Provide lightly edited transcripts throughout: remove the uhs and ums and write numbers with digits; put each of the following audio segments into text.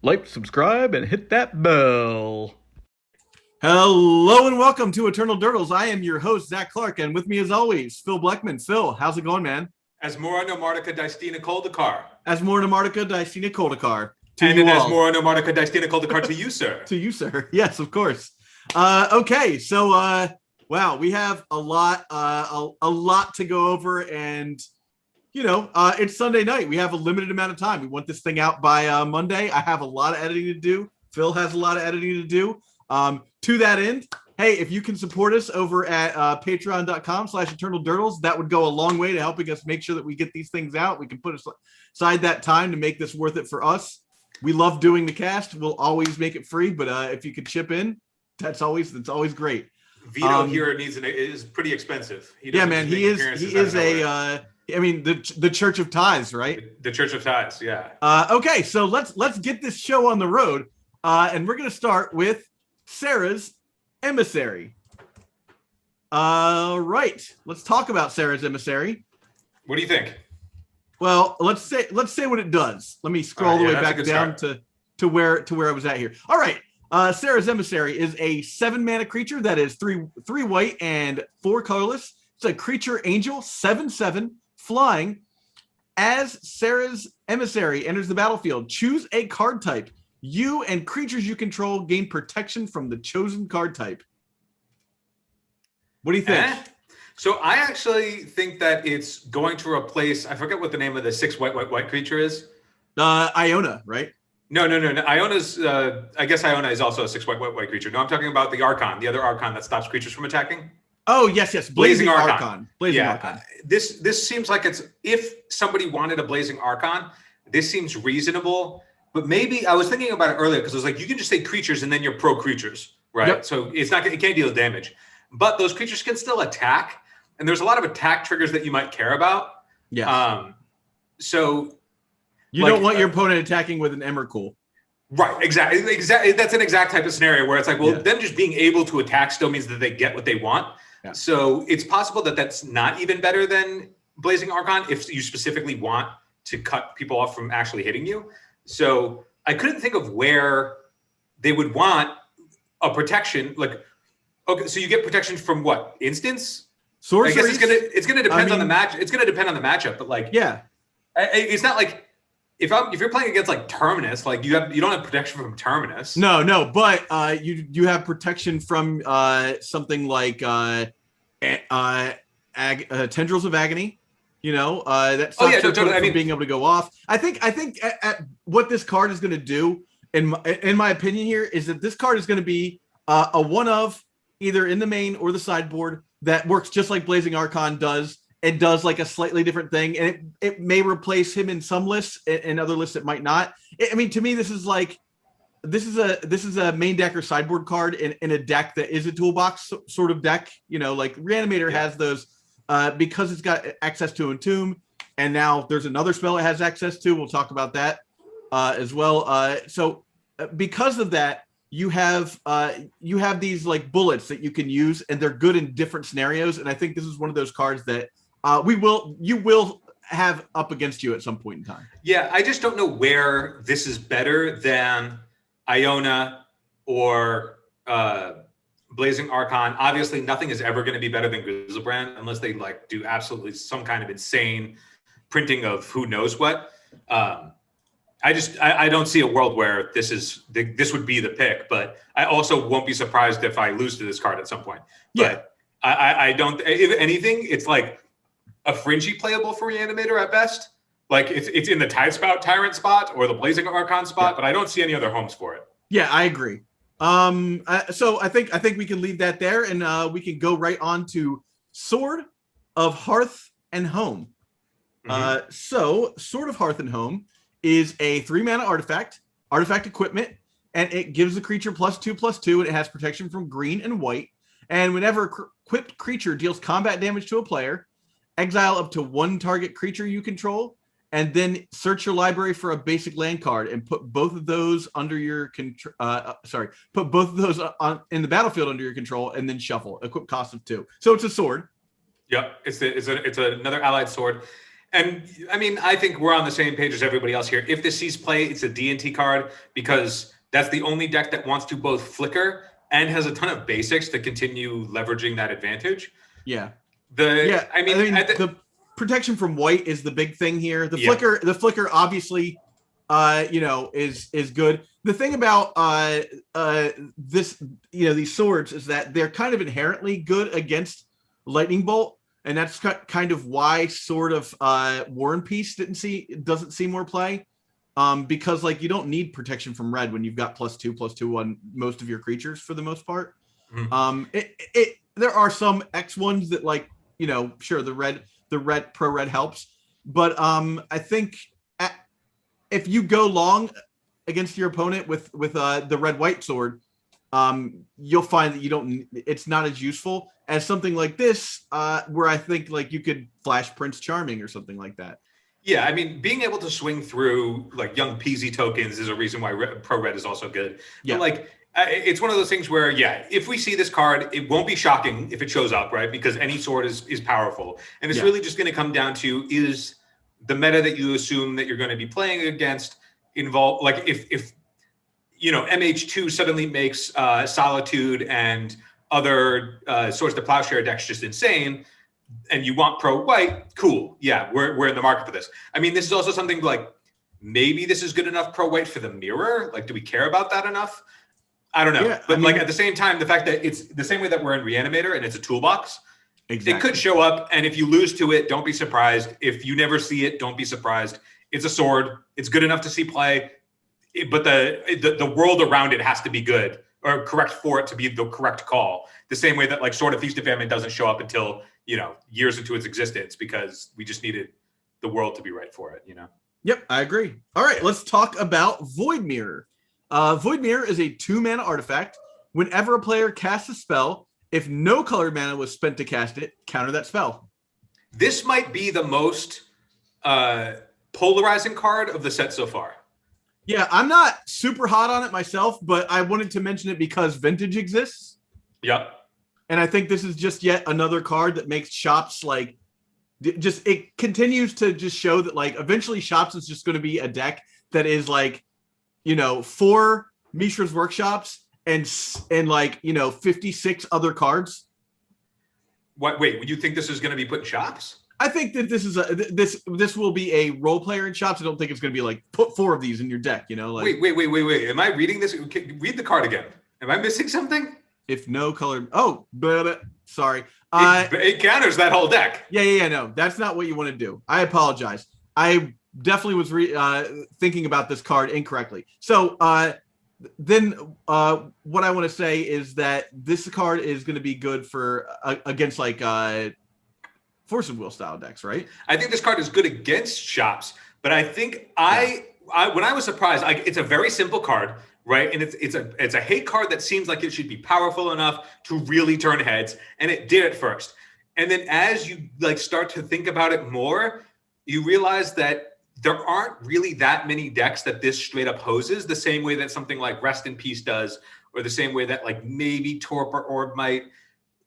Like, subscribe, and hit that bell. Hello and welcome to Eternal Durdles. I am your host, Zach Clark, and with me as always, Phil Bleckman. Phil, how's it going, man? As more Martica Distina Koldakar. As more Martica Distina Koldakar. And then as more Martica Distina Koldakar to you, sir. To you, sir. Yes, of course. Okay, so wow, we have a lot to go over, and it's Sunday night. We have a limited amount of time. We want this thing out by Monday. I have a lot of editing to do. Phil has a lot of editing to do. To that end, hey, if you can support us over at patreon.com/eternaldurdles, that would go a long way to helping us make sure that we get these things out. We can put aside that time to make this worth it for us. We love doing the cast. We'll always make it free, but if you could chip in, that's always great. Vito here is pretty expensive. Yeah, man, he is the Church of Ties, right? The Church of Ties, yeah. Okay, so let's get this show on the road, and we're gonna start with Serra's Emissary. Right. Let's talk about Serra's Emissary. What do you think? Well, let's say what it does. Let me scroll all the way back down to where I was at here. All right. Serra's Emissary is a 7-mana creature that is three white and 4 colorless. It's a creature angel, 7/7, flying. As Serra's Emissary enters the battlefield, choose a card type. You and creatures you control gain protection from the chosen card type. What do you think? So I actually think that it's going to replace, I forget what the name of the 6 white creature is. Iona, right? No. Iona's, I guess Iona is also a 6 white creature. No, I'm talking about the Archon, the other Archon that stops creatures from attacking. Oh, yes. Blazing Archon. Archon. This seems like it's, if somebody wanted a Blazing Archon, this seems reasonable. But maybe I was thinking about it earlier because I was like, you can just say creatures and then you're pro creatures, right? Yep. So it can't deal damage, but those creatures can still attack, and there's a lot of attack triggers that you might care about. Yeah. So you don't want your opponent attacking with an Emrakul. Right. Exactly. That's an exact type of scenario where it's like, well, them just being able to attack still means that they get what they want. Yeah. So it's possible that that's not even better than Blazing Archon if you specifically want to cut people off from actually hitting you. So I couldn't think of where they would want a protection. Like, okay, so you get protection from what? Instance? Sorceries? I guess it's gonna depend on the match. It's gonna depend on the matchup, but like, yeah, it's not like if you're playing against like Terminus, like you don't have protection from Terminus. No, but you have protection from something like Tendrils of Agony. That stops from being able to go off. I think at what this card is going to do, in my opinion here, is that this card is going to be a one of either in the main or the sideboard that works just like Blazing Archon does. It does like a slightly different thing, and it may replace him in some lists, in other lists it might not. To me, this is a main deck or sideboard card in a deck that is a toolbox sort of deck. Like Reanimator has those. Because it's got access to Entomb, and now there's another spell it has access to. We'll talk about that as well. So because of that, you have these like bullets that you can use, and they're good in different scenarios. And I think this is one of those cards that you will have up against you at some point in time. Yeah, I just don't know where this is better than Iona or Blazing Archon. Obviously, nothing is ever going to be better than Griselbrand unless they like do absolutely some kind of insane printing of who knows what. I don't see a world where this would be the pick, but I also won't be surprised if I lose to this card at some point. Yeah. But I don't. If anything, it's like a fringy playable for Reanimator at best. Like it's in the Tidespout Tyrant spot or the Blazing Archon spot, but I don't see any other homes for it. Yeah, I agree. So I think we can leave that there, and we can go right on to Sword of Hearth and Home. Mm-hmm. So Sword of Hearth and Home is a 3-mana artifact equipment, and it gives the creature +2/+2, and it has protection from green and white. And whenever equipped creature deals combat damage to a player, exile up to 1 target creature you control, and then search your library for a basic land card and put both of those under your control. Put both of those in the battlefield under your control, and then shuffle. Equip cost of 2. So it's a sword. Yep, it's another allied sword. And I mean, I think we're on the same page as everybody else here. If this sees play, it's a D&T card because that's the only deck that wants to both flicker and has a ton of basics to continue leveraging that advantage. Yeah. I mean, the protection from white is the big thing here. The flicker obviously is good. The thing about this, these swords is that they're kind of inherently good against Lightning Bolt, and that's kind of why sort of War and Peace doesn't see more play. Because like you don't need protection from red when you've got +2/+2 on most of your creatures for the most part. Mm-hmm. There are some X ones that like, sure, the red pro red helps, but I think if you go long against your opponent with the red white sword, you'll find that it's not as useful as something like this, where I think like you could flash Prince Charming or something like that. Yeah, I mean, being able to swing through like young peasy tokens is a reason why pro red is also good. Yeah. But like, it's one of those things where, if we see this card, it won't be shocking if it shows up, right? Because any sword is powerful. And it's really just going to come down to, is the meta that you assume that you're going to be playing against involve, like if MH2 suddenly makes Solitude and other Swords to Plowshare decks just insane, and you want pro white, cool. Yeah, we're in the market for this. I mean, this is also something like, maybe this is good enough pro white for the mirror. Like, do we care about that enough? I don't know. Yeah, but like at the same time, the fact that it's the same way that we're in Reanimator and it's a toolbox, exactly. It could show up. And if you lose to it, don't be surprised. If you never see it, don't be surprised. It's a sword. It's good enough to see play, but the world around it has to be good or correct for it to be the correct call. The same way that like Sword of Feast of Famine doesn't show up until, years into its existence because we just needed the world to be right for it, Yep, I agree. All right, let's talk about Void Mirror. Void Mirror is a 2-mana artifact. Whenever a player casts a spell, if no colored mana was spent to cast it, counter that spell. This might be the most polarizing card of the set so far. Yeah, I'm not super hot on it myself, but I wanted to mention it because Vintage exists. Yep. And I think this is just yet another card that makes Shops like it continues to just show that like eventually Shops is just going to be a deck that is like, 4 Mishra's Workshops and like, 56 other cards. What? Wait, you think this is going to be put in Shops? I think that this is this will be a role player in Shops. I don't think it's going to be like put 4 of these in your deck. Like wait. Am I reading this? Read the card again. Am I missing something? If no color, sorry. It counters that whole deck. Yeah. No, that's not what you want to do. I apologize. I definitely was thinking about this card incorrectly. So then what I want to say is that this card is going to be good for against like Force of Will style decks, right? I think this card is good against Shops, but I think I when I was surprised, it's a very simple card. Right, and it's a hate card that seems like it should be powerful enough to really turn heads, and it did at first. And then as you like start to think about it more, you realize that there aren't really that many decks that this straight up hoses the same way that something like Rest in Peace does, or the same way that like maybe Torpor Orb might,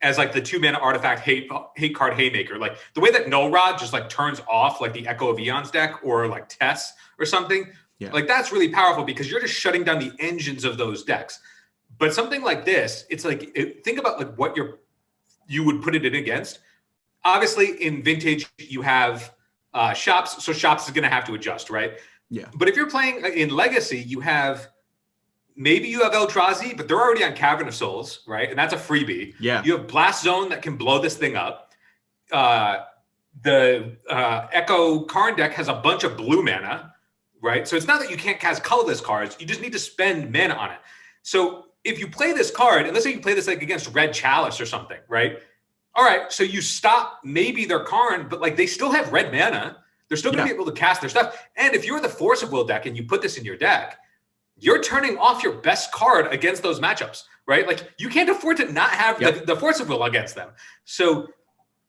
as like the 2-mana artifact hate card Haymaker. Like the way that Null Rod just like turns off like the Echo of Eons deck or like Tess or something. Yeah. Like that's really powerful because you're just shutting down the engines of those decks. But something like this, it's like think about like what you would put it in against. Obviously, in Vintage you have Shops, so Shops is going to have to adjust, right? Yeah. But if you're playing in Legacy, you have Eldrazi, but they're already on Cavern of Souls, right? And that's a freebie. Yeah. You have Blast Zone that can blow this thing up. The Echo Karn deck has a bunch of blue mana. Right. So it's not that you can't cast colorless cards. You just need to spend mana on it. So if you play this card, and let's say you play this like against Red Chalice or something, right? All right. So you stop maybe their Karn, but like they still have red mana. They're still going to be able to cast their stuff. And if you're the Force of Will deck and you put this in your deck, you're turning off your best card against those matchups, right? Like you can't afford to not have the Force of Will against them. So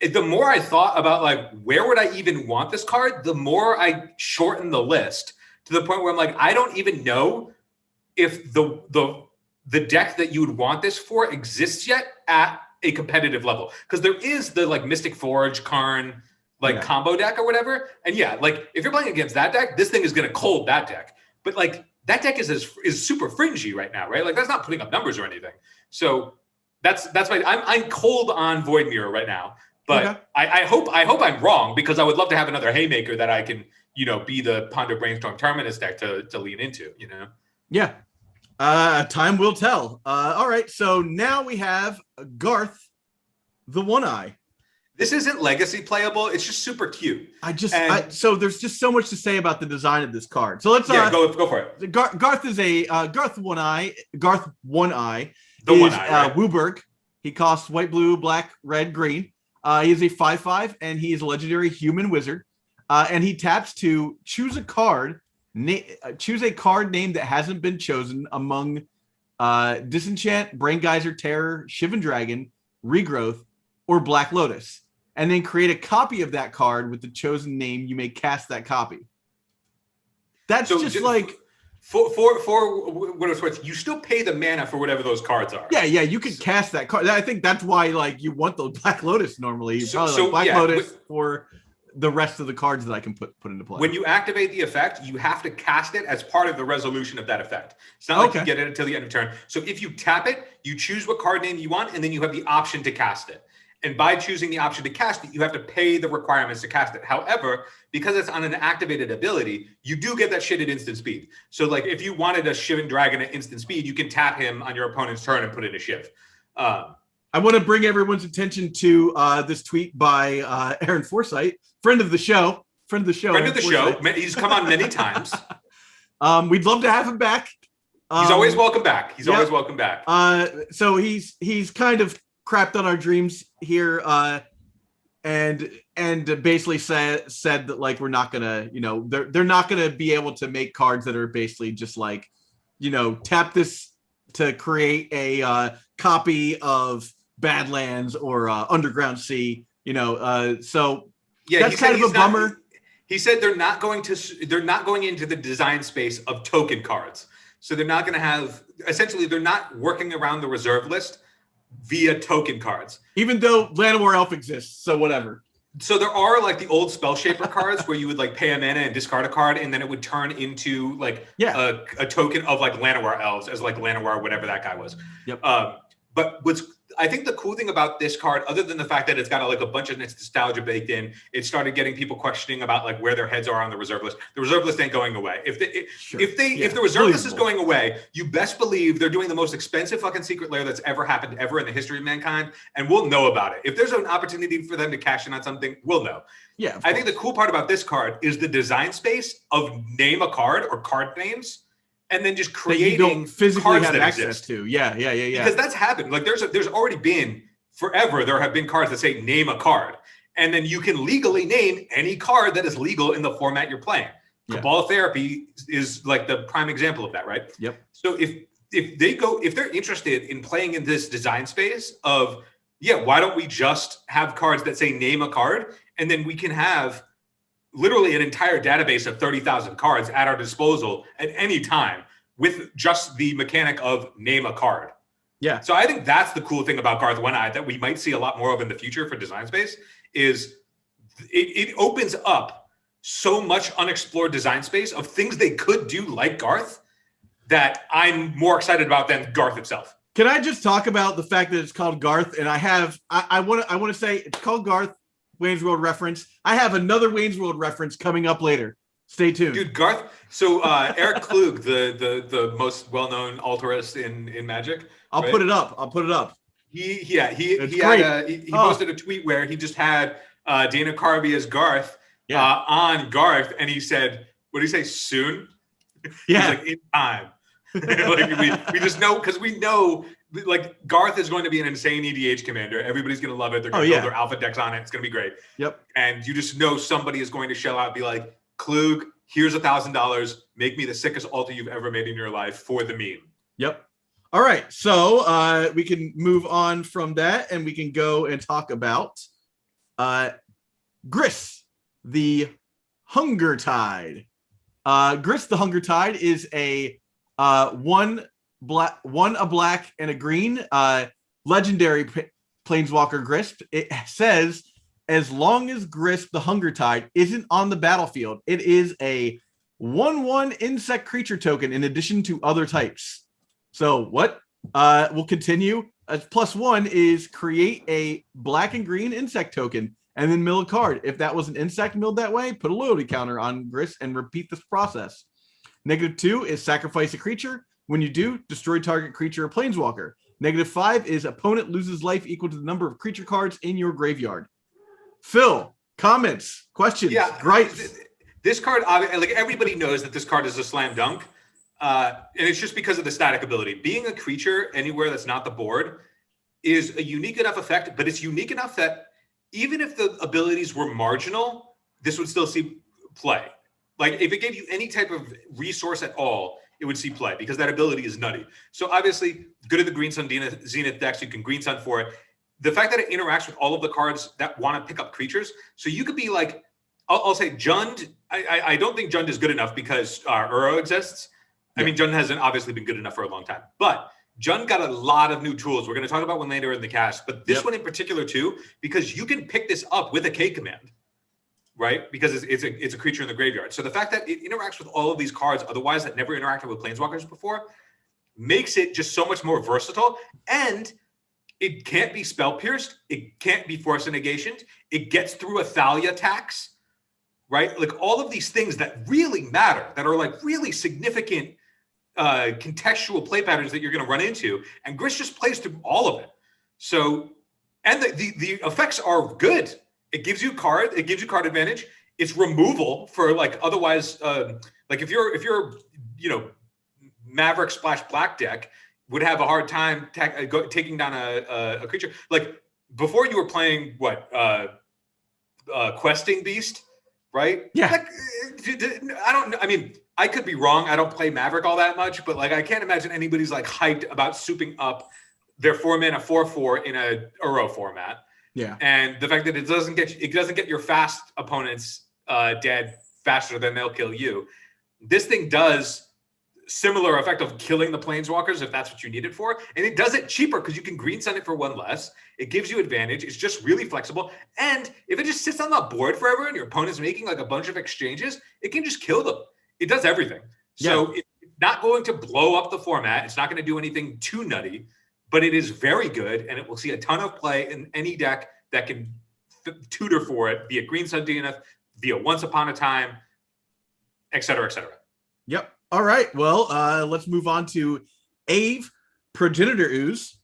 the more I thought about like, where would I even want this card? The more I shortened the list to the point where I'm like, I don't even know if the deck that you would want this for exists yet at a competitive level. Because there is the like Mystic Forge, Karn, like combo deck or whatever. And yeah, like if you're playing against that deck, this thing is going to cold that deck. But like that deck is super fringy right now, right? Like that's not putting up numbers or anything. So that's my I'm cold on Void Mirror right now. But I hope I'm wrong, because I would love to have another haymaker that I can, be the Ponder Brainstorm Terminus deck to lean into, Yeah. Time will tell. All right. So now we have Garth the One Eye. This isn't legacy playable. It's just super cute. So there's just so much to say about the design of this card. So let's go for it. Garth is a Garth One Eye. Garth One Eye the is One Eye, right? Wooburg. He costs white, blue, black, red, green. He is a 5/5, and he is a legendary human wizard. And he taps to choose a card. Choose a card name that hasn't been chosen among Disenchant, Brain Geyser, Terror, Shivan Dragon, Regrowth, or Black Lotus, and then create a copy of that card with the chosen name. You may cast that copy. That's so just like for what it's worth. You still pay the mana for whatever those cards are. Yeah, you can cast that card. I think that's why like you want the Black Lotus normally. Black Lotus for the rest of the cards that I can put into play. When you activate the effect, you have to cast it as part of the resolution of that effect. It's not like you get it until the end of turn. So if you tap it, you choose what card name you want, and then you have the option to cast it. And by choosing the option to cast it, you have to pay the requirements to cast it. However, because it's on an activated ability, you do get that shit at instant speed. So like if you wanted a Shivan Dragon at instant speed, you can tap him on your opponent's turn and put in a Shiv. I want to bring everyone's attention to this tweet by Aaron Forsythe, friend of the show. He's come on many times. We'd love to have him back. He's always welcome back. Always welcome back. So he's kind of crapped on our dreams here, and basically said that like we're not gonna, they're not gonna be able to make cards that are basically just like, tap this to create a copy of Badlands or Underground Sea, so that's kind of a bummer. He said they're not going into the design space of token cards. So they're not going to have, essentially they're not working around the reserve list via token cards. Even though Llanowar Elf exists, so whatever. So there are like the old Spell Shaper cards where you would like pay a mana and discard a card, and then it would turn into like a token of like Llanowar Elves as like Llanowar, whatever that guy was. Yep. But I think the cool thing about this card, other than the fact that it's got like a bunch of nostalgia baked in, it started getting people questioning about like where their heads are on the reserve list. The reserve list ain't going away. If the reserve list is going away, you best believe they're doing the most expensive fucking secret lair that's ever happened ever in the history of mankind, and we'll know about it. If there's an opportunity for them to cash in on something, we'll know. Yeah, I think the cool part about this card is the design space of name a card or card names, and then just creating you don't physically cards have that access exist. to. Yeah. Because that's happened. Like there's already been forever. There have been cards that say name a card, and then you can legally name any card that is legal in the format you're playing. Cabal Therapy is like the prime example of that, right? Yep. So if they're interested in playing in this design space of why don't we just have cards that say name a card, and then we can have literally an entire database of 30,000 cards at our disposal at any time with just the mechanic of name a card. Yeah. So I think that's the cool thing about Garth One Eye that we might see a lot more of in the future for design space is it opens up so much unexplored design space of things they could do like Garth that I'm more excited about than Garth itself. Can I just talk about the fact that it's called Garth? And I want to say it's called Garth, Wayne's World reference. I have another Wayne's World reference coming up later. Stay tuned. Dude, Garth. So Eric Klug, the most well-known altarist in Magic. I'll put it up. He posted a tweet where he just had Dana Carvey as Garth on Garth, and he said, what did he say? Soon? Yeah. He's like, in time. Like we just know, because we know like Garth is going to be an insane EDH commander. Everybody's going to love it. They're going to build their alpha decks on it. It's going to be great. Yep. And you just know somebody is going to shell out and be like, Klug, here's $1,000. Make me the sickest altar you've ever made in your life for the meme. Yep. All right. So we can move on from that, and we can go and talk about Grist, the Hunger Tide. Grist, the Hunger Tide is a one a black and a green legendary planeswalker Grist. It says as long as Grist, the Hunger Tide, isn't on the battlefield, it is a 1/1 insect creature token in addition to other types. So what? We'll continue. +1 is create a black and green insect token and then mill a card. If that was an insect milled that way, put a loyalty counter on Grist and repeat this process. -2 is sacrifice a creature. When you do, destroy target creature or planeswalker. -5 is opponent loses life equal to the number of creature cards in your graveyard. Phil, comments, questions, gripes. This card, like everybody knows that this card is a slam dunk. And it's just because of the static ability. Being a creature anywhere that's not the board is a unique enough effect, but it's unique enough that even if the abilities were marginal, this would still see play. Like if it gave you any type of resource at all, it would see play because that ability is nutty. So obviously, good at the Green Sun Zenith decks, you can Green Sun for it. The fact that it interacts with all of the cards that want to pick up creatures, so you could be like, I'll say Jund. I don't think Jund is good enough because Uro exists. I mean, Jund hasn't obviously been good enough for a long time, but Jund got a lot of new tools. We're going to talk about one later in the cast, but this one in particular too, because you can pick this up with a K command, right? Because it's a creature in the graveyard. So the fact that it interacts with all of these cards, otherwise that never interacted with planeswalkers before, makes it just so much more versatile. And it can't be spell pierced. It can't be force negationed. It gets through a Thalia tax, right? Like all of these things that really matter, that are like really significant contextual play patterns that you're going to run into, and Grist just plays through all of it. So, and the effects are good. It gives you card advantage. It's removal for like otherwise, like if you're Maverick Splash Black deck would have a hard time taking down a creature. Like before you were playing Questing Beast, right? Yeah. Like, I don't know. I mean, I could be wrong. I don't play Maverick all that much, but like I can't imagine anybody's like hyped about souping up their 4-mana 4/4 in a Uro format. Yeah. And the fact that it doesn't get your fast opponents dead faster than they'll kill you. This thing does similar effect of killing the planeswalkers if that's what you need it for, and it does it cheaper because you can Green Sun it for 1 less. It gives you advantage. It's just really flexible, and if it just sits on the board forever and your opponent's making like a bunch of exchanges, it can just kill them. It does everything. So it's not going to blow up the format. It's not going to do anything too nutty, but it is very good, and it will see a ton of play in any deck that can tutor for it via Green Sun Zenith, via Once Upon a Time, et cetera, et cetera. Yep. All right. Well, let's move on to Ave Progenitor Ooze.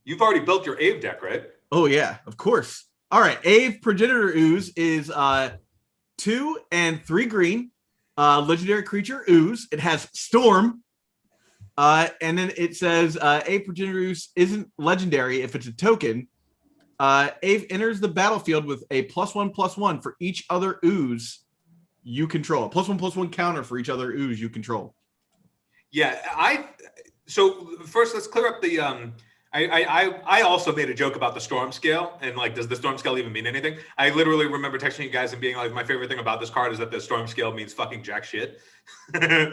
You've already built your Aeve deck, right? Oh, yeah, of course. All right. Ave Progenitor Ooze is 2 and 3 green. Legendary creature Ooze. It has Storm. And then it says Ave Progenitor Ooze isn't legendary if it's a token. Ave enters the battlefield with a +1/+1 for each other Ooze you control. A +1/+1 counter for each other Ooze you control. Yeah, so first let's clear up the I also made a joke about the storm scale and like, does the storm scale even mean anything? I literally remember texting you guys and being like, my favorite thing about this card is that the storm scale means fucking jack shit.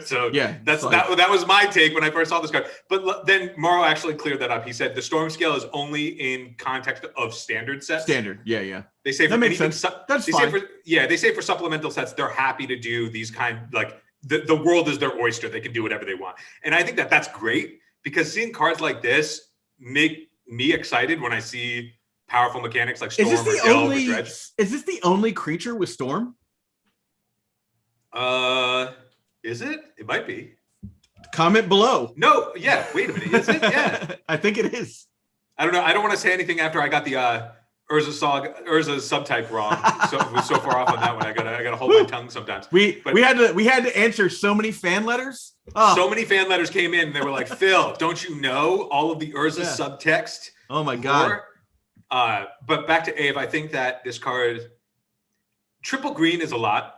So yeah, that was my take when I first saw this card. But then Morrow actually cleared that up. He said the storm scale is only in context of standard sets. Standard, yeah. They say that makes sense. That's fine. They say for supplemental sets, they're happy to do these like the world is their oyster. They can do whatever they want, and I think that that's great because seeing cards like this make me excited when I see powerful mechanics like Storm or Delve or Dredge. Is this the only creature with Storm? Is it? It might be. Comment below. No, yeah. Wait a minute. Is it? Yeah. I think it is. I don't know. I don't want to say anything after I got the Urza subtype wrong. So far off on that one. I gotta hold my tongue sometimes. We had to answer so many fan letters. Oh. So many fan letters came in and they were like, Phil, don't you know all of the Urza subtext? Oh my God. But back to Aeve, I think that this card, triple green is a lot.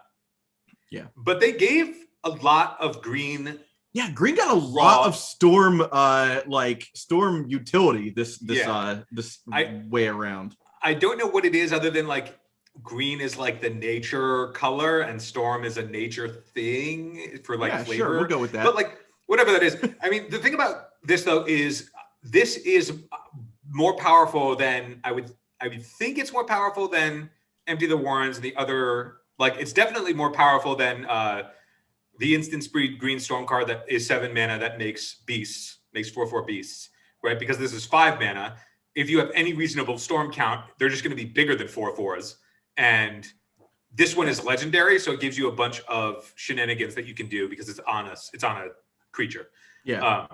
Yeah. But they gave a lot of green. Yeah, green got a lot of storm storm utility this way around. I don't know what it is other than like green is like the nature color and storm is a nature thing for like flavor. Sure, we'll go with that. But like whatever that is. I mean, the thing about this though is this is more powerful than I I think it's more powerful than Empty the Warrens and the other. Like, it's definitely more powerful than the instant speed green storm card that is 7 mana that makes beasts, makes 4/4 beasts, right? Because this is 5 mana. If you have any reasonable storm count, they're just going to be bigger than 4/4s. And this one is legendary, so it gives you a bunch of shenanigans that you can do because it's on a creature. Yeah.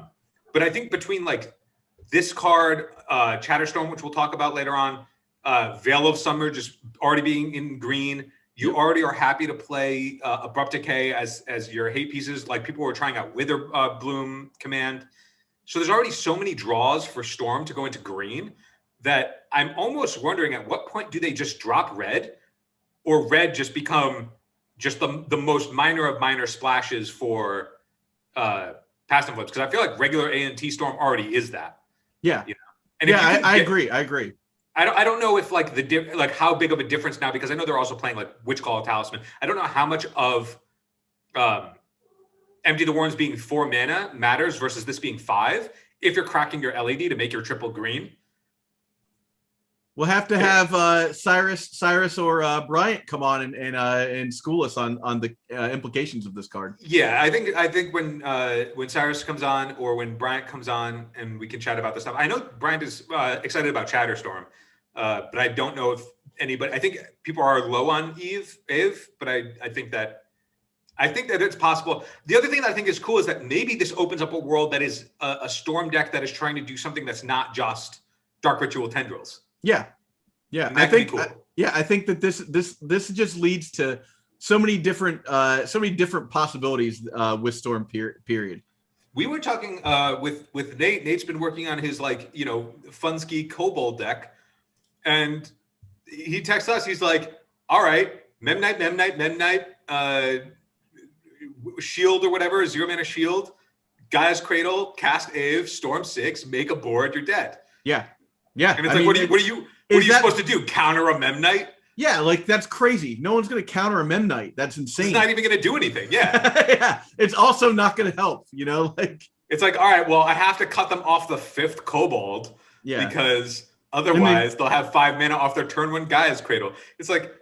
But I think between like this card, Chatterstorm, which we'll talk about later on, Veil of Summer just already being in green, you already are happy to play Abrupt Decay as your hate pieces. Like people were trying out Wither Bloom command. So there's already so many draws for Storm to go into green that I'm almost wondering at what point do they just drop red, or red just become just the most minor of minor splashes for pass and flips? Because I feel like regular A&T Storm already is that. Yeah. You know? And I agree. I agree. I don't know if like like how big of a difference now, because I know they're also playing like Witchclaw Talisman. I don't know how much of Empty the Warrens being 4 mana matters versus this being 5 if you're cracking your LED to make your triple green. We'll have to have Cyrus or Bryant come on and school us on the implications of this card. Yeah, I think when Cyrus comes on or when Bryant comes on and we can chat about this stuff. I know Bryant is excited about Chatterstorm, but I don't know if anybody. I think people are low on Aeve, but I think that it's possible. The other thing that I think is cool is that maybe this opens up a world that is a Storm deck that is trying to do something that's not just Dark Ritual Tendrils. Yeah. I think cool. I think that this just leads to so many different possibilities with Storm period. We were talking with Nate. Nate's been working on his Funski Kobold deck, and he texts us. He's like, "All right, Memnite, shield or whatever, 0 mana shield, Gaia's Cradle, cast Aeve, Storm 6, make a board, you're dead." Yeah. And it's what are you supposed to do? Counter a Memnite? Yeah, like that's crazy. No one's going to counter a Memnite. That's insane. It's not even going to do anything. Yeah. Yeah. It's also not going to help, It's like, all right, well, I have to cut them off the 5th Kobold because otherwise they'll have 5 mana off their turn 1 Gaia's Cradle. It's like,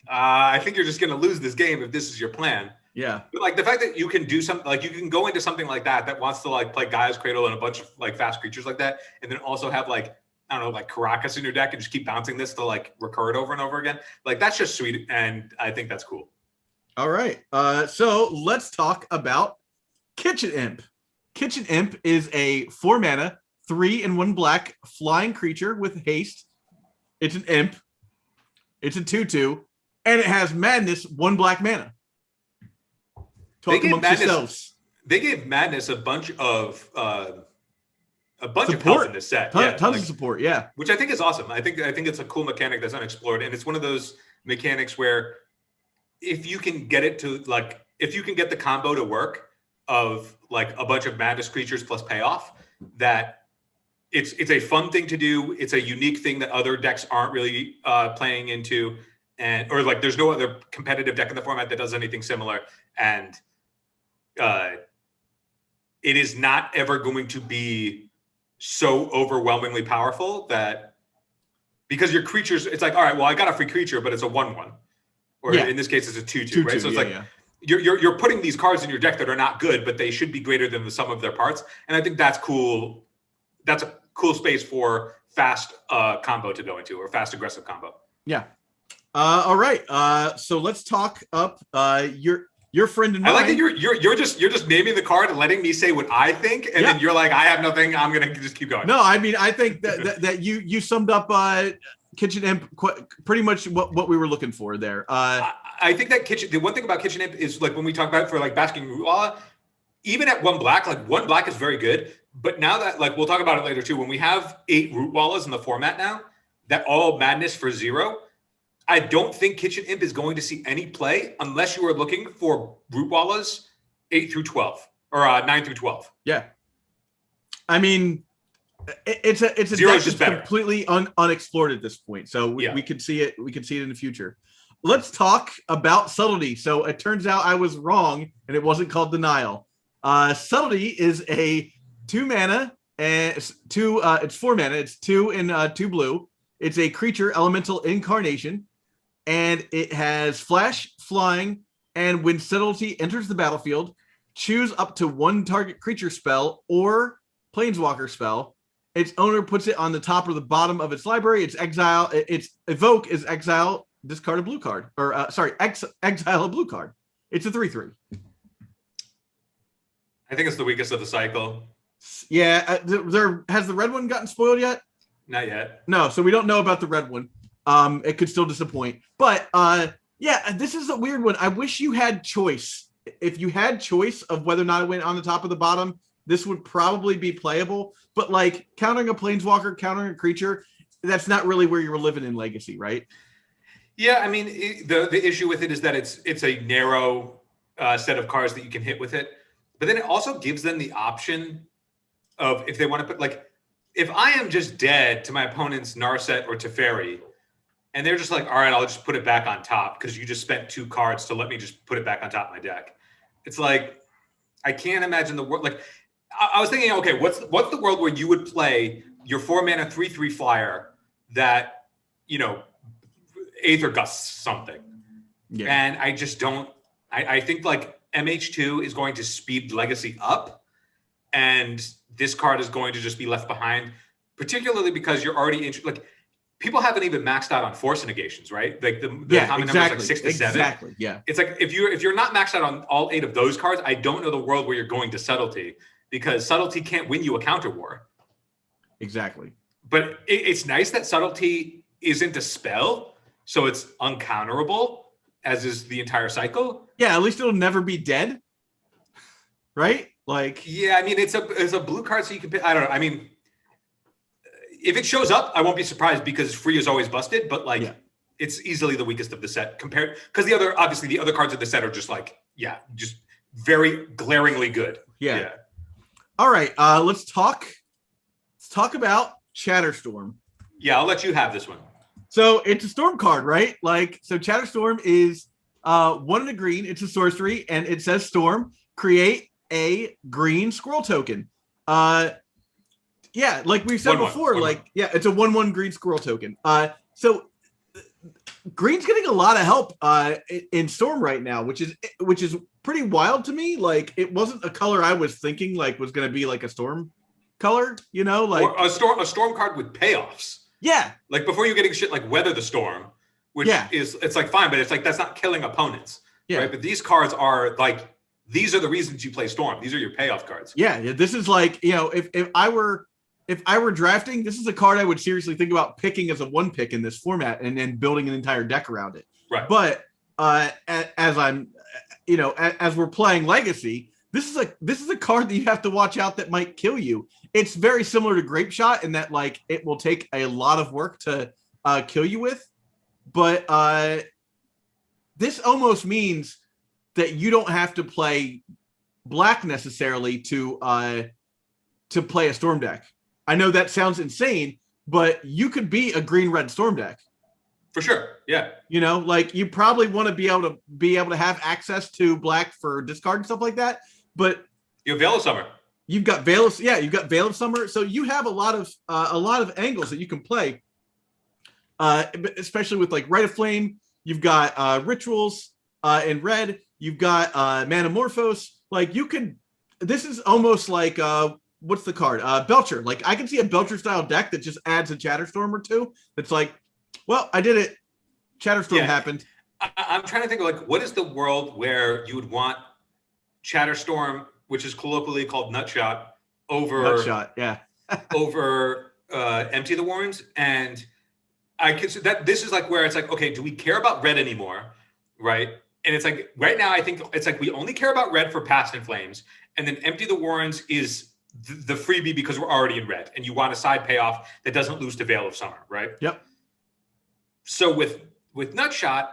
I think you're just going to lose this game if this is your plan. Yeah. But like the fact that you can do something, like you can go into something like that wants to like play Gaia's Cradle and a bunch of like fast creatures like that, and then also have like, I don't know, like Caracas in your deck and just keep bouncing this to like recur it over and over again. Like that's just sweet, and I think that's cool. All right. So let's talk about Kitchen Imp. Kitchen Imp is a 4 mana, 3 and 1 black flying creature with haste. It's an imp. It's a 2/2, and it has madness, 1 black mana. Talk amongst yourselves. They gave Madness a bunch of support. Of help in this set. Tons of support, yeah. Which I think is awesome. I think it's a cool mechanic that's unexplored, and it's one of those mechanics where if you can get it to if you can get the combo to work of like a bunch of Madness creatures plus payoff, that it's a fun thing to do. It's a unique thing that other decks aren't really playing into, or like there's no other competitive deck in the format that does anything similar, and it is not ever going to be so overwhelmingly powerful that because your creatures, it's like, all right, well, I got a free creature, but it's a 1/1, or in this case, it's a 2/2, right? So it's you're putting these cards in your deck that are not good, but they should be greater than the sum of their parts, and I think that's cool. That's a cool space for fast combo to go into, or fast aggressive combo. Yeah. All right. So let's talk up your friend and mine. I like that you're just naming the card and letting me say what I think, and then you're like, I have nothing. I'm gonna just keep going. No, I mean, I think that you summed up Kitchen Imp pretty much what we were looking for there. I think that the one thing about Kitchen Imp is like when we talk about it for like Basking Root Law, even at 1 black, like 1 black is very good. But now that like we'll talk about it later too, when we have 8 Root Wallas in the format now, that all madness for 0. I don't think Kitchen Imp is going to see any play unless you are looking for Root Wallas 8 through 12 or 9 through 12. Yeah, I mean, it's a deck that's completely unexplored at this point. So we could see it. We could see it in the future. Let's talk about Subtlety. So it turns out I was wrong, and it wasn't called Denial. Subtlety is a 2 mana and it's 4 mana. It's 2 and 2 blue. It's a creature elemental incarnation, and it has flash, flying, and when Subtlety enters the battlefield, choose up to one target creature spell or planeswalker spell. Its owner puts it on the top or the bottom of its library. Its evoke is exile, discard a blue card. Exile a blue card. It's a 3/3. I think it's the weakest of the cycle. Yeah, has the red one gotten spoiled yet? Not yet. No, so we don't know about the red one. It could still disappoint. But yeah, this is a weird one. I wish you had choice. If you had choice of whether or not it went on the top or the bottom, this would probably be playable. But like countering a planeswalker, countering a creature, that's not really where you're living in Legacy, right? Yeah, I mean, the issue with it is that it's a narrow set of cards that you can hit with it. But then it also gives them the option of if they want to put, like, if I am just dead to my opponent's Narset or Teferi, and they're just like, all right, I'll just put it back on top because you just spent 2 cards to let me just put it back on top of my deck. It's like, I can't imagine the world. Like, I was thinking, okay, what's the world where you would play your 4-mana 3/3 flyer that, you know, Aether Gusts something. Yeah. And I just don't, I think like MH2 is going to speed Legacy up, and this card is going to just be left behind, particularly because you're already like, people haven't even maxed out on force negations, right? Like the common number is like 6 to 7. Exactly. Yeah. It's like if you're not maxed out on all 8 of those cards, I don't know the world where you're going to Subtlety, because Subtlety can't win you a counter war. Exactly. But it's nice that Subtlety isn't a spell, so it's uncounterable, as is the entire cycle. Yeah, at least it'll never be dead. Right? Like, yeah, I mean, it's a blue card, so you can pick. I don't know. I mean, if it shows up, I won't be surprised because free is always busted, but like, it's easily the weakest of the set compared, because the other cards of the set are just like, just very glaringly good. Yeah. All right, let's talk about Chatterstorm. Yeah, I'll let you have this one. So it's a storm card, right? Like, so Chatterstorm is 1 in a green. It's a sorcery, and it says storm. Create a green squirrel token. Yeah, like we've said before, it's a 1/1 green squirrel token. So green's getting a lot of help in Storm right now, which is pretty wild to me. Like, it wasn't a color I was thinking like was going to be like a Storm color, you know, like or a storm card with payoffs. Yeah, like before you're getting shit like Weather the Storm, which is, it's like fine, but it's like that's not killing opponents, right? But these cards are like, these are the reasons you play Storm. These are your payoff cards. Yeah, this is like, you know, if I were drafting, this is a card I would seriously think about picking as a 1 pick in this format and then building an entire deck around it. Right. But as I'm, you know, as we're playing Legacy, this is a card that you have to watch out that might kill you. It's very similar to Grape Shot in that, like, it will take a lot of work to kill you with. But this almost means that you don't have to play black necessarily to play a Storm deck. I know that sounds insane, but you could be a green-red Storm deck. For sure, yeah. You know, like, you probably want to be able to have access to black for discard and stuff like that. But you have Veil of Summer. You've got Veil of Summer. So you have a lot of angles that you can play. Especially with like Rite of Flame. You've got Rituals in red. You've got Manamorphose. Like, you could. This is almost like what's the card? Belcher. Like, I can see a Belcher style deck that just adds a Chatterstorm or 2. That's like, well, I did it. Chatterstorm happened. I'm trying to think of, like, what is the world where you would want Chatterstorm, which is colloquially called Nutshot, over over Empty the Warrens. And I could, that this is like where it's like, okay, do we care about red anymore, right? And it's like, right now I think it's like we only care about red for Past in Flames, and then Empty the Warrens is the freebie because we're already in red, and you want a side payoff that doesn't lose to Veil of Summer, right? Yep. So with Nutshot,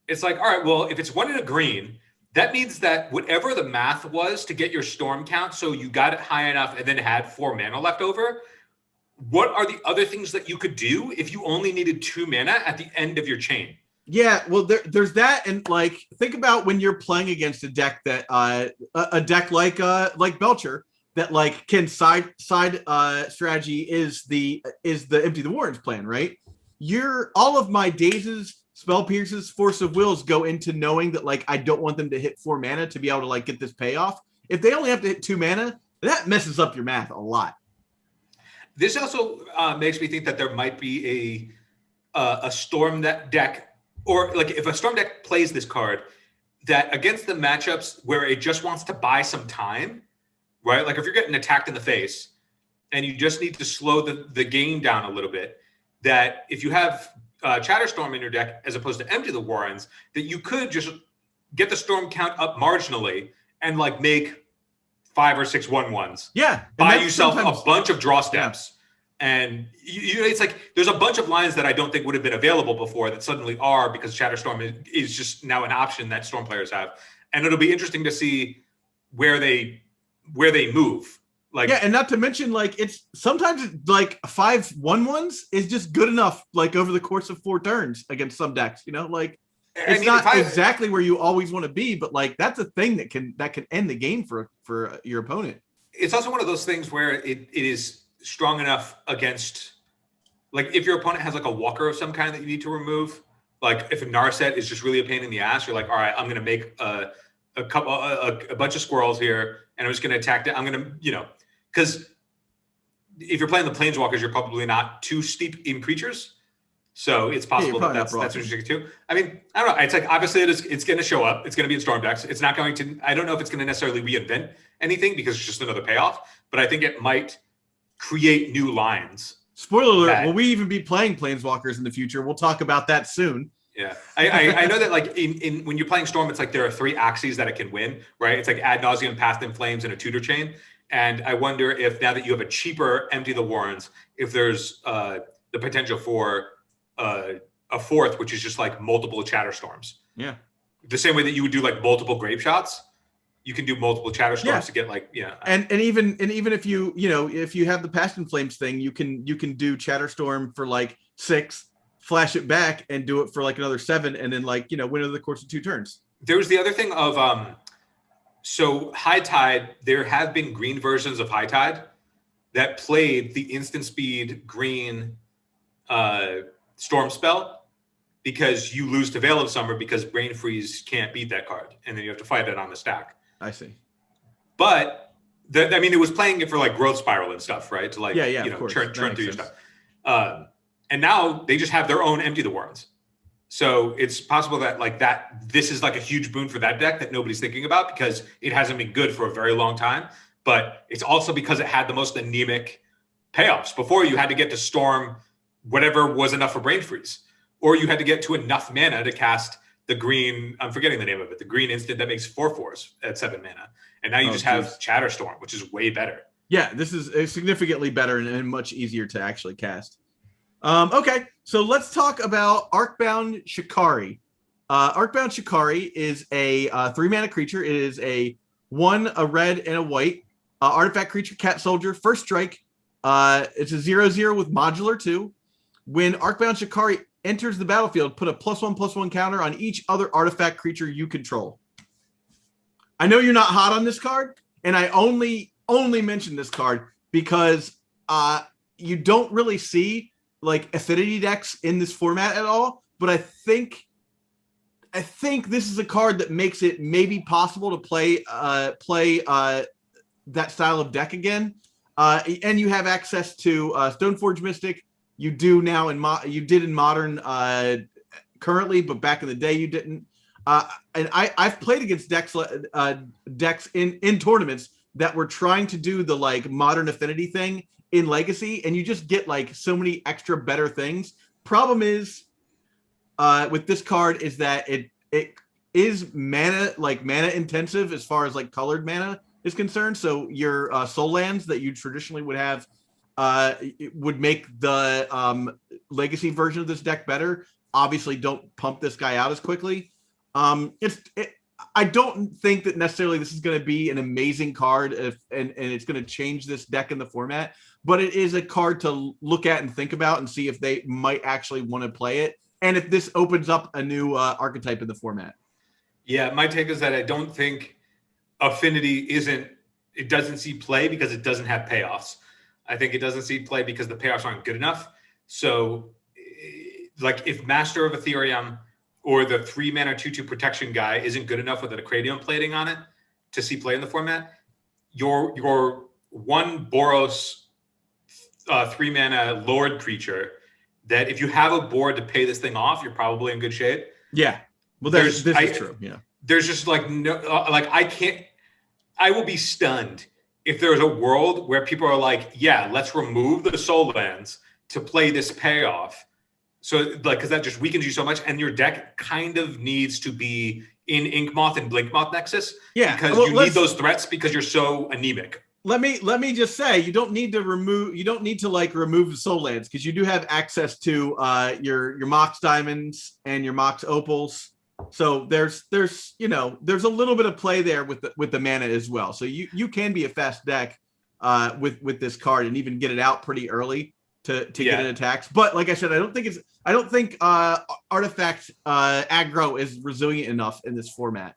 it's like, all right, well, if it's 1 in a green, that means that whatever the math was to get your storm count, so you got it high enough and then had 4 mana left over, what are the other things that you could do if you only needed 2 mana at the end of your chain? Yeah, well, there's that, and like, think about when you're playing against a deck that a deck like Belcher that like can side strategy is the Empty the Warrens plan, right? all of my dazes, spell pierces, force of wills go into knowing that like I don't want them to hit 4 mana to be able to like get this payoff. If they only have to hit 2 mana, that messes up your math a lot. This also makes me think that there might be a storm deck, or like if a storm deck plays this card, that against the matchups where it just wants to buy some time, right? Like if you're getting attacked in the face and you just need to slow the game down a little bit, that if you have Chatterstorm in your deck as opposed to Empty the Warrens, that you could just get the storm count up marginally and like make 5 or 6 1/1s. Yeah. Buy yourself a bunch of draw steps. Yeah. And it's like there's a bunch of lines that I don't think would have been available before that suddenly are, because Chatterstorm is just now an option that Storm players have. And it'll be interesting to see where they move. Like, yeah, and not to mention, like, it's sometimes like 5 1/1s is just good enough, like over the course of 4 turns against some decks, you know, like it's not exactly where you always want to be, but like that's a thing that can end the game for your opponent. It's also one of those things where it is strong enough against, like, if your opponent has like a walker of some kind that you need to remove, like if a Narset is just really a pain in the ass, you're like, all right, I'm going to make a bunch of squirrels here, and I'm just going to attack it. I'm going to, you know, because if you're playing the Planeswalkers, you're probably not too steep in creatures. So it's possible that's what you're too. I mean, I don't know. It's like, obviously it's going to show up. It's going to be in Storm decks. It's not going to, I don't know if it's going to necessarily reinvent anything because it's just another payoff, but I think it might create new lines. Spoiler alert, will we even be playing Planeswalkers in the future? We'll talk about that soon. Yeah. I know that like in when you're playing Storm, it's like there are 3 axes that it can win, right? It's like Ad Nauseam, Path in Flames, and a Tutor Chain. And I wonder if now that you have a cheaper Empty the Warrens, if there's the potential for a 4th, which is just like multiple Chatterstorms. Yeah. The same way that you would do like multiple Grave Shots, you can do multiple Chatterstorms to get like, yeah. And even if if you have the Passion Flames thing, you can do Chatterstorm for like 6, flash it back and do it for like another 7, and then like, you know, win over the course of 2 turns. There was the other thing of so High Tide, there have been green versions of High Tide that played the instant speed green Storm spell, because you lose to Veil of Summer because Brain Freeze can't beat that card, and then you have to fight it on the stack. I see. But I mean, it was playing it for like Growth Spiral and stuff, right? To like, you know, churn through your stuff. And now they just have their own Empty the Warrens. So it's possible that like this is like a huge boon for that deck that nobody's thinking about because it hasn't been good for a very long time. But it's also because it had the most anemic payoffs. Before, you had to get to Storm whatever was enough for Brain Freeze, or you had to get to enough mana to cast the green, I'm forgetting the name of it, the green instant that makes 4/4s at 7 mana. And now you just have Chatterstorm, which is way better. Yeah, this is significantly better and much easier to actually cast. Okay, so let's talk about Arcbound Shikari. Arcbound Shikari is a 3-mana creature. It is a red and a white artifact creature, cat soldier, first strike. It's a 0/0 with modular 2. When Arcbound Shikari enters the battlefield, put a +1/+1 counter on each other artifact creature you control. I know you're not hot on this card, and I only mention this card because you don't really see like affinity decks in this format at all. But I think this is a card that makes it maybe possible to play that style of deck again. And you have access to Stoneforge Mystic. You do now you did in Modern currently, but back in the day you didn't. And I've played against decks in tournaments that were trying to do the like Modern affinity thing in Legacy, and you just get like so many extra better things. Problem is with this card is that it is mana intensive as far as like colored mana is concerned. So your soul lands that you traditionally would have it would make the Legacy version of this deck better. Obviously, don't pump this guy out as quickly. I don't think that necessarily this is going to be an amazing card and it's going to change this deck in the format, but it is a card to look at and think about and see if they might actually want to play it, and if this opens up a new archetype in the format. Yeah, my take is that I don't think affinity doesn't see play because it doesn't have payoffs. I think it doesn't see play because the payoffs aren't good enough. So like if Master of Ethereum or the 3-mana 2/2 protection guy isn't good enough with a cranium plating on it to see play in the format, your 1 Boros 3-mana Lord creature that if you have a board to pay this thing off, you're probably in good shape. Yeah. Well, this is true. Yeah. There's just like no, like I will be stunned if there's a world where people are like, yeah, let's remove the soul lands to play this payoff. So like, because that just weakens you so much, and your deck kind of needs to be in Inkmoth and Blinkmoth Nexus. Yeah, because you need those threats because you're so anemic. Let me just say, you don't need to remove the soul lands, because you do have access to your Mox Diamonds and your Mox Opals. So there's a little bit of play there with the mana as well. So you can be a fast deck with this card and even get it out pretty early to get it attacks. But like I said, I don't think Artifact aggro is resilient enough in this format.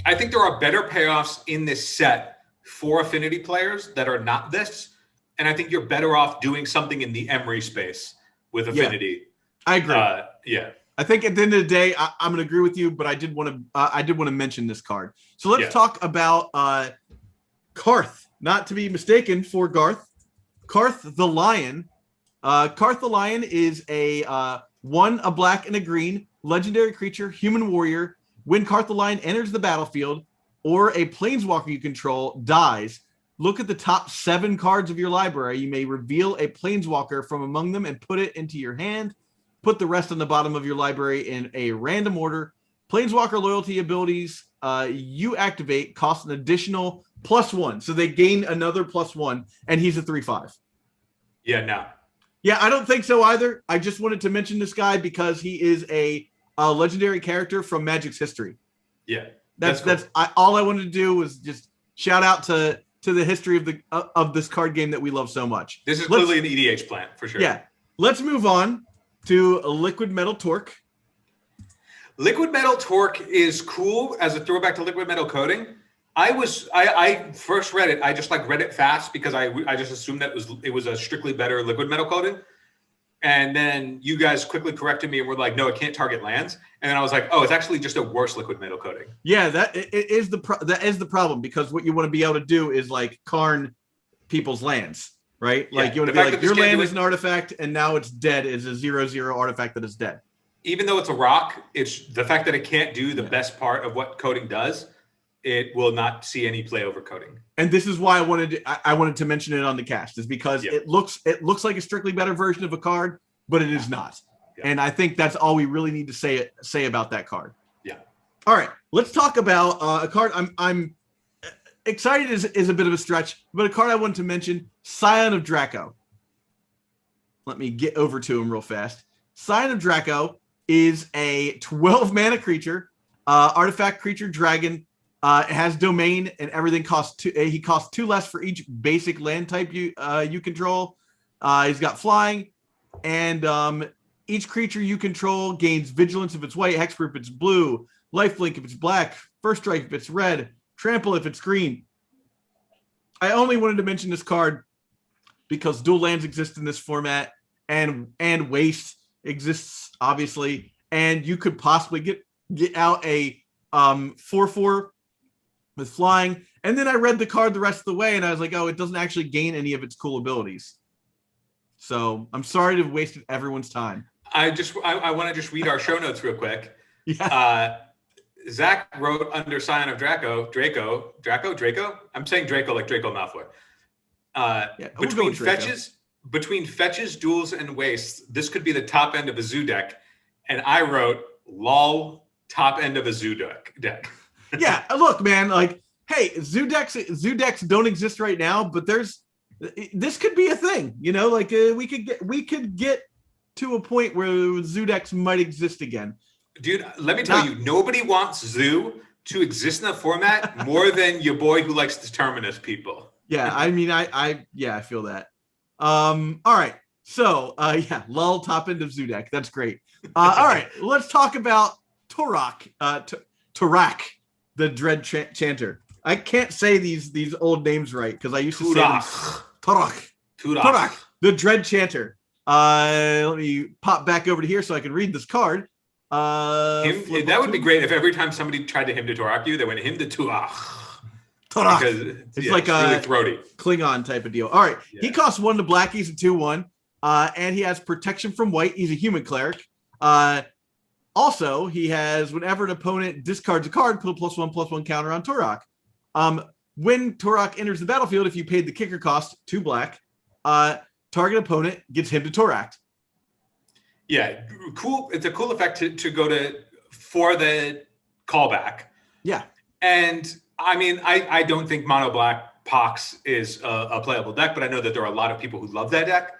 I think there are better payoffs in this set for affinity players that are not this, and I think you're better off doing something in the Emery space with affinity. I agree. I think at the end of the day, I'm going to agree with you, but I did want to mention this card. So let's talk about Karth, not to be mistaken for Garth. Karth the Lion. Karth the Lion is a black and a green legendary creature, human warrior. When Karth the Lion enters the battlefield or a planeswalker you control dies, look at the top 7 cards of your library. You may reveal a planeswalker from among them and put it into your hand. Put the rest on the bottom of your library in a random order. Planeswalker loyalty abilities you activate cost an additional +1. So they gain another +1, and he's a 3/5. Yeah, no. Yeah, I don't think so either. I just wanted to mention this guy because he is a legendary character from Magic's history. Yeah. That's all I wanted to do was just shout out to the history of this card game that we love so much. This is clearly an EDH plant for sure. Yeah. Let's move on to Liquidmetal Torque. Liquidmetal Torque is cool as a throwback to Liquidmetal coding. I first read it. I just read it fast because I just assumed that it was a strictly better Liquidmetal coding. And then you guys quickly corrected me and were like, no, it can't target lands. And then I was like, oh, it's actually just a worse Liquidmetal coding. Yeah, that is the problem, because what you want to be able to do is Karn people's lands, right? Yeah, you want to be like, your land is an artifact and now it's dead, is a 0/0 artifact that is dead. Even though it's a rock, it's the fact that it can't do the best part of what coding does. It will not see any play over coding. And this is why I wanted to mention it on the cast, is because it looks like a strictly better version of a card, but it is not. Yeah. And I think that's all we really need to say about that card. Yeah. All right, let's talk about a card I'm excited is a bit of a stretch, but a card I wanted to mention, Scion of Draco. Let me get over to him real fast. Scion of Draco is a 12-mana creature, artifact creature, dragon. It has domain, and everything costs 2. He costs 2 less for each basic land type you control. He's got flying, and each creature you control gains vigilance if it's white, hexproof if it's blue, lifelink if it's black, first strike if it's red, trample if it's green. I only wanted to mention this card because dual lands exist in this format, and waste exists obviously, and you could possibly get out a 4/4 with flying. And then I read the card the rest of the way and I was like, oh, it doesn't actually gain any of its cool abilities. So I'm sorry to have wasted everyone's time. I want to just read our show notes real quick. Yeah. Zac wrote under Scion of Draco. I'm saying Draco like Draco Malfoy. Between fetches, duels, and wastes, this could be the top end of a zoo deck. And I wrote, lol, top end of a zoo deck. Yeah, look, man, hey, zoo decks don't exist right now, but this could be a thing, we could get to a point where zoo decks might exist again. Dude, let me tell you, nobody wants zoo to exist in the format more than your boy who likes the Terminus people. Yeah, I mean, I feel that. All right, so lull, top end of zoo deck. That's great. All right, let's talk about Torak. The Dread Chanter. I can't say these old names right because I used to say them. Torak. The Dread Chanter. Let me pop back over to here so I can read this card. That would be great if every time somebody tried to him to Torak you, they went him to Tuach. Torak. Because it's like it's really throaty. Klingon type of deal. All right. Yeah. He costs 1 to black. He's a 2/1. And he has protection from white. He's a human cleric. Also, he has whenever an opponent discards a card, put a +1/+1 counter on Torak. When Torak enters the battlefield, if you paid the kicker cost 2 black, target opponent gets him to Torak. Yeah, cool. It's a cool effect to go to for the callback. Yeah. And I mean, I don't think mono black Pox is a playable deck, but I know that there are a lot of people who love that deck.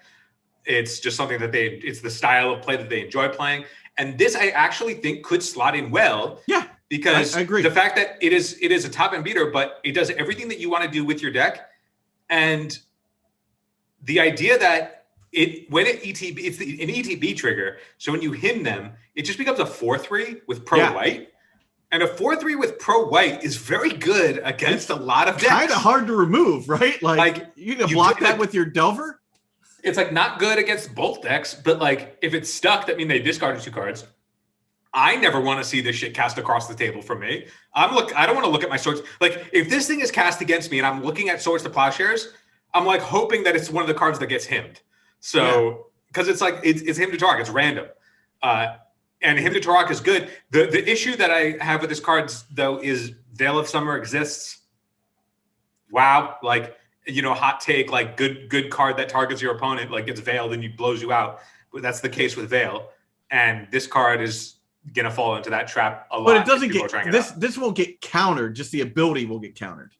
It's just something that it's the style of play that they enjoy playing. And this I actually think could slot in well. Yeah. Because I agree. The fact that it is a top end beater, but it does everything that you want to do with your deck. And the idea that when it ETB, it's an ETB trigger. So when you him them, it just becomes a 4/3 with pro white. And a 4/3 with pro white is very good against a lot of decks. Kind of hard to remove, right? Like you can block that with your Delver. It's like not good against both decks, but like if it's stuck, that means they discarded 2 cards. I never want to see this shit cast across the table from me. I don't want to look at my swords. Like if this thing is cast against me and I'm looking at Swords to Plowshares, I'm like hoping that it's one of the cards that gets himmed. So because it's like it's him to Torak, it's random. And him to Torak is good. The issue that I have with this card though is Veil of Summer exists. Wow, like hot take, like good card that targets your opponent, like gets veiled and blows you out. But that's the case with Veil. And this card is gonna fall into that trap a lot. But it doesn't get this won't get countered, just the ability will get countered.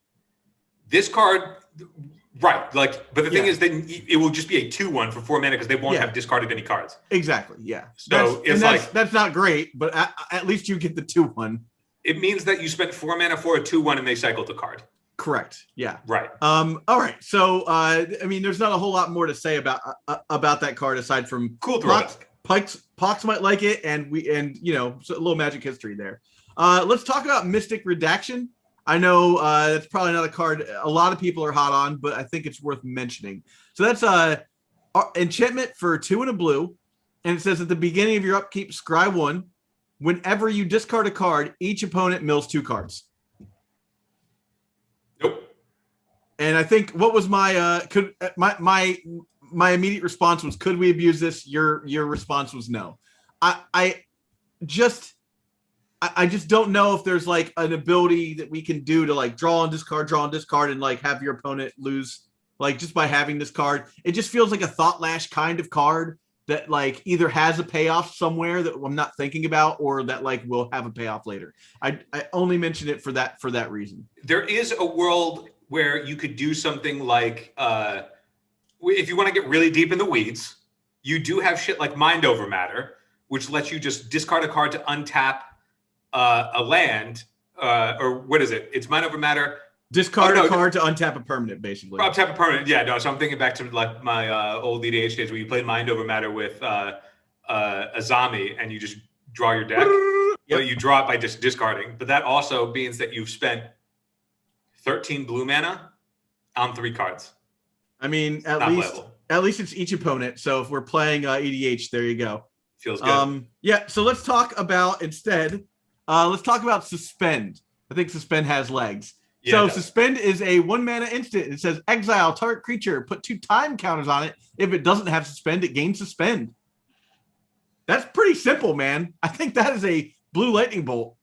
This card, right? Like, but the thing is, then it will just be a 2/1 for 4 mana because they won't have discarded any cards. Exactly. Yeah. So that's not great, but at least you get the 2/1. It means that you spent 4 mana for a 2/1 and they cycled the card. Correct. Yeah. Right. All right. So I mean, there's not a whole lot more to say about that card aside from cool throwback. Pox might like it, and so a little Magic history there. Let's talk about Mystic Redaction. I know that's probably not a card a lot of people are hot on, but I think it's worth mentioning. So that's enchantment for 2 and a blue, and it says at the beginning of your upkeep, scry 1. Whenever you discard a card, each opponent mills 2 cards. Nope. And I think what was my my immediate response was, could we abuse this? Your response was no. I just don't know if there's like an ability that we can do to like draw and discard, and like have your opponent lose like just by having this card. It just feels like a Thought Lash kind of card that like either has a payoff somewhere that I'm not thinking about, or that like will have a payoff later. I only mention it for that reason. There is a world where you could do something like if you want to get really deep in the weeds, you do have shit like Mind Over Matter, which lets you just discard a card to untap a land, or what is it? It's Mind Over Matter. Discard a card to untap a permanent, basically. Untap a permanent, yeah. No, so I'm thinking back to like my old EDH days where you played Mind Over Matter with Azami, and you just draw your deck. Yep. But you draw it by just discarding. But that also means that you've spent 13 blue mana on 3 cards. I mean, at least it's each opponent. So if we're playing EDH, there you go. Feels good. Yeah. So let's talk about Suspend. I think Suspend has legs. Yeah, so Suspend is a 1 mana instant. It says exile target creature, put 2 time counters on it. If it doesn't have Suspend, it gains Suspend. That's pretty simple, man. I think that is a blue lightning bolt.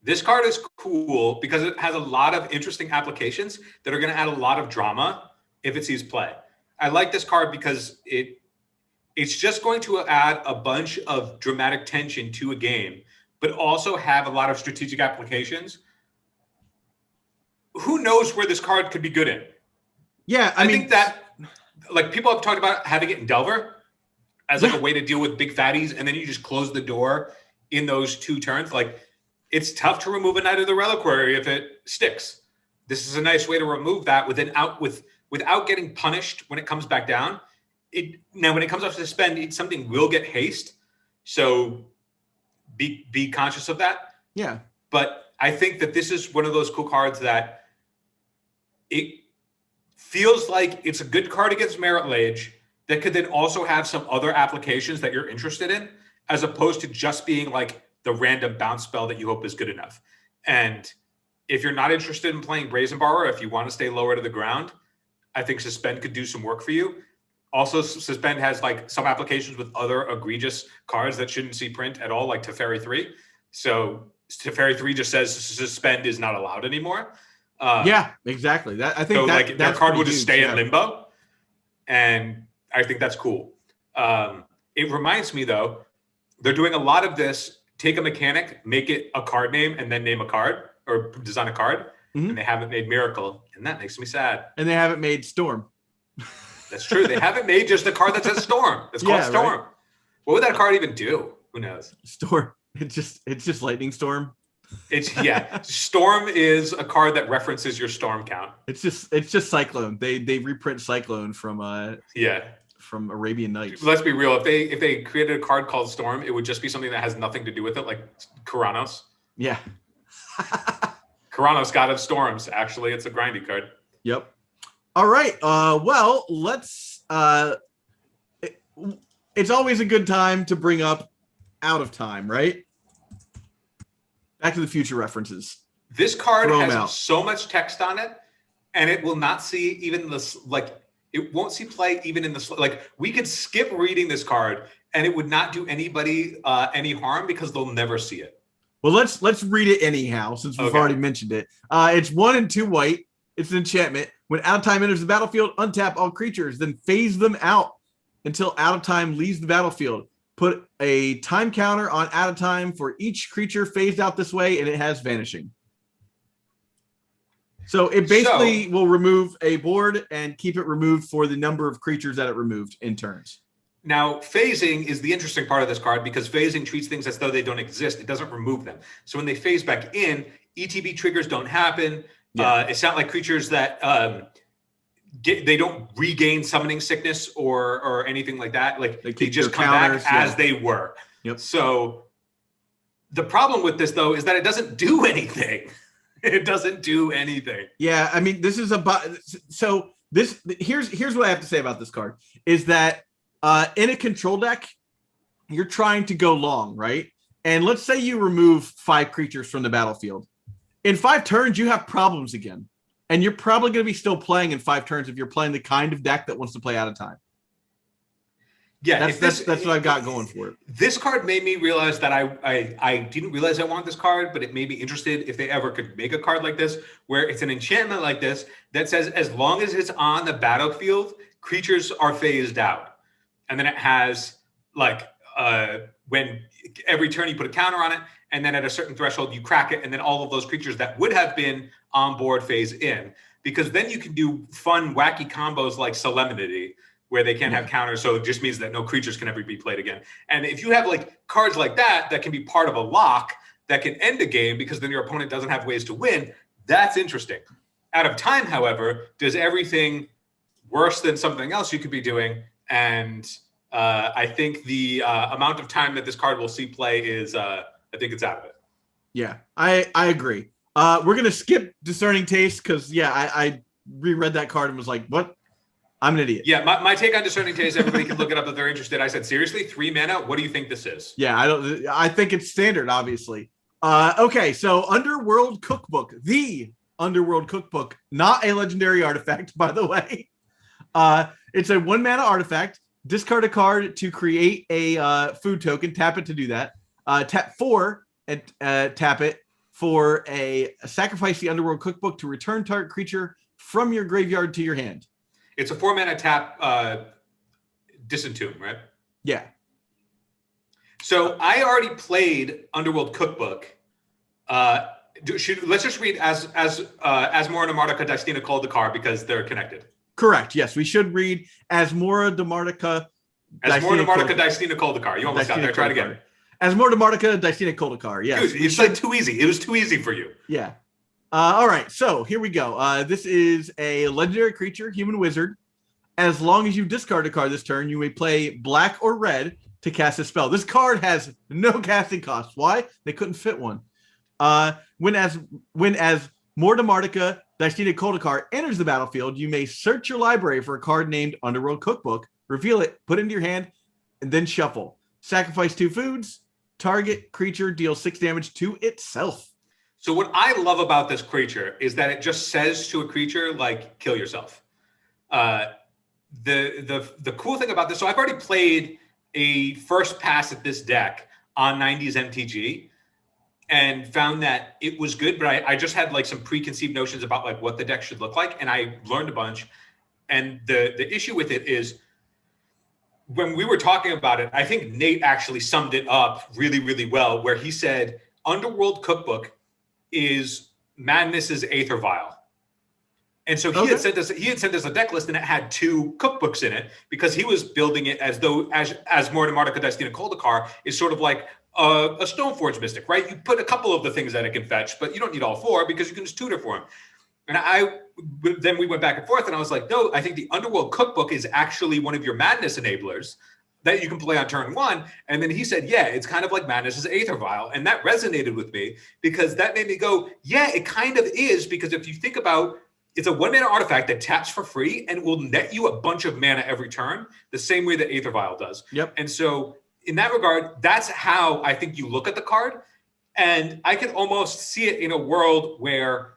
This card is cool because it has a lot of interesting applications that are going to add a lot of drama if it sees play. I like this card because it's just going to add a bunch of dramatic tension to a game, but also have a lot of strategic applications. Who knows where this card could be good in? Yeah, I think that like people have talked about having it in Delver as like a way to deal with big fatties, and then you just close the door in those 2 turns. Like it's tough to remove a Knight of the Reliquary if it sticks. This is a nice way to remove that without getting punished when it comes back down. Now when it comes off Suspend, something will get haste, so be conscious of that. Yeah, but I think that this is one of those cool cards that it feels like it's a good card against Merit Lage that could then also have some other applications that you're interested in, as opposed to just being like the random bounce spell that you hope is good enough. And if you're not interested in playing Brazen Borrower, if you want to stay lower to the ground, I think Suspend could do some work for you. Also, Suspend has like some applications with other egregious cards that shouldn't see print at all, like Teferi 3. So Teferi 3 just says Suspend is not allowed anymore. Yeah, exactly. That I think so, that, like, that card will just stay in limbo. And I think that's cool. It reminds me, though, they're doing a lot of this. Take a mechanic, make it a card name, and then name a card or design a card. And they haven't made Miracle, and that makes me sad. And they haven't made Storm. That's true. They haven't made just a card that says Storm. It's called Storm. Right? What would that card even do? Who knows? Storm. It's just Lightning Storm. Storm is a card that references your storm count. It's just Cyclone. They reprint Cyclone from Arabian Nights. Let's be real. If they created a card called Storm, it would just be something that has nothing to do with it, like Kuranos. Yeah. Kuranos, God of Storms. Actually, it's a grindy card. Yep. All right. Well, let's. It's always a good time to bring up Out of Time, right? Back to the Future references. This card has so much text on it, and it will not see even this. Like, it won't see play even in the. Like, we could skip reading this card, and it would not do anybody any harm because they'll never see it. Well, let's read it anyhow, since we've already mentioned it. It's 1 and 2 white. It's an enchantment. When Out of Time enters the battlefield, untap all creatures, then phase them out until Out of Time leaves the battlefield. Put a time counter on Out of Time for each creature phased out this way, and it has Vanishing. So it basically will remove a board and keep it removed for the number of creatures that it removed in turns. Now, phasing is the interesting part of this card because phasing treats things as though they don't exist. It doesn't remove them. So when they phase back in, ETB triggers don't happen. Yeah. It's not like creatures that they don't regain summoning sickness or anything like that. Like they just come back as they were. Yep. So the problem with this, though, is that it doesn't do anything. It doesn't do anything. Yeah, I mean, this is here's what I have to say about this card is that in a control deck, you're trying to go long, right? And let's say you remove 5 creatures from the battlefield. In 5 turns, you have problems again. And you're probably going to be still playing in 5 turns if you're playing the kind of deck that wants to play Out of Time. Yeah, that's what I've got going for it. This card made me realize that I didn't realize I want this card, but it made me interested if they ever could make a card like this, where it's an enchantment like this that says as long as it's on the battlefield, creatures are phased out. And then it has like when every turn you put a counter on it, and then at a certain threshold you crack it, and then all of those creatures that would have been on board phase in, because then you can do fun, wacky combos like Solemnity, where they can't have counters, so it just means that no creatures can ever be played again. And if you have like cards like that can be part of a lock that can end a game because then your opponent doesn't have ways to win, that's interesting. Out of Time, however, does everything worse than something else you could be doing, and I think the amount of time that this card will see play is, I think it's out of it. Yeah, I agree. We're going to skip Discerning Taste because, I reread that card and was like, what? I'm an idiot. Yeah, my take on Discerning Taste, everybody can look it up if they're interested. I said, seriously, 3 mana? What do you think this is? Yeah, I think it's standard, obviously. Okay, so Underworld Cookbook. The Underworld Cookbook. Not a legendary artifact, by the way. It's a 1 mana artifact. Discard a card to create a food token. Tap it to do that. Tap 4 and tap it for a sacrifice the Underworld Cookbook to return target creature from your graveyard to your hand. It's a 4 mana tap Disentomb, right? Yeah. So I already played Underworld Cookbook. Let's just read as Asmora Damartica Dystina Koldakar because they're connected. Correct. Yes, we should read Asmora Damartica. Asmora Damartica Dystina Koldakar. You almost got there. Try it again. Asmora Damartica Dystina Koldakar. Yes. Dude, it's like too easy. It was too easy for you. Yeah. All right, so here we go. This is a legendary creature, human wizard. As long as you discard a card this turn, you may play black or red to cast a spell. This card has no casting cost. Why? They couldn't fit one. When as Mordamartica Dystina Koldakar enters the battlefield, you may search your library for a card named Underworld Cookbook. reveal it, put it into your hand, and then shuffle. Sacrifice 2 foods. Target creature deals 6 damage to itself. So what I love about this creature is that it just says to a creature, like, kill yourself. The cool thing about this, so I've already played a first pass at this deck on 90s MTG and found that it was good, but I just had like some preconceived notions about like what the deck should look like, and I learned a bunch. And the issue with it is when we were talking about it, I think Nate actually summed it up really, really well, where he said Underworld Cookbook is Madness's Aether Vial. And so he had sent us a deck list, and it had 2 cookbooks in it because he was building it as though as Morning Martica Destina Koldakar is sort of like a Stoneforge Mystic, right? You put a couple of the things that it can fetch, but you don't need all 4 because you can just tutor for him. And then we went back and forth, and I was like, no, I think the Underworld Cookbook is actually one of your Madness enablers that you can play on turn 1. And then he said, yeah, it's kind of like Madness's Aether Vial. And that resonated with me because that made me go, yeah, it kind of is, because if you think about it's a 1-mana artifact that taps for free and will net you a bunch of mana every turn, the same way that Aether Vial does. Yep. And so in that regard, that's how I think you look at the card. And I can almost see it in a world where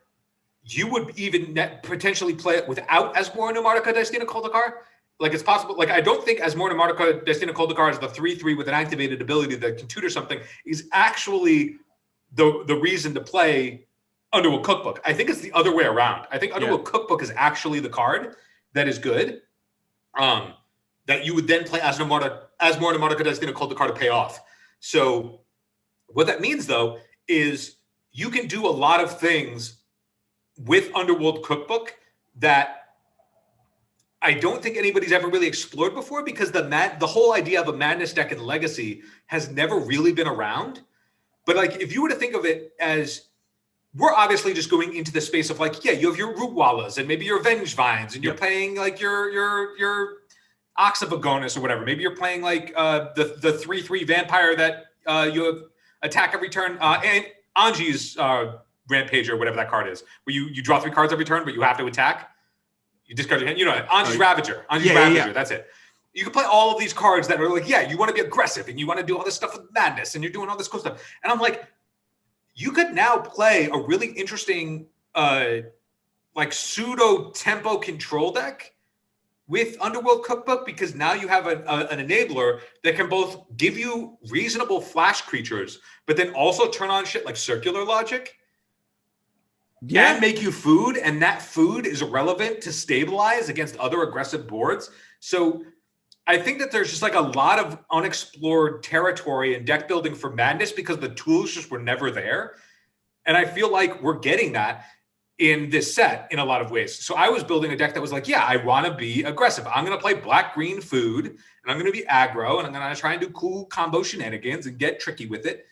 you would even potentially play it without Asmorna Martica Destina Koldakar. Like, it's possible. Like, I don't think Asmorna Martica Destina Koldakar is the 3/3 with an activated ability that can tutor something is actually the reason to play Underworld Cookbook. I think it's the other way around. I think Underworld Cookbook is actually the card that is good, that you would then play Asmorna Martica Destina Koldakar to pay off. So what that means, though, is you can do a lot of things with Underworld Cookbook that I don't think anybody's ever really explored before, because the whole idea of a Madness deck in Legacy has never really been around. But like, if you were to think of it as, we're obviously just going into the space of like, yeah, you have your Root Wallas and maybe your Venge Vines, and you're playing like your Ox of Agonis or whatever. Maybe you're playing like the 3/3 vampire that you have attack every turn, and Anji's Rampage or whatever that card is, where you draw 3 cards every turn, but you have to attack. You discard your hand. You know, Anji's Ravager. Ravager. That's it. You can play all of these cards that are like, yeah, you want to be aggressive and you want to do all this stuff with Madness and you're doing all this cool stuff. And I'm like, you could now play a really interesting, like pseudo tempo control deck with Underworld Cookbook, because now you have an enabler that can both give you reasonable flash creatures, but then also turn on shit like Circular Logic. Yeah, and make you food, and that food is relevant to stabilize against other aggressive boards. So I think that there's just like a lot of unexplored territory in deck building for Madness because the tools just were never there. And I feel like we're getting that in this set in a lot of ways. So I was building a deck that was like, yeah, I want to be aggressive. I'm going to play black-green food, and I'm going to be aggro, and I'm going to try and do cool combo shenanigans and get tricky with it.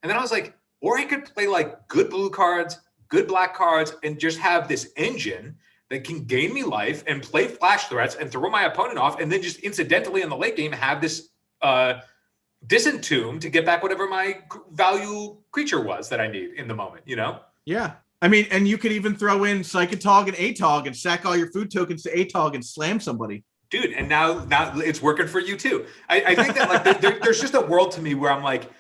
And then I was like, or I could play like good blue cards, good black cards, and just have this engine that can gain me life and play flash threats and throw my opponent off, and then just incidentally in the late game have this disentomb to get back whatever my value creature was that I need in the moment, you know? Yeah. I mean, and you could even throw in Psychotog and Atog and sack all your food tokens to Atog and slam somebody. Dude, and now it's working for you too. I think that like there's just a world to me where I'm like,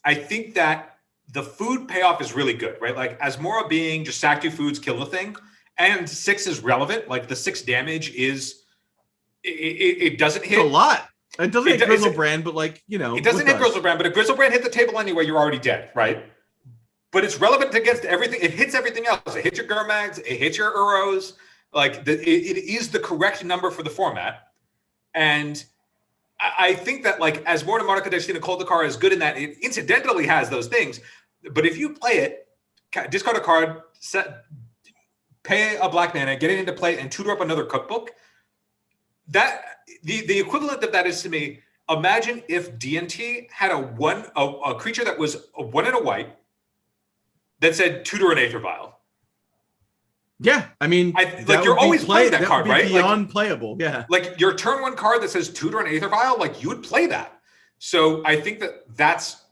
I think that the food payoff is really good, right? Like Asmora being just sack 2 foods, kill the thing. And 6 is relevant. Like the 6 damage is, it doesn't hit. It's a lot. It doesn't hit Grizzlebrand, but like, you know. It doesn't hit Grizzlebrand, but if Grizzlebrand hit the table anyway, you're already dead, right? But it's relevant against everything. It hits everything else. It hits your Gurmags. It hits your Uros. Like it is the correct number for the format. And I think that like Asmorna Martica Destina Koldakar is good in that it incidentally has those things. But if you play it, discard a card, pay a black mana, get it into play, and tutor up another cookbook. That the equivalent of that is to me, imagine if D&T had a creature that was a 1 and a white that said tutor an Aether Vial. Yeah, I mean, like you're always playing that card, right? Beyond like, playable, yeah. Like your turn 1 card that says tutor an Aether Vial, like you would play that. So I think that that's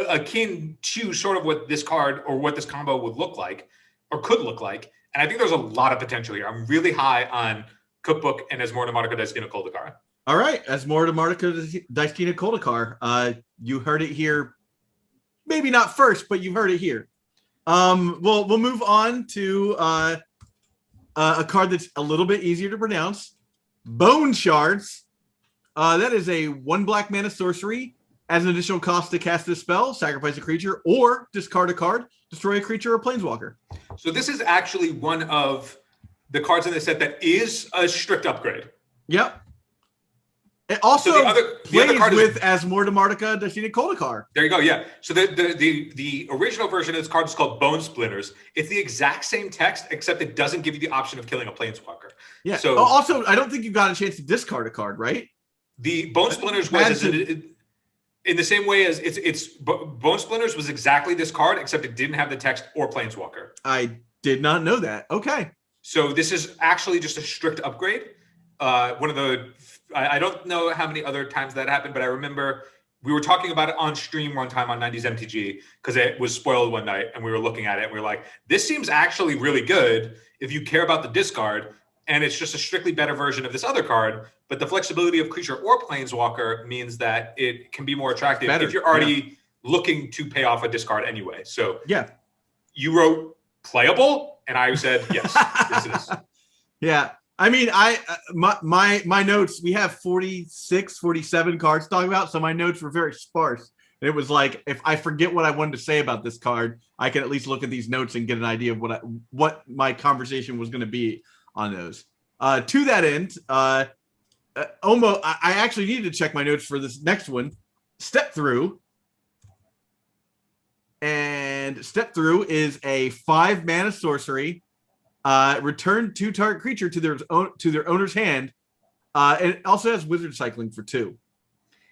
akin to sort of what this card or what this combo would look like or could look like. And I think there's a lot of potential here. I'm really high on Cookbook and Asmorna Martica Destina Koldakar. All right, as more to Martica Dystina Koldakar. You heard it here. Maybe not first, but you heard it here. We'll move on to a card that's a little bit easier to pronounce. Bone Shards. That is a 1 black mana sorcery. As an additional cost to cast this spell, sacrifice a creature or discard a card, destroy a creature or planeswalker. So this is actually one of the cards in the set that is a strict upgrade. Yep. It also plays with Asmor Martica Dashina Koldakar. There you go, yeah. So the original version of this card is called Bone Splinters. It's the exact same text, except it doesn't give you the option of killing a planeswalker. Yeah. So also, I don't think you got a chance to discard a card, right? The Bone Splinters was in the same way as it's Bone Splinters was exactly this card, except it didn't have the text or planeswalker. I did not know that. Okay. So this is actually just a strict upgrade. One of the I don't know how many other times that happened, but I remember we were talking about it on stream one time on 90s MTG because it was spoiled one night and we were looking at it and we were like, this seems actually really good if you care about the discard, and it's just a strictly better version of this other card, but the flexibility of creature or planeswalker means that it can be more attractive if you're already looking to pay off a discard anyway. So yeah, you wrote playable and I said, yes, yes it is. Yeah. I mean, my notes, we have 46, 47 cards to talk about, so my notes were very sparse. And it was like, if I forget what I wanted to say about this card, I can at least look at these notes and get an idea of what my conversation was going to be on those. To that end, I actually needed to check my notes for this next one. Step Through. And Step Through is a 5 mana sorcery. Return 2 target creature to their owner's hand, and it also has wizard cycling for 2.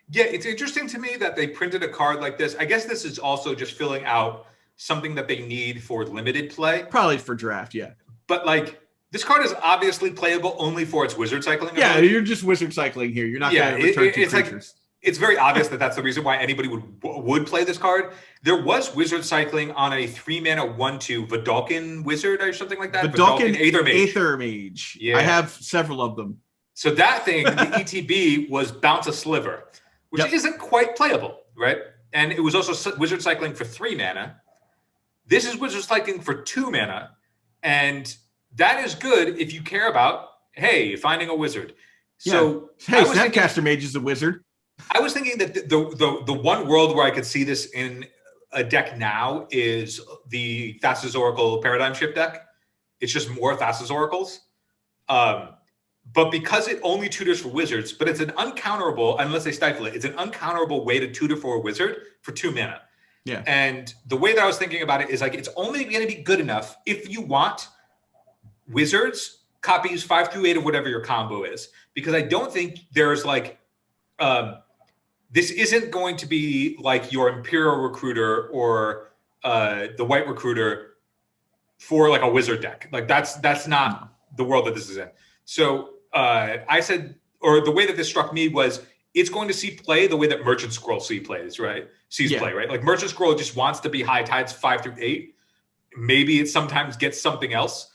Yeah, it's interesting to me that they printed a card like this. I guess this is also just filling out something that they need for limited play, probably for draft. Yeah, but like this card is obviously playable only for its wizard cycling. Yeah, ability. You're just wizard cycling here. You're not going to return 2 creatures. It's very obvious that that's the reason why anybody would play this card. There was wizard cycling on a 3-mana 1/2 Vidalcan wizard or something like that. Vidalcan Aether Mage. Yeah. I have several of them. So that thing, the ETB, was Bounce a Sliver, which isn't quite playable, right? And it was also wizard cycling for 3 mana. This is wizard cycling for 2 mana. And that is good if you care about, hey, finding a wizard. So hey, Snapcaster Mage is a wizard. I was thinking that the one world where I could see this in a deck now is the Thassa's Oracle Paradigm Shift deck. It's just more Thassa's Oracles. But because it only tutors for wizards, but it's an uncounterable, unless they stifle it, it's an uncounterable way to tutor for a wizard for 2 mana. Yeah. And the way that I was thinking about it is like, it's only going to be good enough if you want wizards, copies 5 through 8 of whatever your combo is. Because I don't think there's like, this isn't going to be like your Imperial Recruiter or the White Recruiter for like a wizard deck. Like that's not the world that this is in. So I said, or the way that this struck me was, it's going to see play the way that Merchant Scroll sees play, right? Like Merchant Scroll just wants to be high tides 5 through 8. Maybe it sometimes gets something else.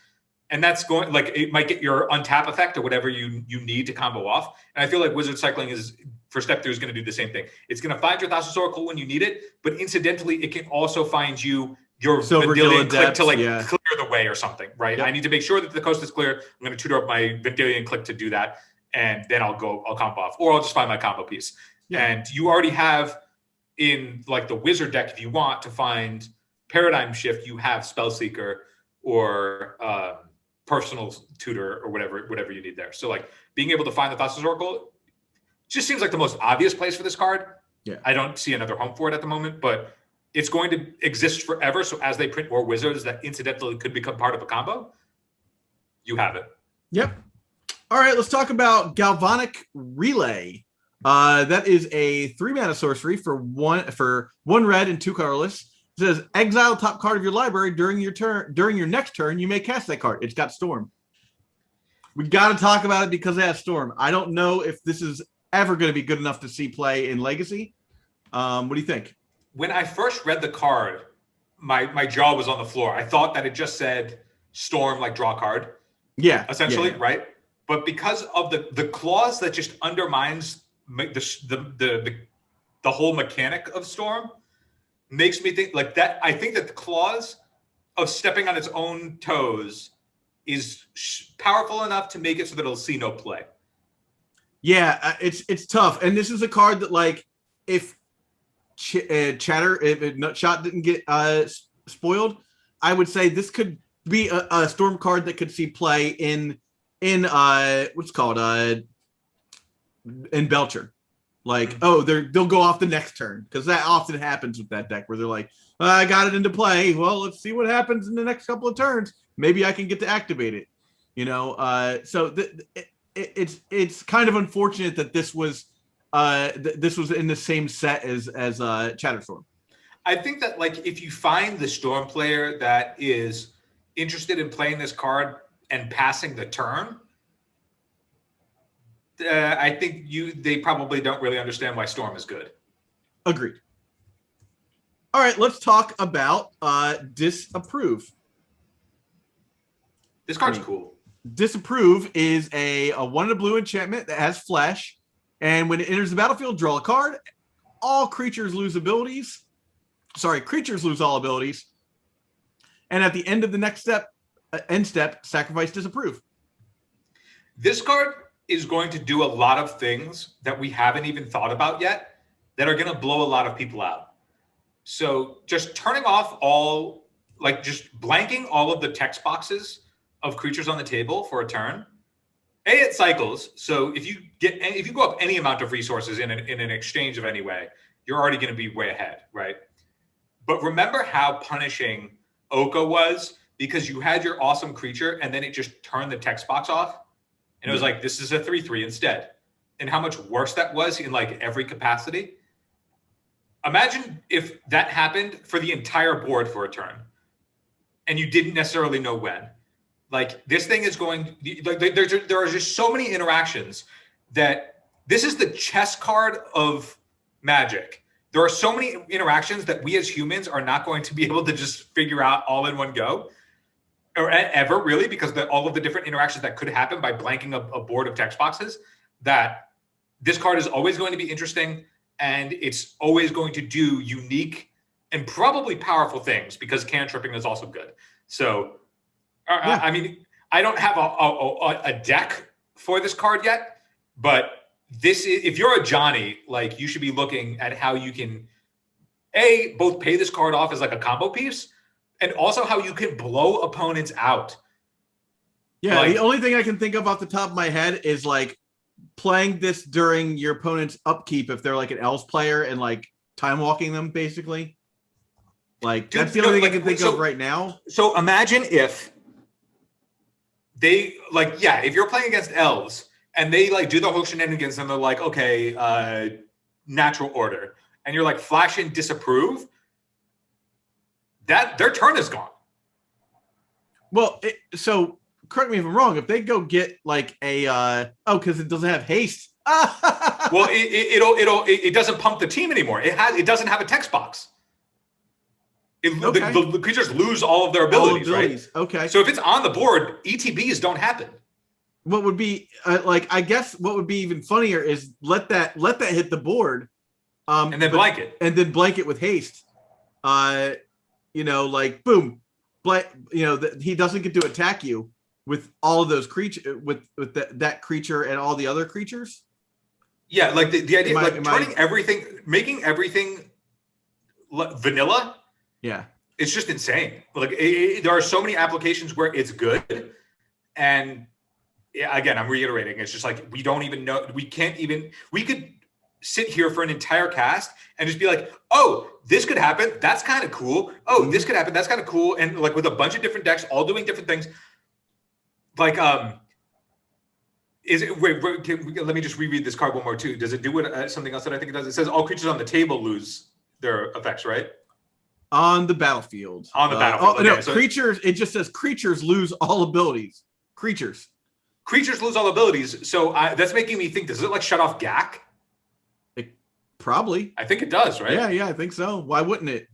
And that's going, like, it might get your untap effect or whatever you need to combo off. And I feel like wizard cycling is, for Step Through, is going to do the same thing. It's going to find your Thassa's Oracle when you need it, but incidentally, it can also find you your Vendilion Click to clear the way or something, right? Yep. I need to make sure that the coast is clear. I'm going to tutor up my Vendilion Click to do that, and then I'll combo off, or I'll just find my combo piece. Yeah. And you already have in like the wizard deck, if you want to find Paradigm Shift, you have Spellseeker or Personal Tutor or whatever you need there. So like being able to find the Thassa's Oracle just seems like the most obvious place for this card. Yeah. I don't see another home for it at the moment, but it's going to exist forever. So as they print more wizards that incidentally could become part of a combo, you have it. Yep. All right, let's talk about Galvanic Relay. That is a 3-mana sorcery for one red and 2 colorless. It says exile top card of your library during your next turn. You may cast that card. It's got Storm. We got to talk about it because it has Storm. I don't know if this is ever going to be good enough to see play in Legacy. What do you think? When I first read the card, my jaw was on the floor. I thought that it just said Storm, like draw card. Yeah. Essentially, yeah. Right? but because of the clause that just undermines the whole mechanic of Storm, makes me think like that. I think that the clause of stepping on its own toes is powerful enough to make it so that it'll see no play. Yeah, it's tough, and this is a card that, like, if Chatter, if Nutshot didn't get spoiled, I would say this could be a Storm card that could see play in what's called in Belcher. Like, they'll go off the next turn, because that often happens with that deck where they're like, I got it into play. Well, let's see what happens in the next couple of turns. Maybe I can get to activate it. You know, so it's kind of unfortunate that this was in the same set as Chatterstorm. I think that, like, if you find the Storm player that is interested in playing this card and passing the turn, I think they probably don't really understand why Storm is good. Agreed. All right, let's talk about Disapprove. This card's cool. Disapprove is a 1 in a blue enchantment that has flesh, and when it enters the battlefield, draw a card. All creatures lose abilities. Sorry, creatures lose all abilities. And at the end of the next step, end step, sacrifice Disapprove. This card is going to do a lot of things that we haven't even thought about yet that are going to blow a lot of people out. So just turning off just blanking all of the text boxes of creatures on the table for a turn. It cycles. So if you go up any amount of resources in an exchange of any way, you're already going to be way ahead, right? But remember how punishing Oko was, because you had your awesome creature and then it just turned the text box off. And it was like, this is a 3/3 instead. And how much worse that was in like every capacity. Imagine if that happened for the entire board for a turn and you didn't necessarily know when. Like, this thing is going, like, there are just so many interactions that this is the chess card of Magic. There are so many interactions that we as humans are not going to be able to just figure out all in one go, or ever really, because all of the different interactions that could happen by blanking a board of text boxes, that this card is always going to be interesting, and it's always going to do unique and probably powerful things, because cantripping is also good. So, yeah. I mean, I don't have a deck for this card yet, but if you're a Johnny, like, you should be looking at how you can both pay this card off as like a combo piece, and also how you can blow opponents out. Yeah, like, the only thing I can think of off the top of my head is like playing this during your opponent's upkeep if they're like an Elves player and like time walking them, basically. Like, that's the only thing I can think of right now. So imagine if they, like, if you're playing against Elves and they like do the whole shenanigans and they're like, okay, natural order, and you're like flashing Disapprove, that their turn is gone. Well, so correct me if I'm wrong. If they go get like a because it doesn't have haste. Well, it doesn't pump the team anymore. It doesn't have a text box. The creatures lose all of their abilities, right? Okay. So if it's on the board, ETBs don't happen. What would be I guess what would be even funnier is let that hit the board, and then blank it, with haste. Like, boom, he doesn't get to attack you with all of those creatures, with that creature and all the other creatures. Yeah, like the idea of making everything vanilla. Yeah, it's just insane. Like, there are so many applications where it's good, and again, I'm reiterating, it's just like we don't even know. We could sit here for an entire cast and just be like, oh, this could happen, that's kind of cool. Oh, this could happen, that's kind of cool. And like with a bunch of different decks all doing different things. Like, let me just reread this card one more too. Does it do something else that I think it does? It says all creatures on the table lose their effects, right? On the battlefield. On the battlefield. No, so creatures, it just says creatures lose all abilities. Creatures lose all abilities. So that's making me think, does it like shut off GAC? Probably. I think it does, right? Yeah, I think so. Why wouldn't it?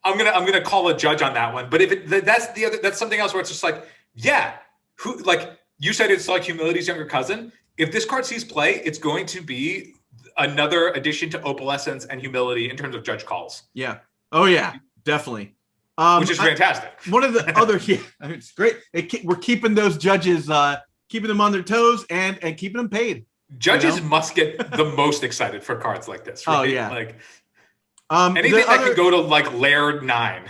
I'm gonna call a judge on that one. But if that's something else where it's just like, You said it's like Humility's younger cousin. If this card sees play, it's going to be another addition to Opalescence and Humility in terms of judge calls. Yeah. Oh yeah, definitely. Which is fantastic. One of the other, I mean, it's great. We're keeping those judges, keeping them on their toes and keeping them paid. Judges must get the most excited for cards like this. Right? Oh yeah. Like anything that could go to like layer 9.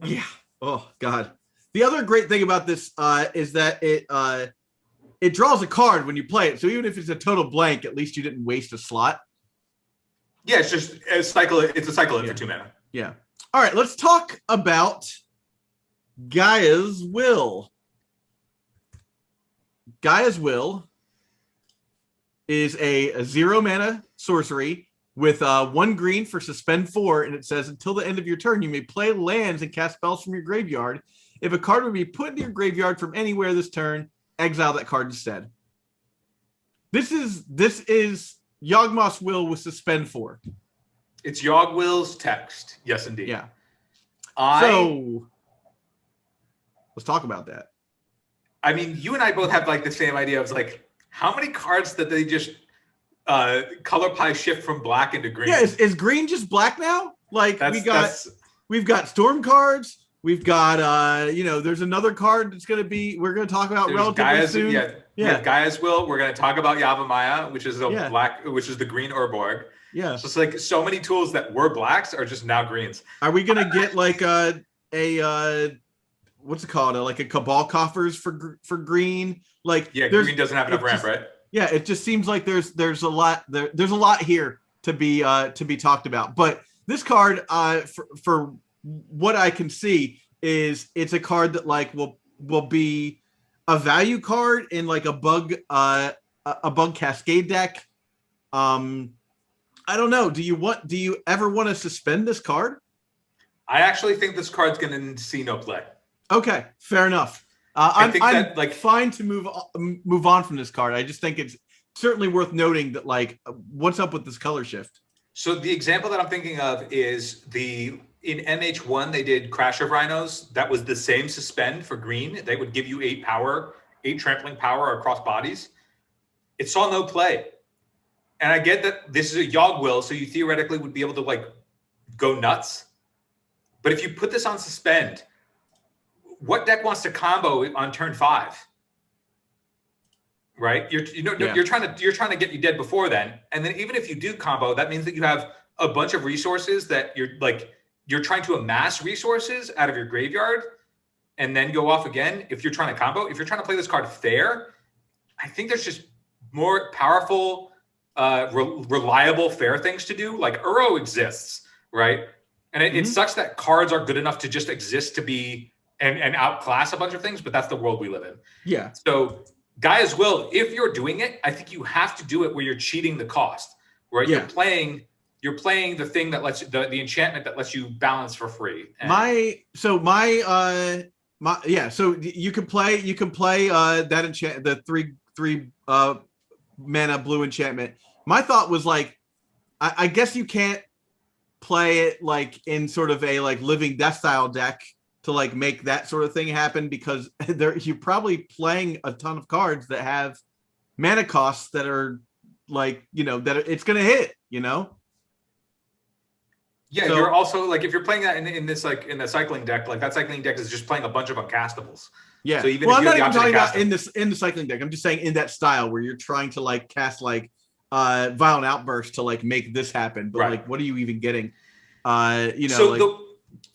Yeah. Oh God. The other great thing about this is that it draws a card when you play it. So even if it's a total blank, at least you didn't waste a slot. Yeah, it's just a cycle. It's a cycle for 2 mana. Yeah. All right, let's talk about Gaia's Will. Gaia's Will is a 0 mana sorcery with 1 green for suspend 4, and it says until the end of your turn, you may play lands and cast spells from your graveyard. If a card would be put into your graveyard from anywhere this turn, exile that card instead. This is Yawgmoth's Will with suspend 4. It's Yawg Will's text. Yes, indeed. Yeah. So let's talk about that. I mean, you and I both have like the same idea of like how many cards that they just color pie shift from black into green. Yeah, is green just black now? Like we've got storm cards. We've got there's another card that's gonna be we're gonna talk about relatively soon. Yeah. Gaia's Will. We're gonna talk about Yavimaya, which is black, which is the green Urborg. Yeah. So it's like so many tools that were blacks are just now greens. Are we gonna get like a what's it called? Like a Cabal Coffers for green? Like green doesn't have enough ramp, right? Yeah, it just seems like there's a lot there's a lot here to be talked about. But this card, for what I can see, is it's a card that like will be a value card in like a bug cascade deck. I don't know. Do you ever want to suspend this card? I actually think this card's going to see no play. Okay, fair enough. I'm fine to move on from this card. I just think it's certainly worth noting that like what's up with this color shift. So the example that I'm thinking of is in MH1 they did Crash of Rhinos. That was the same suspend for green. They would give you 8 trampling power across bodies. It saw no play. And I get that this is a Yawg Will, so you theoretically would be able to like go nuts. But if you put this on suspend, what deck wants to combo on turn 5? Right? You're trying to get you dead before then. And then even if you do combo, that means that you have a bunch of resources that you're trying to amass resources out of your graveyard and then go off again. If you're trying to combo, if you're trying to play this card fair, I think there's just more powerful, reliable fair things to do. Like Uro exists, right? And it sucks that cards are good enough to just exist to be and outclass a bunch of things, but that's the world we live in. Yeah. So Gaia's Will, if you're doing it, I think you have to do it where you're cheating the cost, right? Yeah. You're playing the thing that lets the enchantment that lets you balance for free. So you can play that enchant the three mana blue enchantment. My thought was like, I guess you can't play it like in sort of a like living death style deck to like make that sort of thing happen, because you're probably playing a ton of cards that have mana costs that are like, it's going to hit, Yeah, so, you're also like if you're playing that in this like in the cycling deck, like that cycling deck is just playing a bunch of uncastables. Yeah. So even I'm not even talking about in the cycling deck. I'm just saying in that style where you're trying to like cast like Violent Outburst to like make this happen, but like what are you even getting? I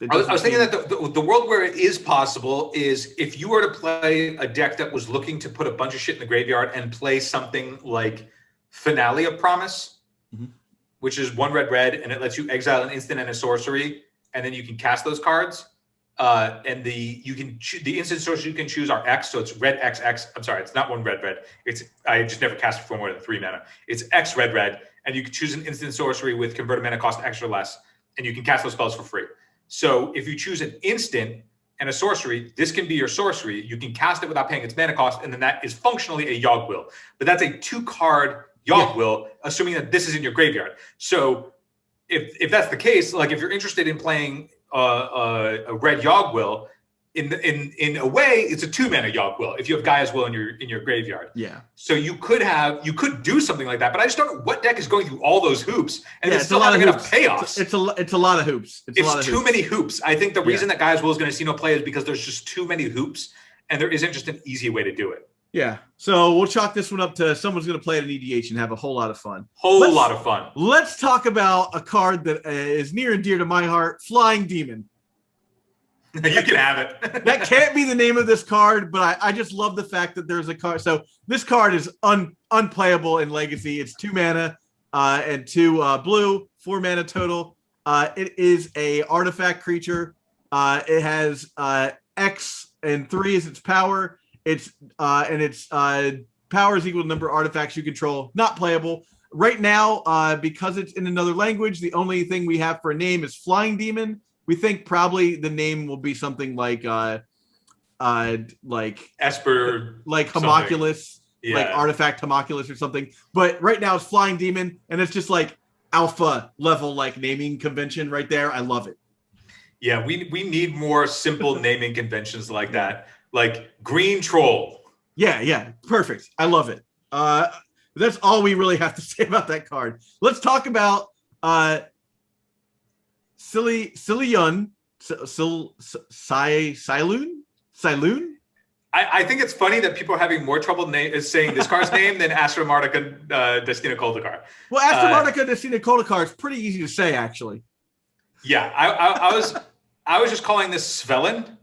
was thinking that the world where it is possible is if you were to play a deck that was looking to put a bunch of shit in the graveyard and play something like Finale of Promise, which is 1 red, and it lets you exile an instant and a sorcery, and then you can cast those cards. And the instant sorceries you can choose are X, so it's red XX. I'm sorry, it's not 1 red. I just never cast it for more than 3 mana. It's X red, and you can choose an instant sorcery with converted mana cost X or less, and you can cast those spells for free. So if you choose an instant and a sorcery, this can be your sorcery. You can cast it without paying its mana cost, and then that is functionally a Yawg Will. But that's a 2-card Yawg Will, assuming that this is in your graveyard. So if that's the case, like if you're interested in playing a red Yawg Will, in a way, it's a 2-mana Yawg Will if you have Gaia's Will in your graveyard. Yeah. So you could do something like that, but I just don't know what deck is going through all those hoops and it's still having enough payoffs. It's a lot of hoops. It's too many hoops. I think the reason that Gaia's Will is going to see no play is because there's just too many hoops, and there isn't just an easy way to do it. Yeah. So we'll chalk this one up to someone's going to play it in EDH and have a whole lot of fun. Lot of fun. Let's talk about a card that is near and dear to my heart, Flying Demon. You can have it. That can't be the name of this card, but I just love the fact that there's a card. So this card is unplayable in Legacy. It's 2 mana and 2 blue, 4 mana total. It is a artifact creature. It has X and 3 is its power. Its power is equal to the number of artifacts you control. Not playable right now because it's in another language. The only thing we have for a name is Flying Demon. We think probably the name will be something like Esper, like Homunculus, like Artifact Homunculus or something. But right now it's Flying Demon, and it's just like alpha level like naming convention right there. I love it. Yeah, we need more simple naming conventions like that, like Green Troll. Yeah, perfect. I love it. That's all we really have to say about that card. Let's talk about Sciloon. I think it's funny that people are having more trouble saying this card's name than Astromartica Destina Koldakar. Well, Astromartica Destina Koldakar is pretty easy to say, actually. Yeah, I was just calling this Svelin.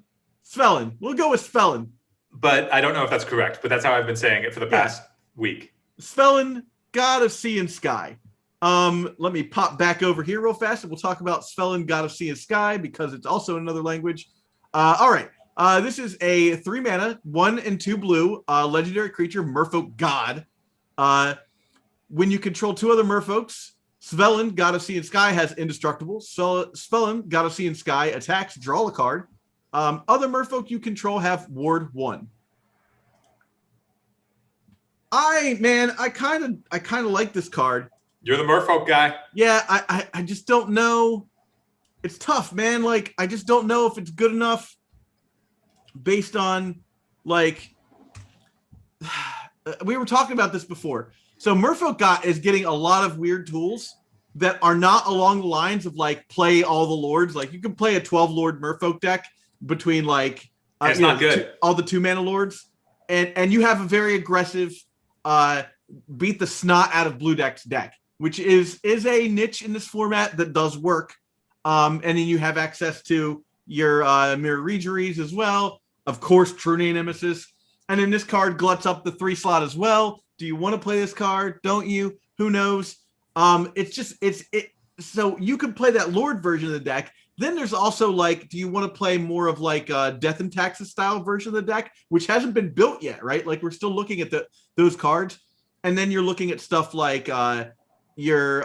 Svelin. We'll go with Svelin. But I don't know if that's correct, but that's how I've been saying it for the past week. Svelin, God of Sea and Sky. Let me pop back over here real fast and we'll talk about Svelin, God of Sea and Sky, because it's also another language. All right. This is a 3 mana, 1 and 2 blue, legendary creature, Merfolk God. When you control 2 other Merfolks, Svelin, God of Sea and Sky, has indestructible. So Svelin, God of Sea and Sky, attacks, draw a card. Other Merfolk you control have Ward 1. I kind of like this card. You're the Merfolk guy. Yeah, I just don't know. It's tough, man. Like, I just don't know if it's good enough based on, like, we were talking about this before. So Merfolk God is getting a lot of weird tools that are not along the lines of, like, play all the lords. Like, you can play a 12-lord Merfolk deck between, like, it's not good. All the 2-mana lords. And you have a very aggressive beat the snot out of Blue Deck's deck, which is a niche in this format that does work. And then you have access to your Mirror Regeries as well. Of course, True Name Nemesis. And then this card gluts up the 3 slot as well. Do you want to play this card? Don't you? Who knows? So you could play that Lord version of the deck. Then there's also, like, do you want to play more of like Death and Taxes style version of the deck, which hasn't been built yet, right? Like, we're still looking at those cards. And then you're looking at stuff like your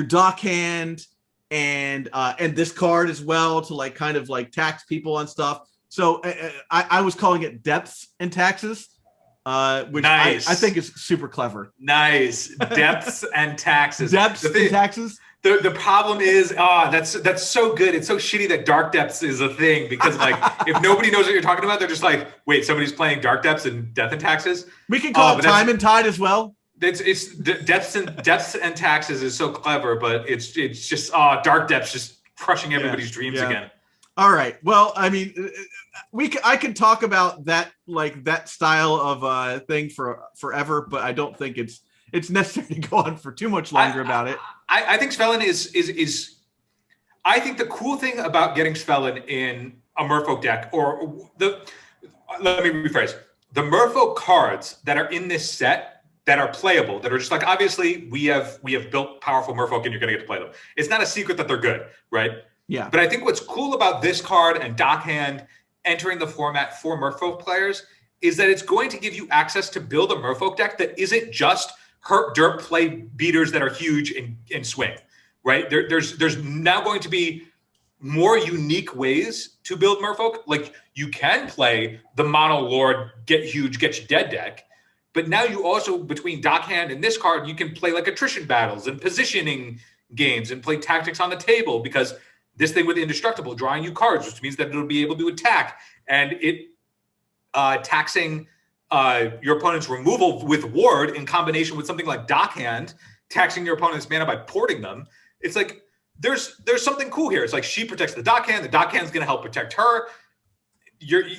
dock hand and this card as well to, like, kind of like tax people on stuff. So I was calling it Depths and Taxes, which nice. I think is super clever. Nice. Depths and Taxes. Depths and Taxes. The problem is, that's so good. It's so shitty that Dark Depths is a thing because, like, if nobody knows what you're talking about, they're just like, wait, somebody's playing Dark Depths and Death and Taxes? We can call it Time and Tide as well. It's Depths and Taxes is so clever, but it's just Dark Depths just crushing everybody's dreams again. All right. Well, I mean, I could talk about that, like, that style of thing forever, but I don't think it's necessary to go on for too much longer about it. I think Svelin is I think the cool thing about getting Svelin in a Merfolk deck, let me rephrase, the Merfolk cards that are in this set that are playable, that are just like, obviously we have built powerful Merfolk and you're going to get to play them. It's not a secret that they're good, right? Yeah. But I think what's cool about this card and Dockhand entering the format for Merfolk players is that it's going to give you access to build a Merfolk deck that isn't just hurt dirt play beaters that are huge and swing, right? There's now going to be more unique ways to build Merfolk. Like, you can play the Mono Lord, get huge, get you dead deck. But now you also, between Dockhand and this card, you can play like attrition battles and positioning games and play tactics on the table, because this thing with Indestructible, drawing you cards, which means that it'll be able to attack, and it taxing your opponent's removal with Ward in combination with something like Dockhand, taxing your opponent's mana by porting them. It's like there's something cool here. It's like she protects the Dockhand's going to help protect her.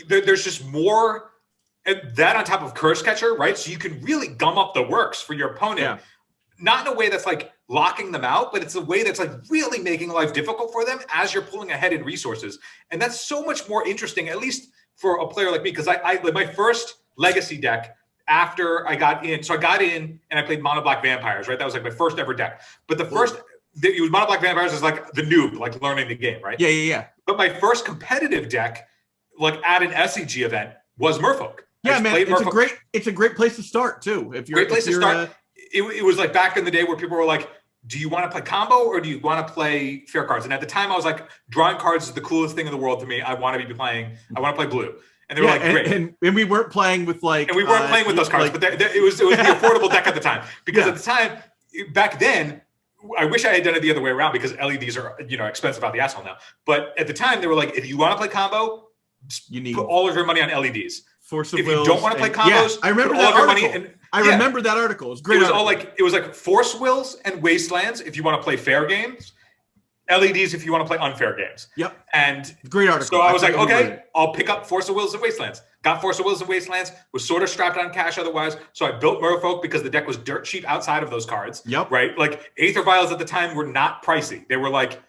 There's just more, and that on top of Curse Catcher, right? So you can really gum up the works for your opponent, not in a way that's like locking them out, but it's a way that's like really making life difficult for them as you're pulling ahead in resources. And that's so much more interesting, at least for a player like me, because I my first Legacy deck after I got in. So I got in and I played Mono Black Vampires, right? That was like my first ever deck. But the first, it was Mono Black Vampires is like the noob, like learning the game, right? Yeah. But my first competitive deck, like at an SEG event, was Merfolk. Yeah, man, it's a great place to start too. If you're great place to start. It was like back in the day where people were like, do you want to play combo or do you want to play fair cards? And at the time I was like, drawing cards is the coolest thing in the world to me. I want to play blue. And they were like, great. And we weren't playing with like... And we weren't playing with those cards, but it was the affordable deck at the time. Because at the time, back then, I wish I had done it the other way around because LEDs are, expensive out the asshole now. But at the time, they were like, if you want to play combo, you need put all of your money on LEDs. Force of if Wills you don't want to play combos, I remember that article. I remember that article. It was great. It was like Force Wills and Wastelands if you want to play fair games. LEDs if you want to play unfair games. Yep. And great article. So I was like, okay, I'll pick up Force of Wills and Wastelands. Got Force of Wills and Wastelands, was sort of strapped on cash otherwise. So I built Merfolk because the deck was dirt cheap outside of those cards. Yep. Right? Like Aether Vials at the time were not pricey. They were like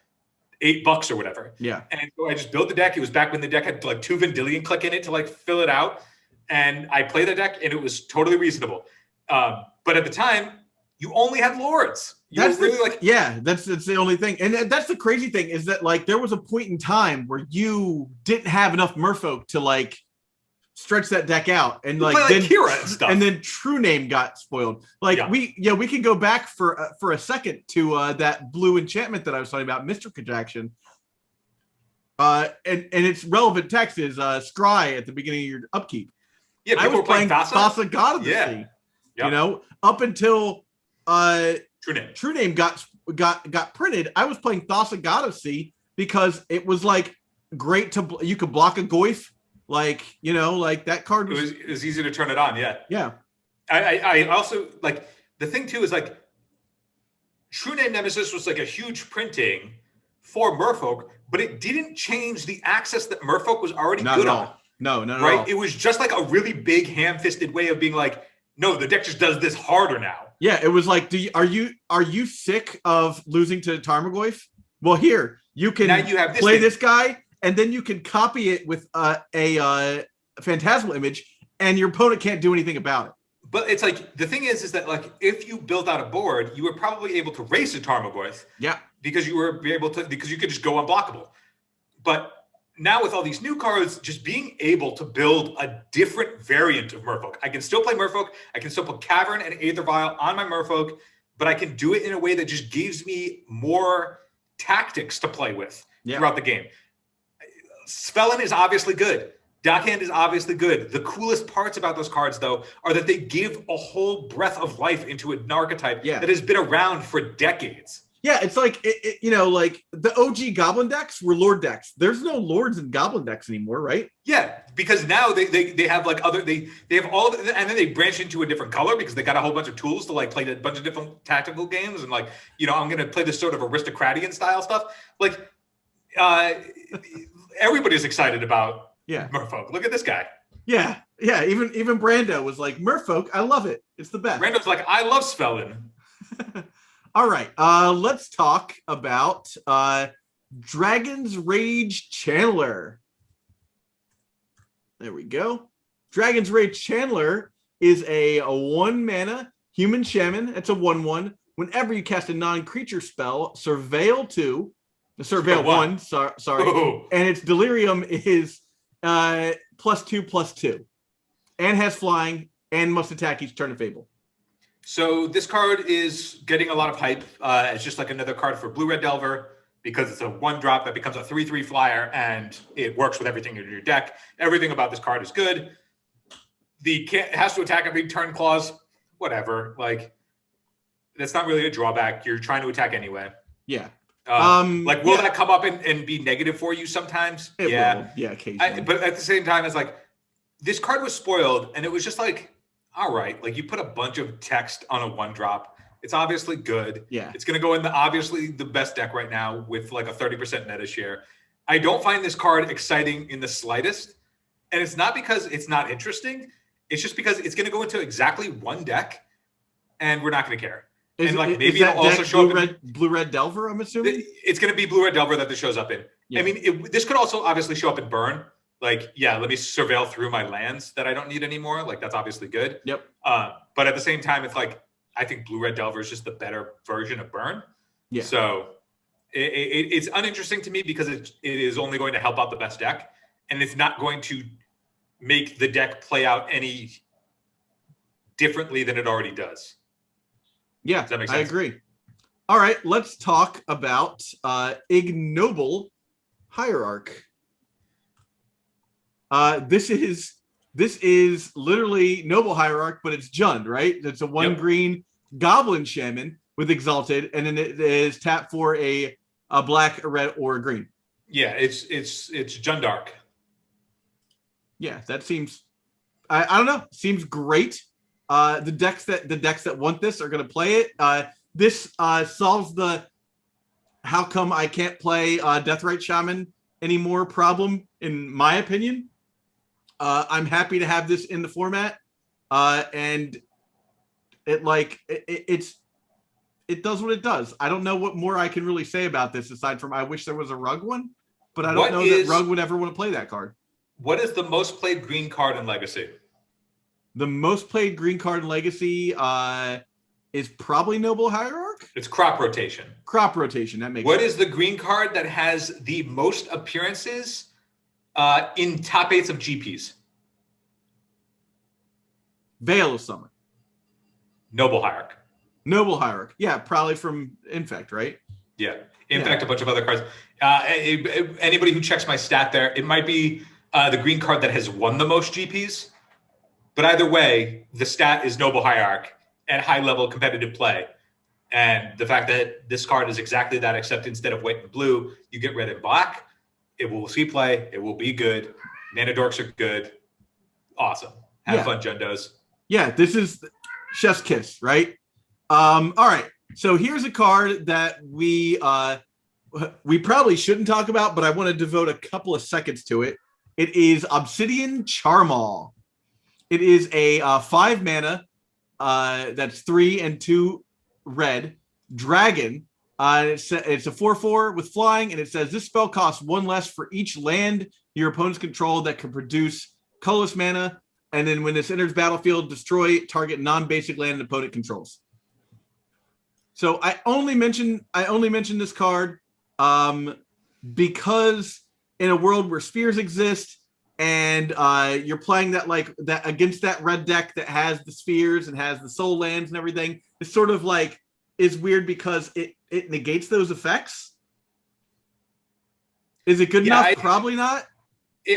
$8 or whatever. Yeah. And so I just built the deck. It was back when the deck had like 2 Vendilion click in it to like fill it out. And I played the deck and it was totally reasonable. But at the time, you only had Lords. That's the only thing. And that's the crazy thing is that like there was a point in time where you didn't have enough Merfolk to like stretch that deck out, and like then Kira and stuff. And then True Name got spoiled. Like we can go back for a second to that blue enchantment that I was talking about, Mystic Contraction. And its relevant text is Scry at the beginning of your upkeep. Yeah, I was playing Thassa, God of the Sea. Yep. Up until True Name got printed, I was playing Thassa, God of Sea because it was like great to you could block a Goyf, like like that card was. It was easy to turn it on. Yeah. I also like the thing too is like True Name Nemesis was like a huge printing for Merfolk, but it didn't change the access that Merfolk was already good on. No, right. It was just like a really big ham-fisted way of being like, no, the deck just does this harder now. Yeah, it was like, are you sick of losing to Tarmogoyf? Well, here you can play this guy, and then you can copy it with a Phantasmal Image, and your opponent can't do anything about it. But it's like the thing is that like if you built out a board, you were probably able to race a Tarmogoyf. Yeah, because you could just go unblockable. But now with all these new cards, just being able to build a different variant of Merfolk. I can still play Merfolk. I can still put Cavern and Aether Vial on my Merfolk, but I can do it in a way that just gives me more tactics to play with throughout the game. Svelin is obviously good. Dockhand is obviously good. The coolest parts about those cards, though, are that they give a whole breath of life into an archetype that has been around for decades. Yeah, it's like like the OG Goblin decks were Lord decks. There's no Lords in Goblin decks anymore, right? Yeah, because now they have like other they have all of it, and then they branch into a different color because they got a whole bunch of tools to like play a bunch of different tactical games and like I'm gonna play this sort of aristocratian style stuff. Like everybody's excited about Merfolk. Look at this guy. Yeah. Even Brando was like Merfolk. I love it. It's the best. Brando's like I love Svelin. All right, let's talk about Dragon's Rage Channeler. There we go. Dragon's Rage Channeler is a 1-mana human shaman. It's a 1/1. Whenever you cast a non-creature spell, Surveil 1, sorry. Ooh. And its Delirium is +2/+2. And has flying and must attack each turn of Fable. So this card is getting a lot of hype. It's just like another card for Blue-Red Delver because it's a 1-drop that becomes a 3/3 flyer and it works with everything in your deck. Everything about this card is good. It has to attack every turn clause, whatever. Like that's not really a drawback. You're trying to attack anyway. Yeah. Like, will that come up and be negative for you sometimes? It will. Yeah, occasionally. But at the same time, it's like, this card was spoiled, and it was just like, all right, like you put a bunch of text on a 1-drop. It's obviously good. Yeah. It's going to go in obviously the best deck right now with like a 30% meta share. I don't find this card exciting in the slightest. And it's not because it's not interesting. It's just because it's going to go into exactly one deck, and we're not going to care. And like maybe it'll also show up in Blue-Red Delver, I'm assuming? It's going to be Blue-Red Delver that this shows up in. Yeah. I mean, this could also obviously show up in Burn. Like, yeah, let me surveil through my lands that I don't need anymore. Like, that's obviously good. Yep. But at the same time, it's like, I think Blue-Red Delver is just the better version of Burn. Yeah. So it's uninteresting to me because it is only going to help out the best deck. And it's not going to make the deck play out any differently than it already does. Yeah, does that make sense? I agree. All right, let's talk about Ignoble Hierarch. This is literally Noble Hierarch, but it's Jund, right? It's a 1-green Goblin Shaman with Exalted, and then it is tapped for a black, a red, or a green. Yeah, it's Jundark. Yeah, that seems. I don't know. Seems great. The decks that want this are going to play it. This solves the how come I can't play Deathrite Shaman anymore problem, in my opinion. I'm happy to have this in the format, and it does what it does. I don't know what more I can really say about this aside from I wish there was a Rug one, but I don't know that Rug would ever want to play that card. What is the most played green card in Legacy? The most played green card in Legacy is probably Noble Hierarch. It's Crop Rotation. Crop Rotation, that makes What sense. is the green card that has the most appearances in top 8s of GPs? Veil of Summer. Noble Hierarch. Noble Hierarch. Yeah, probably from Infect, right? Yeah. Infect, a bunch of other cards. Anybody who checks my stat there, it might be the green card that has won the most GPs. But either way, the stat is Noble Hierarch at high-level competitive play. And the fact that this card is exactly that, except instead of white and blue, you get red and black. It will see play. It will be good. Mana dorks are good. Awesome. Have fun, Jundos. Yeah, this is chef's kiss, right? All right. So here's a card that we probably shouldn't talk about, but I want to devote a couple of seconds to it. It is Obsidian Charmaw. It is a 5 mana, that's 3 and 2 red dragon. It's a 4/4 with flying, and it says this spell costs 1 less for each land your opponents control that can produce colorless mana. And then when this enters battlefield, destroy target non-basic land an opponent controls. So I only mention this card because in a world where spheres exist and you're playing that against that red deck that has the spheres and has the soul lands and everything, it's sort of like is weird because it negates those effects. Is it good enough? Probably not.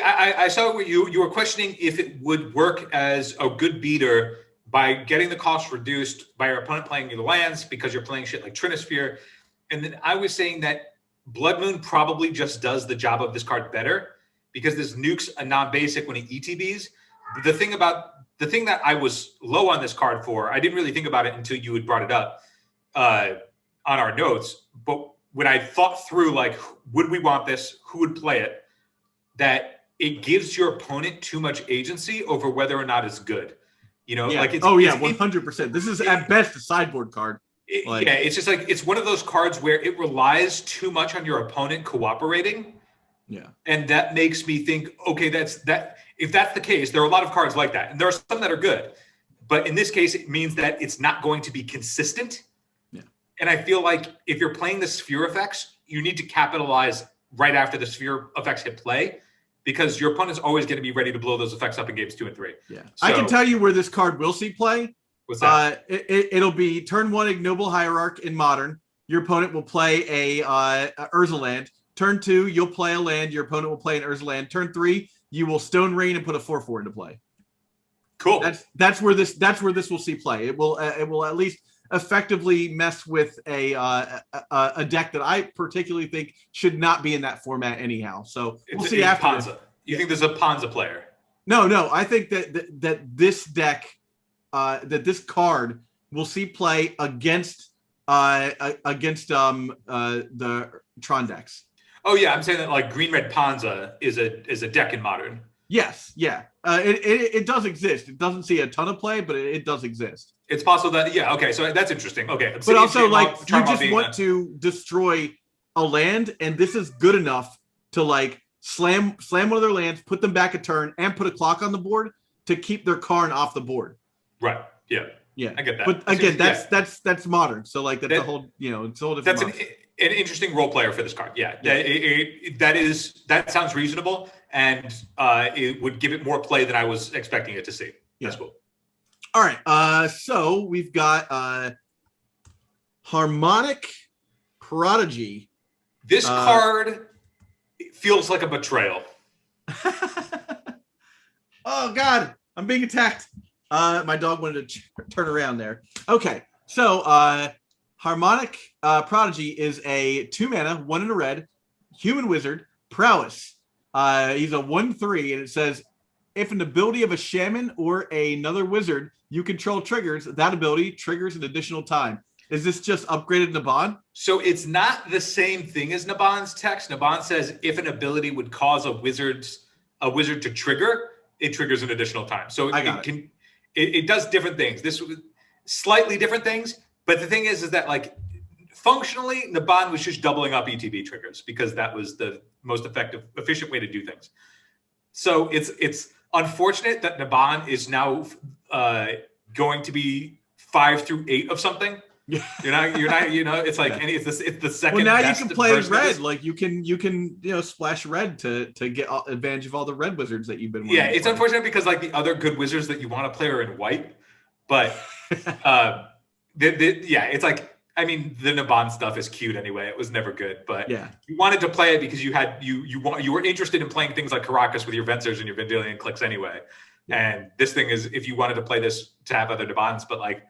I saw what you were questioning if it would work as a good beater by getting the cost reduced by your opponent playing your lands because you're playing shit like Trinisphere. And then I was saying that Blood Moon probably just does the job of this card better because this nukes a non-basic when it ETBs. The thing that I was low on this card for, I didn't really think about it until you had brought it up on our notes. But when I thought through, like, would we want this? Who would play it? That it gives your opponent too much agency over whether or not it's good. You know, like it's 100%. This is at best a sideboard card. It's just like it's one of those cards where it relies too much on your opponent cooperating. Yeah. And that makes me think, okay, if that's the case, there are a lot of cards like that. And there are some that are good. But in this case, it means that it's not going to be consistent. Yeah. And I feel like if you're playing the sphere effects, you need to capitalize right after the sphere effects hit play, because your opponent's always going to be ready to blow those effects up in games 2 and 3. Yeah, so, I can tell you where this card will see play. What's that? It'll be turn 1 Ignoble Hierarch in Modern. Your opponent will play a Urza land. Turn 2, you'll play a land. Your opponent will play an Urza land. Turn 3, you will Stone Rain and put a 4/4 into play. Cool. That's where this will see play. It will at least effectively mess with a deck that I particularly think should not be in that format anyhow. So we'll see after. Panza. You think there's a Panza player? No. I think that this deck, that this card will see play against the Tron decks. Oh yeah, I'm saying that like green red Panza is a deck in Modern. Yes, yeah, it does exist. It doesn't see a ton of play, but it does exist. It's possible that okay, so that's interesting. Okay, but also like you just want to destroy a land, and this is good enough to like slam one of their lands, put them back a turn, and put a clock on the board to keep their Karn off the board. Right. Yeah. Yeah, I get that. But again, that's Modern. So like that's a whole it's a whole different. That's an interesting role player for this card. Yeah. That sounds reasonable, and it would give it more play than I was expecting it to see. That's cool. All right. So we've got Harmonic Prodigy. This card feels like a betrayal. Oh God, I'm being attacked. My dog wanted to turn around there. Okay, so Harmonic Prodigy is a 2-mana, 1 and a red, human wizard, prowess. He's a 1/3, and it says, if an ability of a shaman or another wizard you control triggers, that ability triggers an additional time. Is this just upgraded Naban? So it's not the same thing as Naban's text. Naban says if an ability would cause a wizard to trigger, it triggers an additional time. So it does different things. This slightly different things, but the thing is that like functionally, Naban was just doubling up ETB triggers because that was the most efficient way to do things. So it's unfortunate that Naban is now going to be 5 through 8 of something. You're not. It's like it's the second. Well, now you can play red. Like you can splash red to get advantage of all the red wizards that you've been. Yeah, it's unfortunate because like the other good wizards that you want to play are in white, but it's like the Naban stuff is cute anyway. It was never good, but you wanted to play it because you were interested in playing things like Caracas with your Vensers and your Vendilion clicks anyway. And this thing is if you wanted to play this to have other Nabans, but like.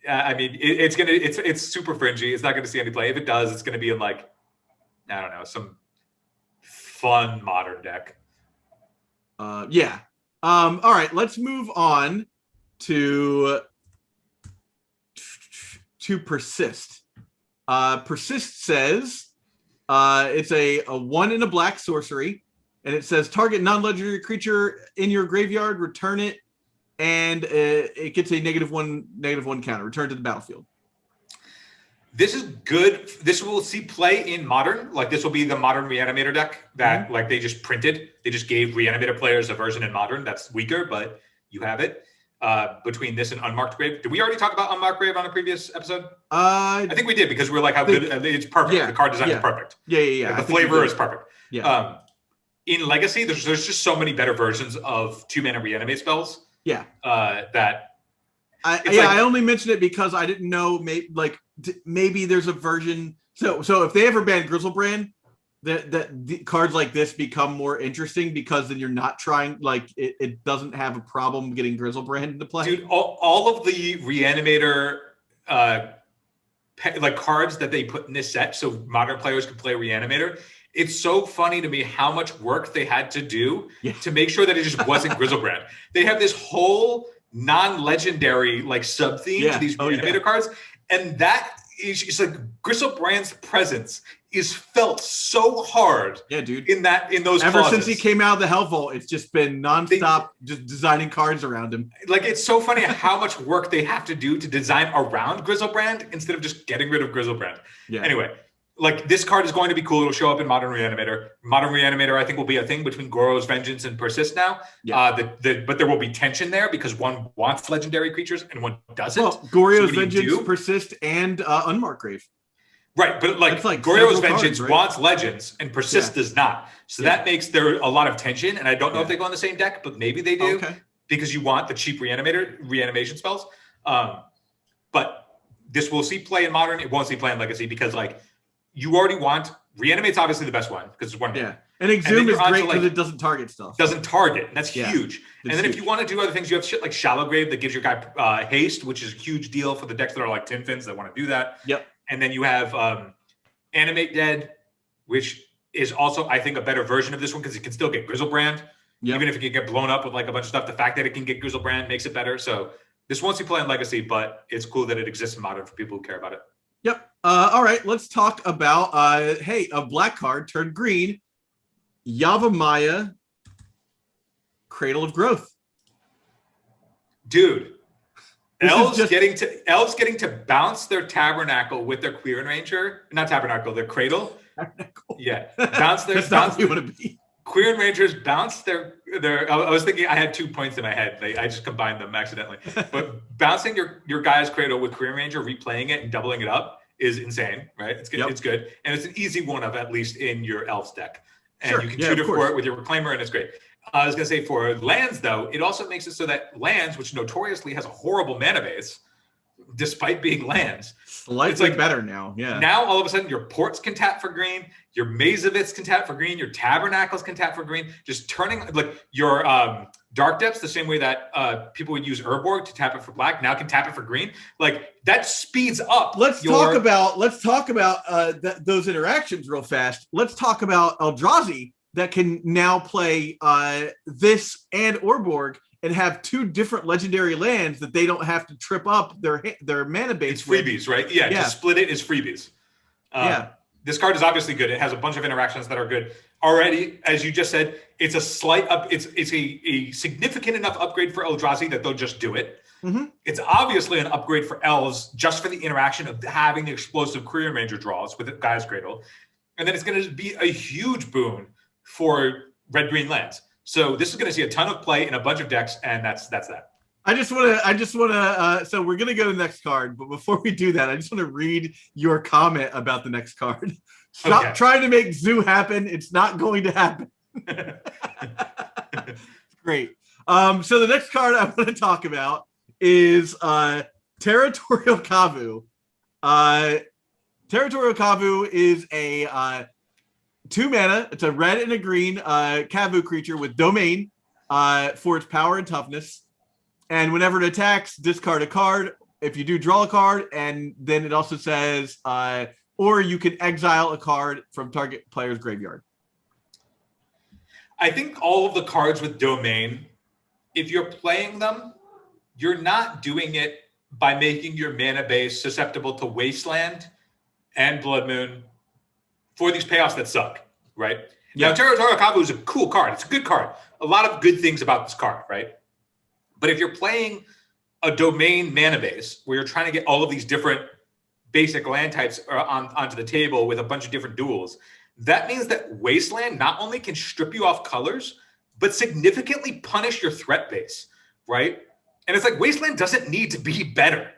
It's super fringy. It's not going to see any play. If it does, it's going to be in like, I don't know, some fun Modern deck. All right, let's move on to Persist. Persist says it's a 1 and a black sorcery, and it says target non-legendary creature in your graveyard, return it. And it gets a -1/-1 counter. Return to the battlefield. This is good. This will see play in Modern. Like this will be the Modern Reanimator deck that like they just printed. They just gave Reanimator players a version in Modern that's weaker, but you have it. Between this and Unmarked Grave. Did we already talk about Unmarked Grave on a previous episode? I think we did because we were like how good it's perfect. Yeah, the card design is perfect. Yeah. The flavor is perfect. Yeah. In Legacy, there's just so many better versions of 2-mana reanimate spells. Yeah. I only mentioned it because I didn't know maybe there's a version. So if they ever ban Grizzlebrand, that cards like this become more interesting because then you're not trying it doesn't have a problem getting Grizzlebrand into play. Dude, all of the Reanimator cards that they put in this set so Modern players can play Reanimator. It's so funny to me how much work they had to do to make sure that it just wasn't Grizzlebrand. They have this whole non-legendary sub-theme to these Reanimator cards, and that is it's like Grizzlebrand's presence is felt so hard. Yeah, dude. In those ever clauses. Since he came out of the Hell Vault, it's just been nonstop just designing cards around him. Like it's so funny how much work they have to do to design around Grizzlebrand instead of just getting rid of Grizzlebrand. Yeah. Anyway. Like this card is going to be cool. It'll show up in Modern Reanimator. Modern Reanimator, I think, will be a thing between Goro's Vengeance and Persist now. Yeah. But there will be tension there because one wants legendary creatures and one doesn't. Well, Goro's Vengeance, Persist, and Unmarked Grave. Right, but Goro's Vengeance wants legends and Persist does not. So that makes there a lot of tension. And I don't know if they go on the same deck, but maybe they do because you want the cheap reanimation spells. But this will see play in Modern. It won't see play in Legacy because you already want Reanimate's obviously the best one because it's 1 mana. And Exhume is great because it doesn't target stuff. Doesn't target, and that's huge. And then if you want to do other things, you have shit like Shallow Grave that gives your guy haste, which is a huge deal for the decks that are like Tin Fins that want to do that. Yep. And then you have Animate Dead, which is also, I think, a better version of this one because it can still get Grizzlebrand. Yep. Even if it can get blown up with like a bunch of stuff, the fact that it can get Grizzlebrand makes it better. So this won't see play in Legacy, but it's cool that it exists in Modern for people who care about it. Yep. All right, let's talk about, a black card turned green. Yavimaya, Cradle of Growth. Dude, elves getting to bounce their Tabernacle with their Quirion Ranger. Not Tabernacle, their Cradle. Yeah. Bounce their... That's not what you want to be. Quirion Rangers bounce their. I was thinking I had 2 points in my head. I just combined them accidentally. But bouncing your guy's Cradle with Quirion Ranger, replaying it and doubling it up is insane, right? It's good. Yep. It's good, and it's an easy one of at least in your Elves deck, and you can tutor for it with your Reclaimer, and it's great. I was gonna say for lands though, it also makes it so that lands, which notoriously has a horrible mana base, despite being lands, slightly better now. Yeah. Now all of a sudden your ports can tap for green, your Mazovits can tap for green, your Tabernacles can tap for green. Just turning like your Dark Depths the same way that people would use Urborg to tap it for black, now can tap it for green. Like that speeds up. Let's talk about those interactions real fast. Let's talk about Eldrazi that can now play this and Urborg and have 2 different legendary lands that they don't have to trip up their mana base. It's freebies, right? Yeah, to split it is freebies. This card is obviously good. It has a bunch of interactions that are good. Already, as you just said, it's a slight up. It's a significant enough upgrade for Eldrazi that they'll just do it. Mm-hmm. It's obviously an upgrade for Elves just for the interaction of having the explosive Quirion Ranger draws with Gaia's Cradle. And then it's going to be a huge boon for red-green lands. So this is going to see a ton of play in a bunch of decks, and that's that. I just want to. So we're going to go to the next card, but before we do that, I just want to read your comment about the next card. Stop trying to make Zoo happen. It's not going to happen. Great. So the next card I want to talk about is Territorial Kavu. Territorial Kavu is a 2 mana. It's a red and a green Kavu creature with domain for its power and toughness. And whenever it attacks, discard a card. If you do, draw a card. And then it also says, or you can exile a card from target player's graveyard. I think all of the cards with domain, if you're playing them, you're not doing it by making your mana base susceptible to Wasteland and Blood Moon for these payoffs that suck, right? Yeah. Now, Territorial Kavu is a cool card. It's a good card. A lot of good things about this card, right? But if you're playing a domain mana base where you're trying to get all of these different basic land types onto the table with a bunch of different duels, that means that Wasteland not only can strip you off colors, but significantly punish your threat base, right? And it's like Wasteland doesn't need to be better.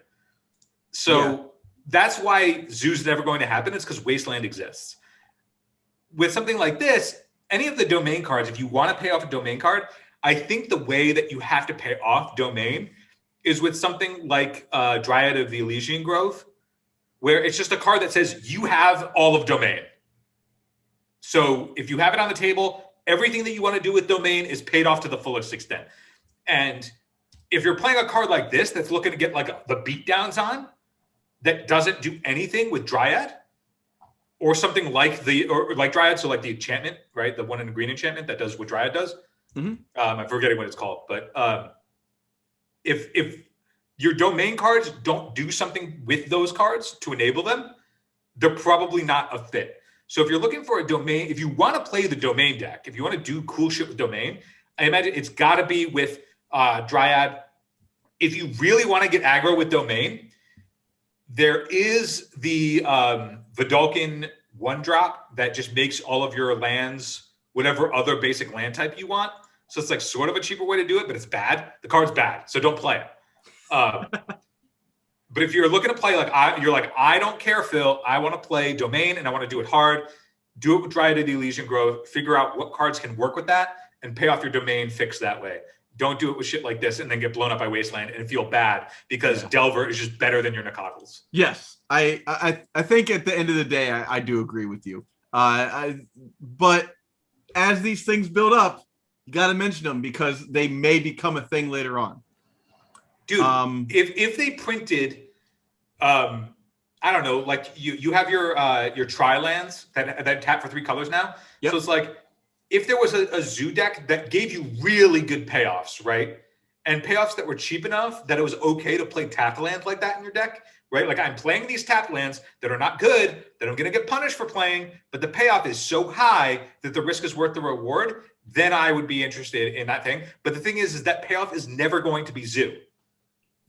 So that's why Zoo's never going to happen. It's because Wasteland exists. With something like this, any of the domain cards, if you want to pay off a domain card, I think the way that you have to pay off domain is with something like Dryad of the Elysian Grove, where it's just a card that says you have all of domain. So if you have it on the table, everything that you want to do with domain is paid off to the fullest extent. And if you're playing a card like this that's looking to get like the beatdowns on, that doesn't do anything with Dryad, or something like like Dryad, so like the enchantment, right? The 1 in green enchantment that does what Dryad does. Mm-hmm. I'm forgetting what it's called, but if your domain cards don't do something with those cards to enable them, they're probably not a fit. So if you're looking for a domain, if you want to play the domain deck, if you want to do cool shit with domain, I imagine it's got to be with Dryad. If you really want to get aggro with domain, there is the Vidalcan 1-drop that just makes all of your lands whatever other basic land type you want. So it's like sort of a cheaper way to do it, but it's bad. The card's bad, so don't play it. But if you're looking to play I don't care, Phil. I want to play domain and I want to do it hard. Do it with Dryad of the Elysian Grove. Figure out what cards can work with that and pay off your domain fix that way. Don't do it with shit like this and then get blown up by Wasteland and feel bad because Delver is just better than your Nacatls. Yes, I think at the end of the day, I do agree with you. But as these things build up, you got to mention them because they may become a thing later on. Dude, if they printed, I don't know, like you have your tri-lands that tap for 3 colors now. Yep. So it's like, if there was a zoo deck that gave you really good payoffs, right? And payoffs that were cheap enough that it was okay to play tapped lands like that in your deck, right? Like I'm playing these tapped lands that are not good, that I'm going to get punished for playing, but the payoff is so high that the risk is worth the reward, then I would be interested in that thing. But the thing is that payoff is never going to be zoo.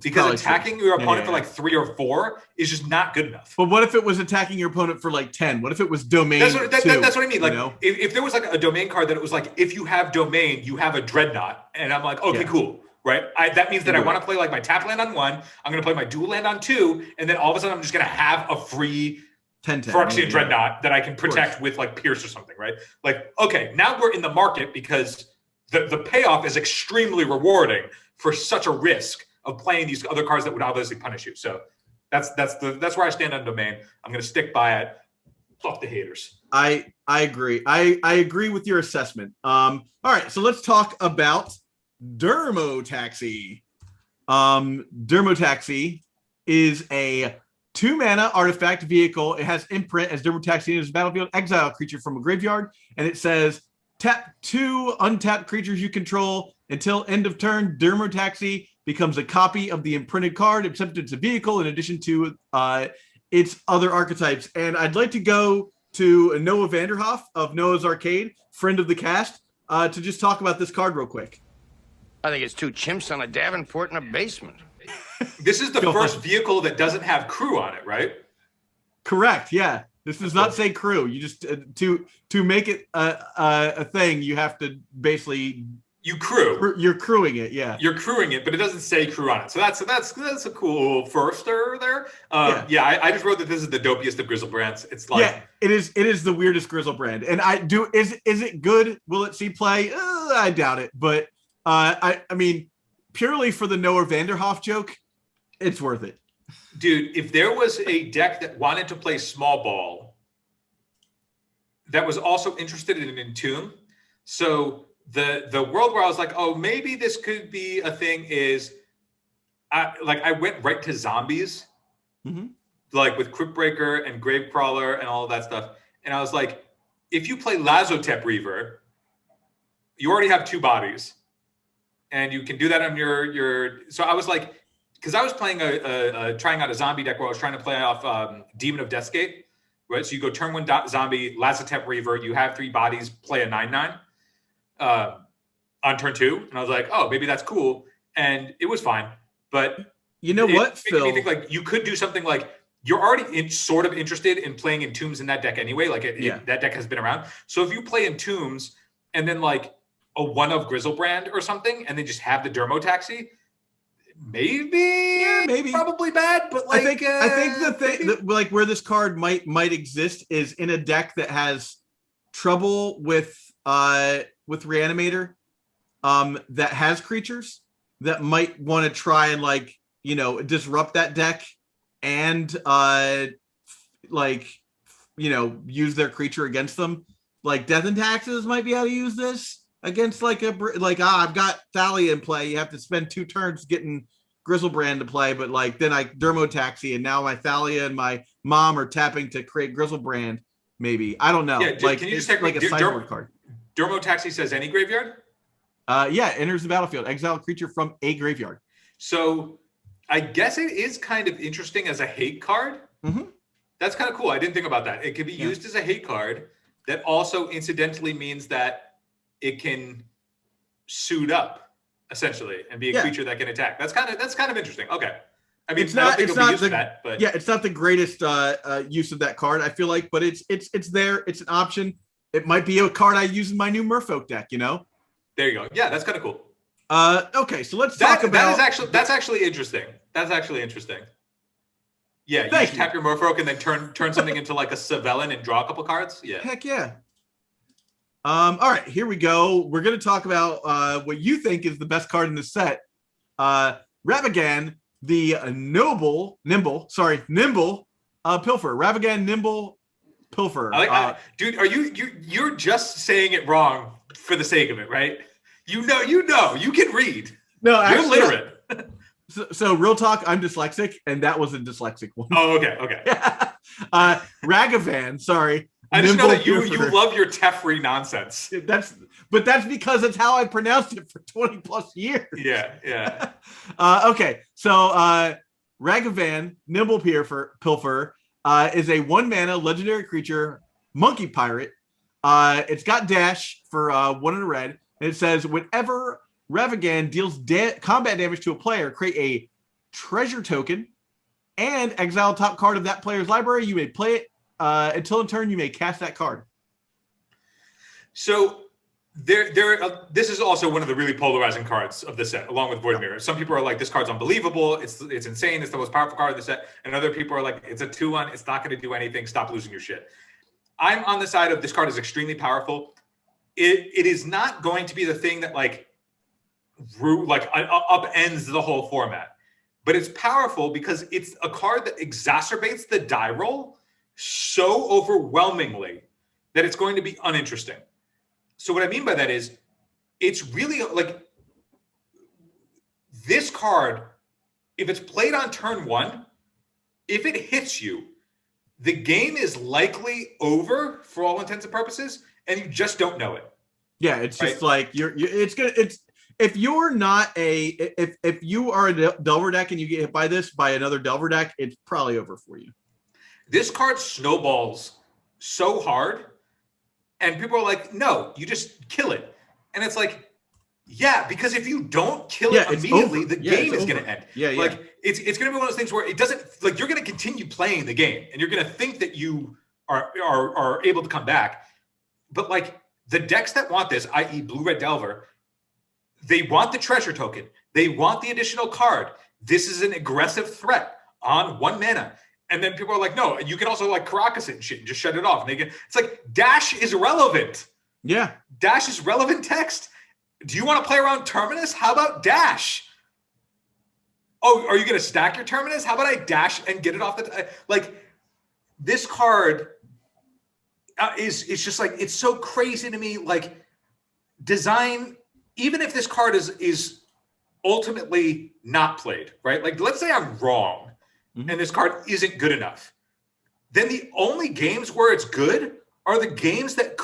Because attacking your opponent for like 3 or 4 is just not good enough. But what if it was attacking your opponent for like 10? What if it was domain? That's what I mean. Like if there was like a domain card that it was like, if you have domain, you have a dreadnought. And I'm like, okay, cool. Right. That means that I want to play like my tap land on 1. I'm going to play my dual land on 2. And then all of a sudden I'm just going to have a free 10 Phyrexian dreadnought that I can protect with like Pierce or something. Right. Like, okay, now we're in the market because the payoff is extremely rewarding for such a risk of playing these other cards that would obviously punish you. So that's where I stand on domain. I'm going to stick by it. Fuck the haters. I agree. I agree with your assessment. All right, so let's talk about Dermo Taxi. Dermo Taxi is a 2-mana artifact vehicle. It has imprint as Dermo Taxi enters the battlefield, exile a creature from a graveyard, and it says tap 2 untapped creatures you control until end of turn. Dermo Taxi becomes a copy of the imprinted card, except it's a vehicle in addition to its other archetypes. And I'd like to go to Noah Vanderhoff of Noah's Arcade, friend of the cast, to just talk about this card real quick. I think it's 2 chimps on a Davenport in a basement. This is the first vehicle that doesn't have crew on it, right? Correct, yeah. This does not say crew. You just, to make it a thing, you have to basically... You crew. You're crewing it, yeah. You're crewing it, but it doesn't say crew on it. So that's a cool firster there. I just wrote that this is the dopiest of Grizzlebrands. It's like it is the weirdest Grizzlebrand. And is it good? Will it see play? I doubt it. But I mean, purely for the Noah Vanderhoff joke, it's worth it. Dude, if there was a deck that wanted to play small ball that was also interested in Entomb, so the world where I was like, oh, maybe this could be a thing is, I went right to zombies, like with Cryptbreaker and Gravecrawler and all of that stuff. And I was like, if you play Lazotep Reaver, you already have 2 bodies. And you can do that on your so I was like, because I was playing trying out a zombie deck where I was trying to play off Demon of Deathscape, right? So you go turn 1 zombie, Lazotep Reaver, you have 3 bodies, play a 9/9. On turn 2, and I was like, oh, maybe that's cool, and it was fine. But you know what, Phil? Me think like you could do something like you're already sort of interested in playing Entombs in that deck anyway. Like that deck has been around. So if you play Entombs and then like a 1 of Grizzlebrand or something, and then just have the Dermo Taxi, maybe probably bad. But like, I think the thing that, like where this card might exist is in a deck that has trouble with Reanimator, that has creatures that might want to try and like, you know, disrupt that deck and like, you know, use their creature against them. Like Death and Taxes might be able to use this against like I've got Thalia in play. You have to spend 2 turns getting Grizzlebrand to play, but like then I Dermo Taxi and now my Thalia and my mom are tapping to create Grizzlebrand. Maybe, I don't know. Yeah, like can you just it's like a sideboard card. Dermo Taxi says any graveyard? Enters the battlefield. Exile a creature from a graveyard. So I guess it is kind of interesting as a hate card. That's kind of cool. I didn't think about that. It could be used as a hate card that also incidentally means that it can suit up essentially and be a creature that can attack. That's kind of interesting. Okay. I mean, it's not the greatest use of that card, I feel like, but it's there. It's an option. It might be a card I use in my new Merfolk deck, you know? There you go. Yeah, that's kind of cool. Okay, so let's talk about... That's actually interesting. That's actually interesting. Yeah, you just tap your Merfolk and then turn something into like a Savellan and draw a couple cards. Yeah. Heck yeah. All right, here we go. We're going to talk about what you think is the best card in the set. Ravagan, the nimble Pilfer. Ravagan, nimble Pilfer. Dude, are you're just saying it wrong for the sake of it, right? You can read. No, you're literate. So real talk, I'm dyslexic, and that was a dyslexic one. Oh, okay. Ragavan, sorry. I just know that you love your Teferi nonsense. That's because it's how I pronounced it for 20 plus years. Yeah. Okay, so Ragavan, Nimble Pilfer, is a 1-mana legendary creature, monkey pirate. It's got dash for 1 and a red, and it says whenever Ragavan deals combat damage to a player, create a treasure token and exile top card of that player's library. You may play it until in turn you may cast that card. So this is also one of the really polarizing cards of the set, along with Void Mirror. Some people are like, this card's unbelievable. It's insane. It's the most powerful card of the set. And other people are like, it's a 2/1. It's not going to do anything. Stop losing your shit. I'm on the side of this card is extremely powerful. It is not going to be the thing that upends the whole format. But it's powerful because it's a card that exacerbates the die roll so overwhelmingly that it's going to be uninteresting. So what I mean by that is it's really like this card, if it's played on turn 1, if it hits you, the game is likely over for all intents and purposes, and you just don't know it. Yeah, it's just like if you are a Delver deck and you get hit by this by another Delver deck, it's probably over for you. This card snowballs so hard, and people are like, no, you just kill it. And it's like, yeah, because if you don't kill it immediately, the game is going to end. It's going to be one of those things where it doesn't, you're going to continue playing the game, and you're going to think that you are able to come back. But the decks that want this, i.e. Blue-Red Delver, they want the treasure token. They want the additional card. This is an aggressive threat on 1 mana. And then people are like, no, you can also Caracas it and shit and just shut it off. And it's like, dash is relevant. Yeah. Dash is relevant text. Do you want to play around Terminus? How about dash? Oh, are you going to stack your Terminus? How about I dash and get it off the... this card is just it's so crazy to me. Design, even if this card is ultimately not played, right? Let's say I'm wrong. And this card isn't good enough. Then the only games where it's good are the games that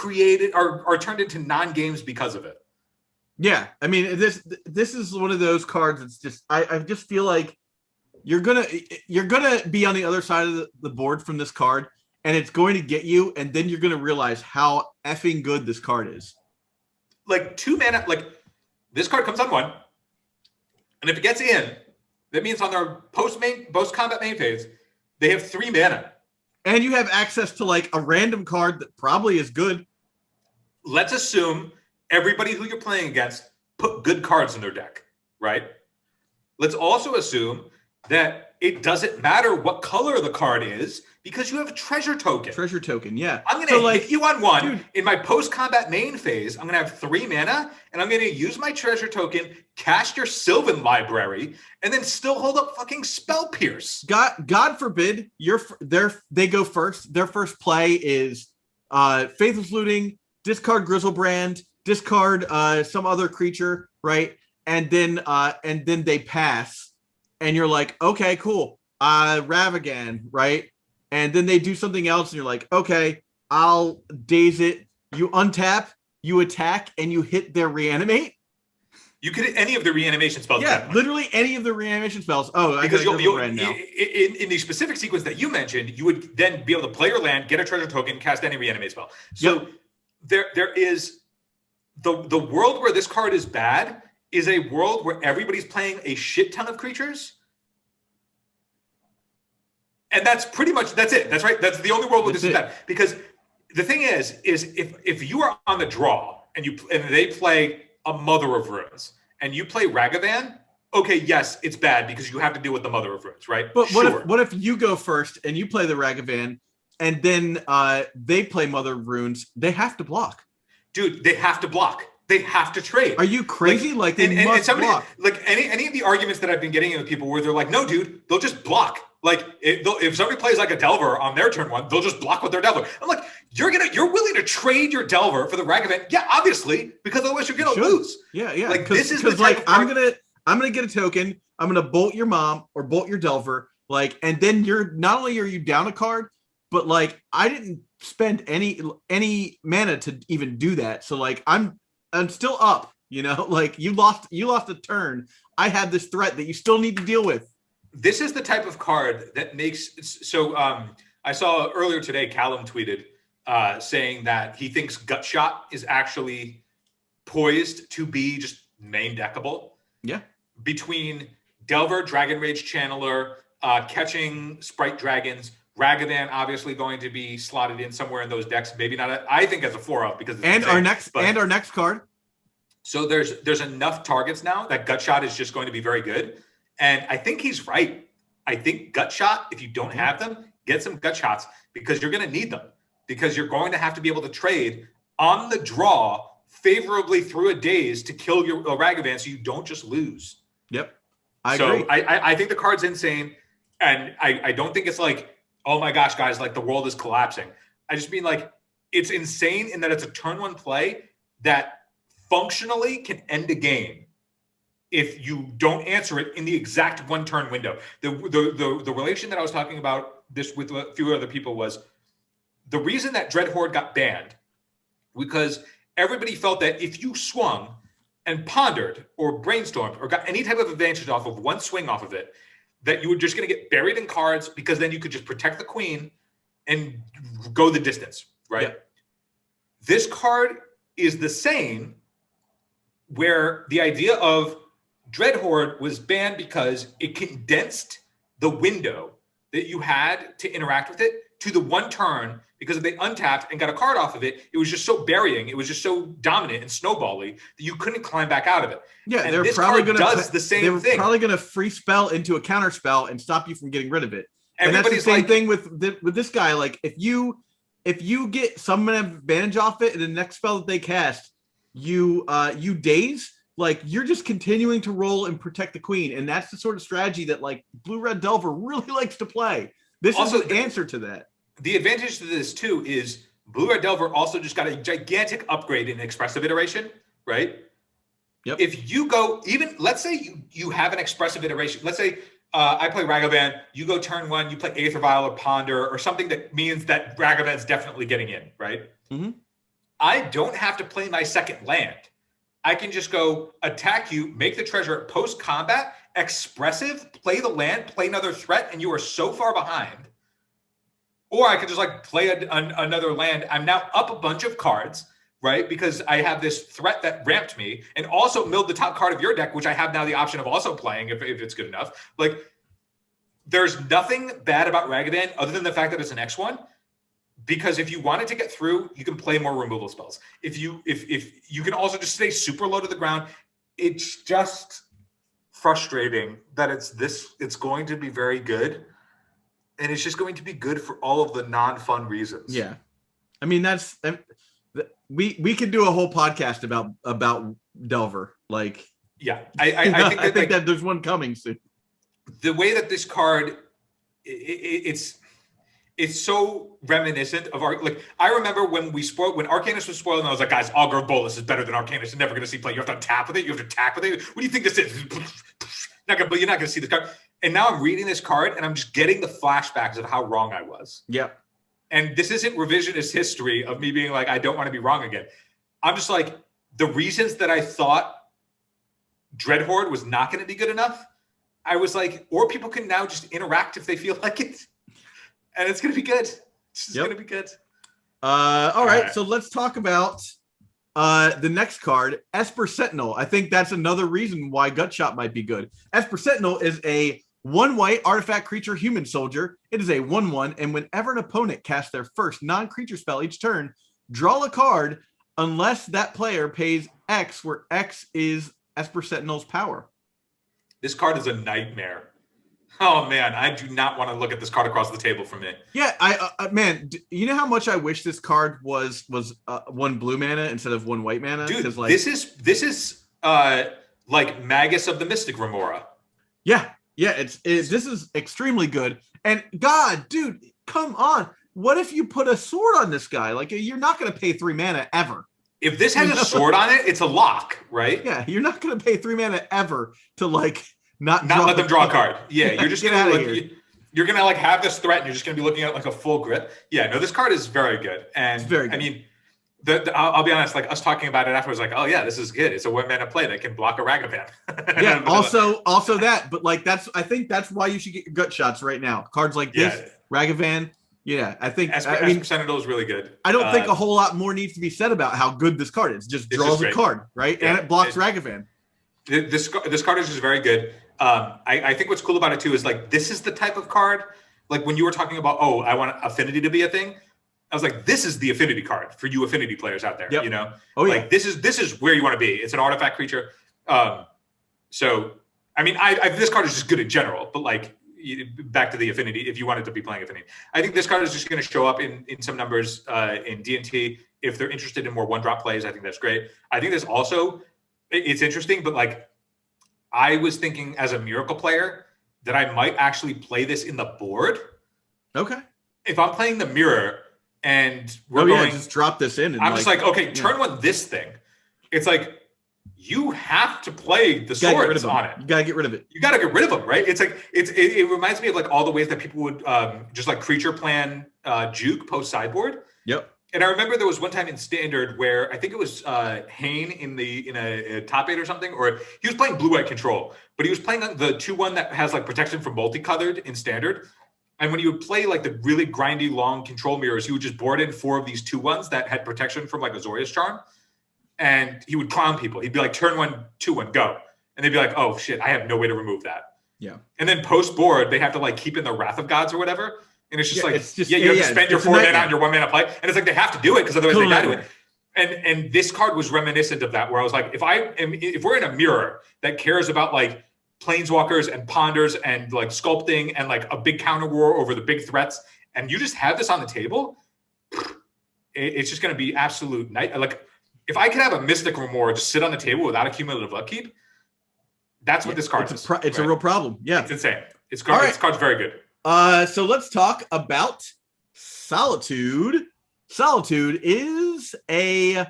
are turned into non-games because of it. Yeah, I mean this is one of those cards. It's just I just feel like you're gonna be on the other side of the board from this card, and it's going to get you, and then you're gonna realize how effing good this card is. 2 mana, this card comes on 1, and if it gets in, that means on their post-combat main phase, they have 3 mana. And you have access to a random card that probably is good. Let's assume everybody who you're playing against put good cards in their deck, right? Let's also assume that it doesn't matter what color the card is because you have a treasure token. Treasure token, yeah. I'm going to hit you on 1. Dude. In my post-combat main phase, I'm going to have 3 mana, and I'm going to use my treasure token, cast your Sylvan library, and then still hold up fucking Spell Pierce. God forbid they go first. Their first play is Faithless Looting, discard Grizzlebrand, discard some other creature, right? And then they pass, and you're like, okay, cool. Ravagan, right? And then they do something else, and you're like, okay, I'll daze it. You untap, you attack, and you hit their reanimate. You could hit any of the reanimation spells. Yeah, literally any of the reanimation spells. Oh, because you'll in the specific sequence that you mentioned, you would then be able to play your land, get a treasure token, cast any reanimate spell. So there is the world where this card is bad is a world where everybody's playing a shit ton of creatures. And that's pretty much, that's it. That's right. That's the only world where this is bad. Because the thing is if you are on the draw and they play a Mother of Runes and you play Ragavan, okay, yes, it's bad because you have to deal with the Mother of Runes, right? But what if you go first and you play the Ragavan and then they play Mother of Runes? They have to block. Dude, they have to block. They have to trade. Are you crazy? They must block. Any of the arguments that I've been getting with people where they're like, no, dude, they'll just block. Like if somebody plays like a Delver on their turn 1, they'll just block with their Delver. I'm like, you're willing to trade your Delver for the Ragavan? Yeah, obviously, because otherwise you're gonna lose. Yeah. Like this is because like I'm gonna get a token. I'm gonna bolt your mom or bolt your Delver. Like, and then not only are you down a card, but like I didn't spend any mana to even do that. So like I'm still up. You know, like you lost a turn. I have this threat that you still need to deal with. This is the type of card that makes so. I saw earlier today, Callum tweeted saying that he thinks Gutshot is actually poised to be just main deckable. Yeah. Between Delver, Dragon Rage Channeler, catching Sprite Dragons, Ragavan obviously going to be slotted in somewhere in those decks. Maybe not. I think as a 4-up because it's our next card. So there's enough targets now that Gutshot is just going to be very good. And I think he's right. I think Gutshot, if you don't have them, get some Gutshots because you're going to need them. Because you're going to have to be able to trade on the draw favorably through a daze to kill your Ragavan so you don't just lose. Yep. I agree. I think the card's insane. And I don't think it's like, oh my gosh, guys, like the world is collapsing. I just mean like it's insane in that it's a turn 1 play that functionally can end a game if you don't answer it in the exact 1 turn window. The relation that I was talking about this with a few other people was the reason that Dread Horde got banned because everybody felt that if you swung and pondered or brainstormed or got any type of advantage off of 1 swing off of it, that you were just going to get buried in cards because then you could just protect the queen and go the distance, right? Yeah. This card is the same where the idea of Dread Horde was banned because it condensed the window that you had to interact with it to the 1 turn because if they untapped and got a card off of it, it was just so burying, it was just so dominant and snowbally that you couldn't climb back out of it. Yeah, and they're probably going to does the same thing. They're probably going to free spell into a counter spell and stop you from getting rid of it. And that's the same thing with this guy. Like if you get some advantage off it in the next spell that they cast, you daze. Like you're just continuing to roll and protect the queen, and that's the sort of strategy that like Blue Red Delver really likes to play. This also is the answer to that. The advantage to this too is Blue Red Delver also just got a gigantic upgrade in expressive iteration, right? Yep. If you go even, let's say you have an expressive iteration. Let's say I play Ragavan, you go turn 1, you play Aether Vial or Ponder or something that means that Ragavan's definitely getting in, right? Mm-hmm. I don't have to play my second land. I can just go attack you, make the treasure post-combat, expressive, play the land, play another threat, and you are so far behind. Or I could just like play another land. I'm now up a bunch of cards, right? Because I have this threat that ramped me and also milled the top card of your deck, which I have now the option of also playing if it's good enough. Like there's nothing bad about Ragavan other than the fact that it's an X1. Because if you wanted to get through, you can play more removal spells. If you can also just stay super low to the ground, it's just frustrating that it's going to be very good. And it's just going to be good for all of the non-fun reasons. Yeah. I mean, we could do a whole podcast about Delver. Like, yeah, I think that there's one coming soon. The way that this card, it's so reminiscent of I remember when Arcanus was spoiled, and I was like, guys, Augur Bolus is better than Arcanus. You're never going to see play. You have to tap with it. You have to attack with it. What do you think this is? You're not going to see this card. And now I'm reading this card, and I'm just getting the flashbacks of how wrong I was. Yep. And this isn't revisionist history of me being like, I don't want to be wrong again. I'm just like, the reasons that I thought Dread Horde was not going to be good enough, I was like, or people can now just interact if they feel like it. And it's going to be good. It's just going to be good. All right. So let's talk about the next card, Esper Sentinel. I think that's another reason why Gutshot might be good. Esper Sentinel is a 1-white artifact creature human soldier. It is a 1/1, and whenever an opponent casts their first non-creature spell each turn, draw a card unless that player pays X, where X is Esper Sentinel's power. This card is a nightmare. Oh man, I do not want to look at this card across the table from me. Yeah, man, you know how much I wish this card was 1 blue mana instead of 1 white mana? Dude, like, this is like Magus of the Mystic Remora. Yeah, Yeah, this is extremely good. And God, dude, come on. What if you put a sword on this guy? Like, you're not going to pay 3 mana ever. If this has a sword on it, it's a lock, right? Yeah, you're not going to pay 3 mana ever to like not let them draw a card. Yeah, you're just gonna you're gonna like have this threat, and you're just gonna be looking at like a full grip. Yeah, no, this card is very good, and it's very good. I mean, I'll be honest, like us talking about it afterwards, like, oh yeah, this is good. It's a 1 mana play that can block a Ragavan. Yeah, also that, but like I think that's why you should get your gut shots right now. Cards like this, Ragavan. Yeah, I think Esper Sentinel is really good. I don't think a whole lot more needs to be said about how good this card is. Just draws a card, right? Yeah, and it blocks Ragavan. This card is just very good. I think what's cool about it too is like this is the type of card, like when you were talking about, oh, I want affinity to be a thing. I was like, this is the affinity card for you affinity players out there. Yep. You know, like this is where you want to be. It's an artifact creature. So I mean, this card is just good in general, but like back to the affinity, if you wanted to be playing affinity, I think this card is just going to show up in some numbers in D&T. If they're interested in more 1-drop plays, I think that's great. I think this also, it's interesting, but like I was thinking as a Miracle player that I might actually play this in the board. Okay. If I'm playing the mirror and we're going, just drop this in. And I'm just like, okay, turn one this thing. It's like, you have to play the swords on it. You gotta get rid of it. You gotta get rid of them, right? It's like it reminds me of like all the ways that people would just like creature plan juke post sideboard. Yep. And I remember there was one time in Standard where I think it was Hane in a top 8 or something, or he was playing blue-white control, but he was playing the 2/1 that has like protection from multicolored in Standard. And when he would play like the really grindy long control mirrors, he would just board in 4 of these 2/1s that had protection from like Azorius Charm. And he would clown people. He'd be like, turn 1, 2-1, go. And they'd be like, oh shit, I have no way to remove that. Yeah. And then post board, they have to like keep in the Wrath of Gods or whatever. And it's just you have to spend your 4 mana on your 1 mana play. And it's like they have to do it because otherwise they die to it. And this card was reminiscent of that, where I was like, if we're in a mirror that cares about like planeswalkers and ponders and like sculpting and like a big counter war over the big threats, and you just have this on the table, it's just going to be absolute night. Like if I could have a Mystic Remore just sit on the table without a cumulative upkeep, that's what this card is. It's a real problem. Yeah. It's insane. This card's very good. So let's talk about Solitude. Solitude is a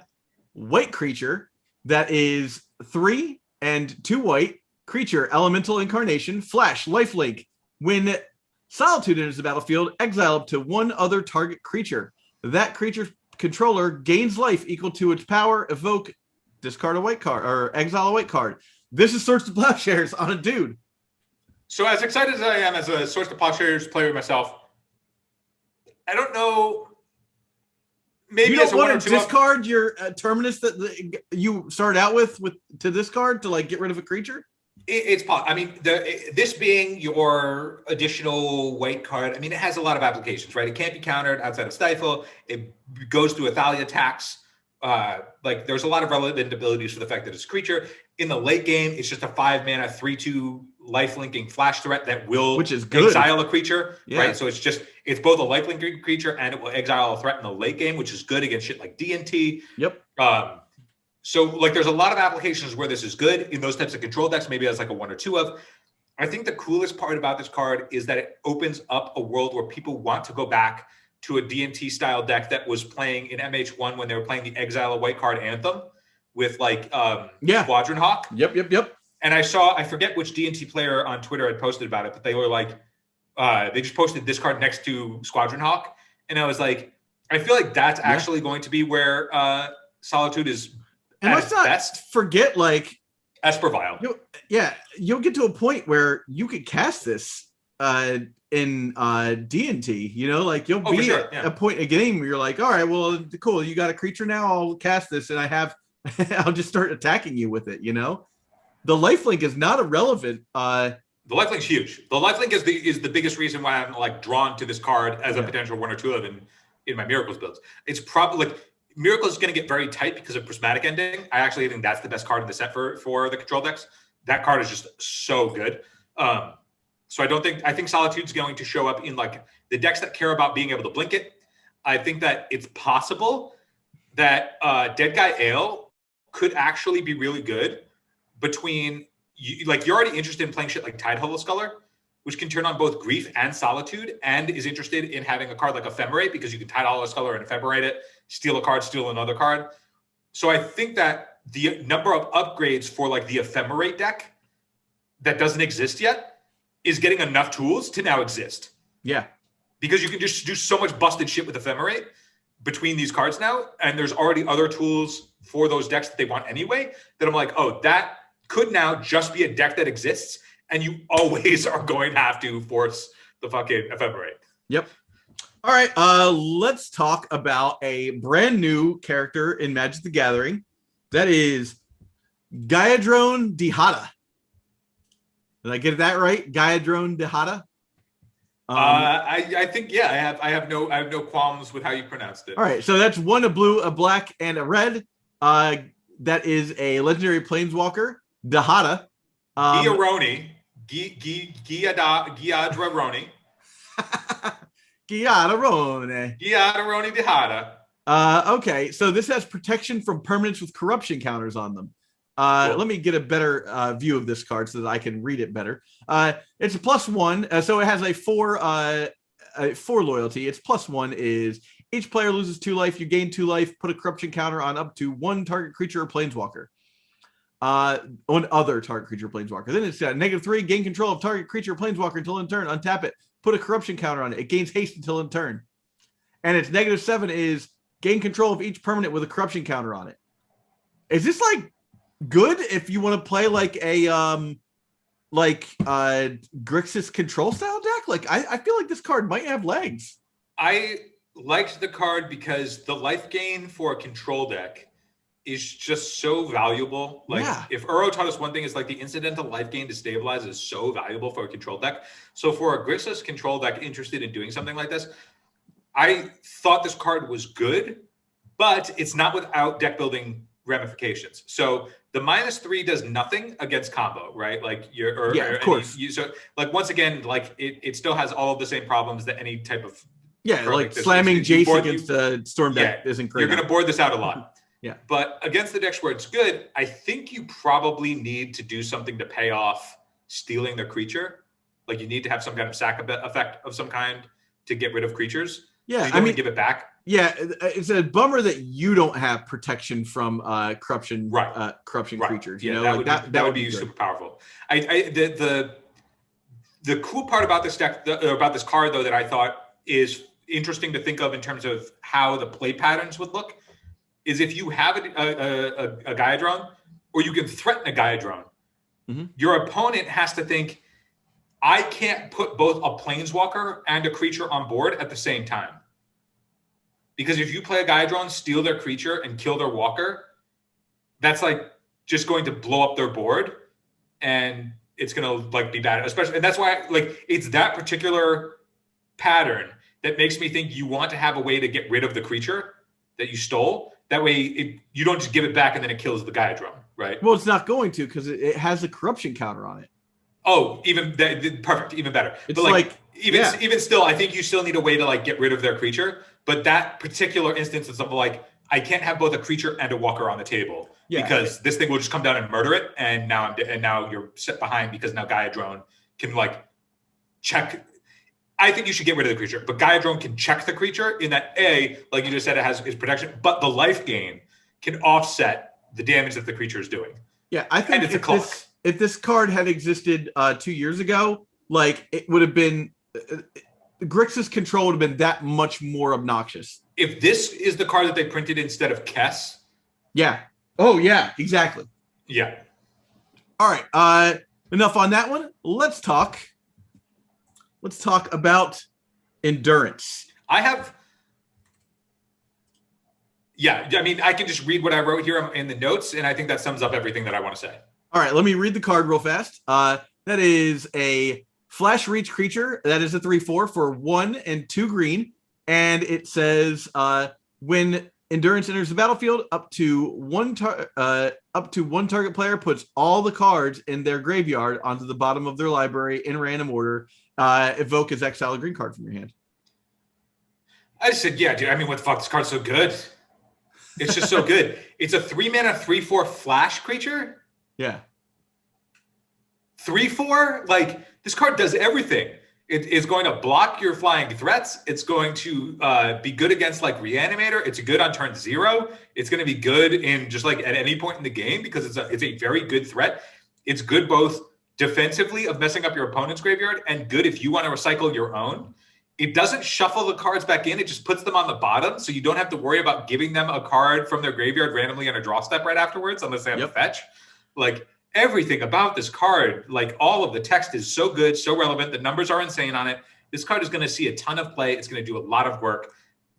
white creature that is 3 and 2 white creature, elemental incarnation, flash, lifelink. When Solitude enters the battlefield, exile up to 1 other target creature. That creature's controller gains life equal to its power, evoke, discard a white card, or exile a white card. This is Swords to Plowshares on a dude. So as excited as I am as a Swords to Plowshares player myself, I don't know. Maybe you don't want to discard your Terminus that you started out with to discard to like get rid of a creature. It's possible. I mean, this being your additional white card, I mean, it has a lot of applications, right? It can't be countered outside of Stifle. It goes through Thalia tax. Like there's a lot of relevant abilities for the fact that it's a creature. In the late game, it's just a 5 mana 3/2 life-linking flash threat that will exile a creature, right? So it's both a life-linking creature and it will exile a threat in the late game, which is good against shit like D&T. Yep. So like there's a lot of applications where this is good in those types of control decks, maybe as like a 1 or 2 of. I think the coolest part about this card is that it opens up a world where people want to go back to a D&T style deck that was playing in MH1 when they were playing the Exile a White Card Anthem with like Squadron Hawk. Yep. And I forget which D&T player on Twitter had posted about it, but they were like, they just posted this card next to Squadron Hawk. And I was like, I feel like that's actually going to be where Solitude is. And let's not forget, like Esper Vial. You'll get to a point where you could cast this in D&T. You know, like you'll be at a point in a game where you're like, all right, well, cool, you got a creature now. I'll cast this, and I'll just start attacking you with it. You know, the lifelink is not irrelevant. The lifelink's huge. The lifelink is the biggest reason why I'm like drawn to this card as a potential 1 or 2 of in my Miracles builds. It's probably like. Miracle is going to get very tight because of Prismatic Ending. I actually think that's the best card in the set for the control decks. That card is just so good. So I think Solitude's going to show up in like the decks that care about being able to blink it. I think that it's possible that Dead Guy Ale could actually be really good between you're already interested in playing shit like Tidehollow Sculler, which can turn on both Grief and Solitude, and is interested in having a card like Ephemerate because you can Tidehollow Sculler and Ephemerate it, steal a card, steal another card. So I think that the number of upgrades for like the Ephemerate deck that doesn't exist yet is getting enough tools to now exist. Yeah. Because you can just do so much busted shit with Ephemerate between these cards now, and there's already other tools for those decks that they want anyway, that I'm like, oh, that could now just be a deck that exists, and you always are going to have to force the fucking Ephemerate. Yep. All right, let's talk about a brand new character in Magic the Gathering. That is Geyadrone Dihada. Did I get that right? Geyadrone Dihada? I think, yeah, I have no qualms with how you pronounced it. All right, so that's one, a blue, a black, and a red. That is a legendary planeswalker, Dihada. Geyadrone. Geyadrone. Geyadrone Dihada. Okay, so this has protection from permanents with corruption counters on them. Cool. Let me get a better view of this card so that I can read it better. It's a +1, so it has a 4 loyalty. Its +1 is each player loses 2 life. You gain 2 life. Put a corruption counter on up to 1 target creature or planeswalker. On other target creature or planeswalker. Then it's -3. Gain control of target creature or planeswalker until in turn. Untap it. Put a corruption counter on it. It gains haste until in turn. And its -7 is gain control of each permanent with a corruption counter on it. Is this like good if you want to play like a Grixis control style deck? Like I feel like this card might have legs. I liked the card because the life gain for a control deck is just so valuable. Like if Uro taught us one thing, is like the incidental life gain to stabilize is so valuable for a control deck. So for a Grixis control deck interested in doing something like this, I thought this card was good, but it's not without deck building ramifications. So the -3 does nothing against combo, right? Like of course. So like once again, like it still has all of the same problems that any type of like slamming Jace against a Storm deck isn't great. You're going to board this out a lot. Yeah. But against the decks where it's good, I think you probably need to do something to pay off stealing their creature. Like you need to have some kind of sack effect of some kind to get rid of creatures. Yeah, so I mean, give it back. Yeah, it's a bummer that you don't have protection from corruption, corruption creatures. You know, that would be super powerful. The cool part about this deck, about this card, though, that I thought is interesting to think of in terms of how the play patterns would look, is if you have a Geyadrone, or you can threaten a Geyadrone, your opponent has to think, I can't put both a planeswalker and a creature on board at the same time. Because if you play a Geyadrone, steal their creature, and kill their walker, that's like just going to blow up their board, and it's going to like be bad. Especially, and that's why like it's that particular pattern that makes me think you want to have a way to get rid of the creature that you stole. That way, you don't just give it back and then it kills the Geyadrone, right? Well, it's not going to, because it has a corruption counter on it. Oh, perfect, even better. It's but even still, I think you still need a way to like get rid of their creature. But that particular instance is something like, I can't have both a creature and a walker on the table because this thing will just come down and murder it, and now you're set behind because now Geyadrone can like check. I think you should get rid of the creature, but Geyadrone can check the creature in that like you just said, it has its protection, but the life gain can offset the damage that the creature is doing. Yeah, I think if this card had existed 2 years ago, like it would have been Grixis control would have been that much more obnoxious. If this is the card that they printed instead of Kess. Yeah. Oh yeah, exactly. Yeah. All right. Enough on that one. Let's talk about endurance. I mean, I can just read what I wrote here in the notes, and I think that sums up everything that I want to say. All right, let me read the card real fast. That is a flash reach creature. That is a 3/4 for 1 and 2 green. And it says when endurance enters the battlefield, up to one target player puts all the cards in their graveyard onto the bottom of their library in random order. Evoke as exile a green card from your hand. I just said, yeah, dude. I mean, what the fuck? This card's so good. It's just so good. It's a 3-mana 3/4 flash creature. Yeah. 3/4, like this card does everything. It is going to block your flying threats. It's going to be good against like Reanimator. It's good on turn 0. It's going to be good in just like at any point in the game because it's a very good threat. It's good both defensively of messing up your opponent's graveyard and good if you want to recycle your own. It doesn't shuffle the cards back in. It just puts them on the bottom, so you don't have to worry about giving them a card from their graveyard randomly on a draw step right afterwards unless they have a fetch. Like, everything about this card, like all of the text is so good, so relevant. The numbers are insane on it. This card is going to see a ton of play. It's going to do a lot of work.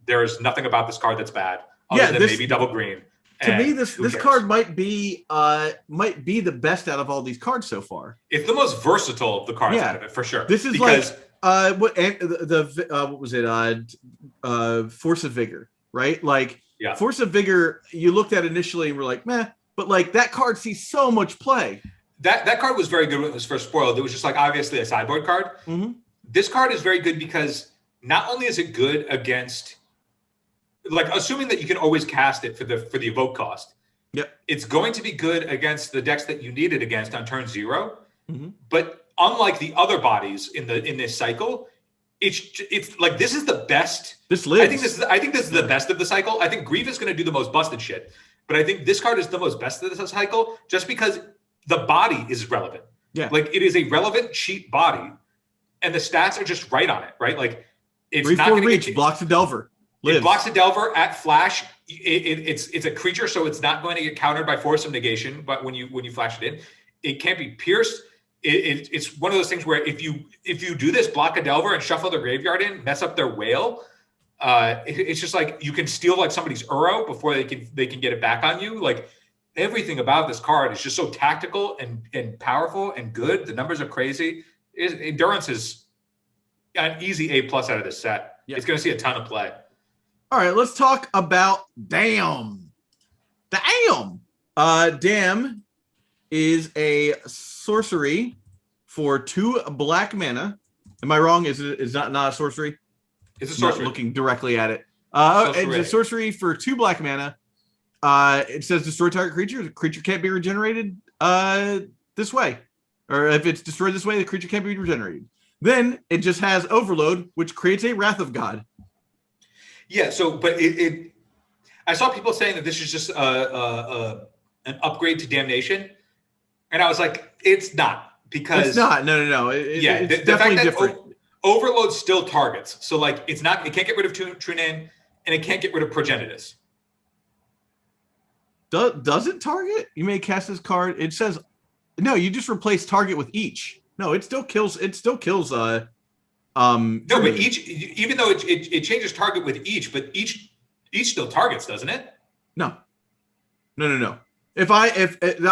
There's nothing about this card that's bad, other than maybe double green. To me, this card might be the best out of all these cards so far. It's the most versatile of the cards out of it, for sure. This is because, what was it? Force of Vigor, right? Like Force of Vigor, you looked at initially and were like, meh. But like that card sees so much play. That card was very good when it was first spoiled. It was just like obviously a sideboard card. This card is very good because not only is it good against, like assuming that you can always cast it for the evoke cost. It's going to be good against the decks that you need it against on turn 0. But unlike the other bodies in this cycle, it's like this is the best. This lives. I think this is the best of the cycle. I think Grief is going to do the most busted shit. But I think this card is the most best of the cycle just because the body is relevant. Like it is a relevant cheap body and the stats are just right on it, right? Like it's not going to reach, blocks a Delver. It blocks a Delver at flash. It's a creature, so it's not going to get countered by Force of Negation, but when you flash it in, it can't be pierced. It's one of those things where if you do this, block a Delver and shuffle the graveyard in, mess up their whale. It's just like you can steal like somebody's Uro before they can get it back on you. Like everything about this card is just so tactical and powerful and good. The numbers are crazy. Endurance is an easy A+ out of this set. It's going to see a ton of play. All right, let's talk about Damn. Damn is a sorcery for 2 black mana. Am I wrong? Is not a sorcery? It's a sorcery. Not looking directly at it. It's a sorcery for 2 black mana. It says destroy target creature. The creature can't be regenerated this way. Or if it's destroyed this way, the creature can't be regenerated. Then it just has Overload, which creates a Wrath of God. Yeah, but I saw people saying that this is just an upgrade to Damnation. And I was like, it's not. Because it's not. No. It's definitely different. Overload still targets. So like it can't get rid of Trunan and it can't get rid of Progenitus. Does it target? You may cast this card. It says no, you just replace target with each. No, it still kills no, but each, even though it changes target with each, but each still targets, doesn't it? No. If I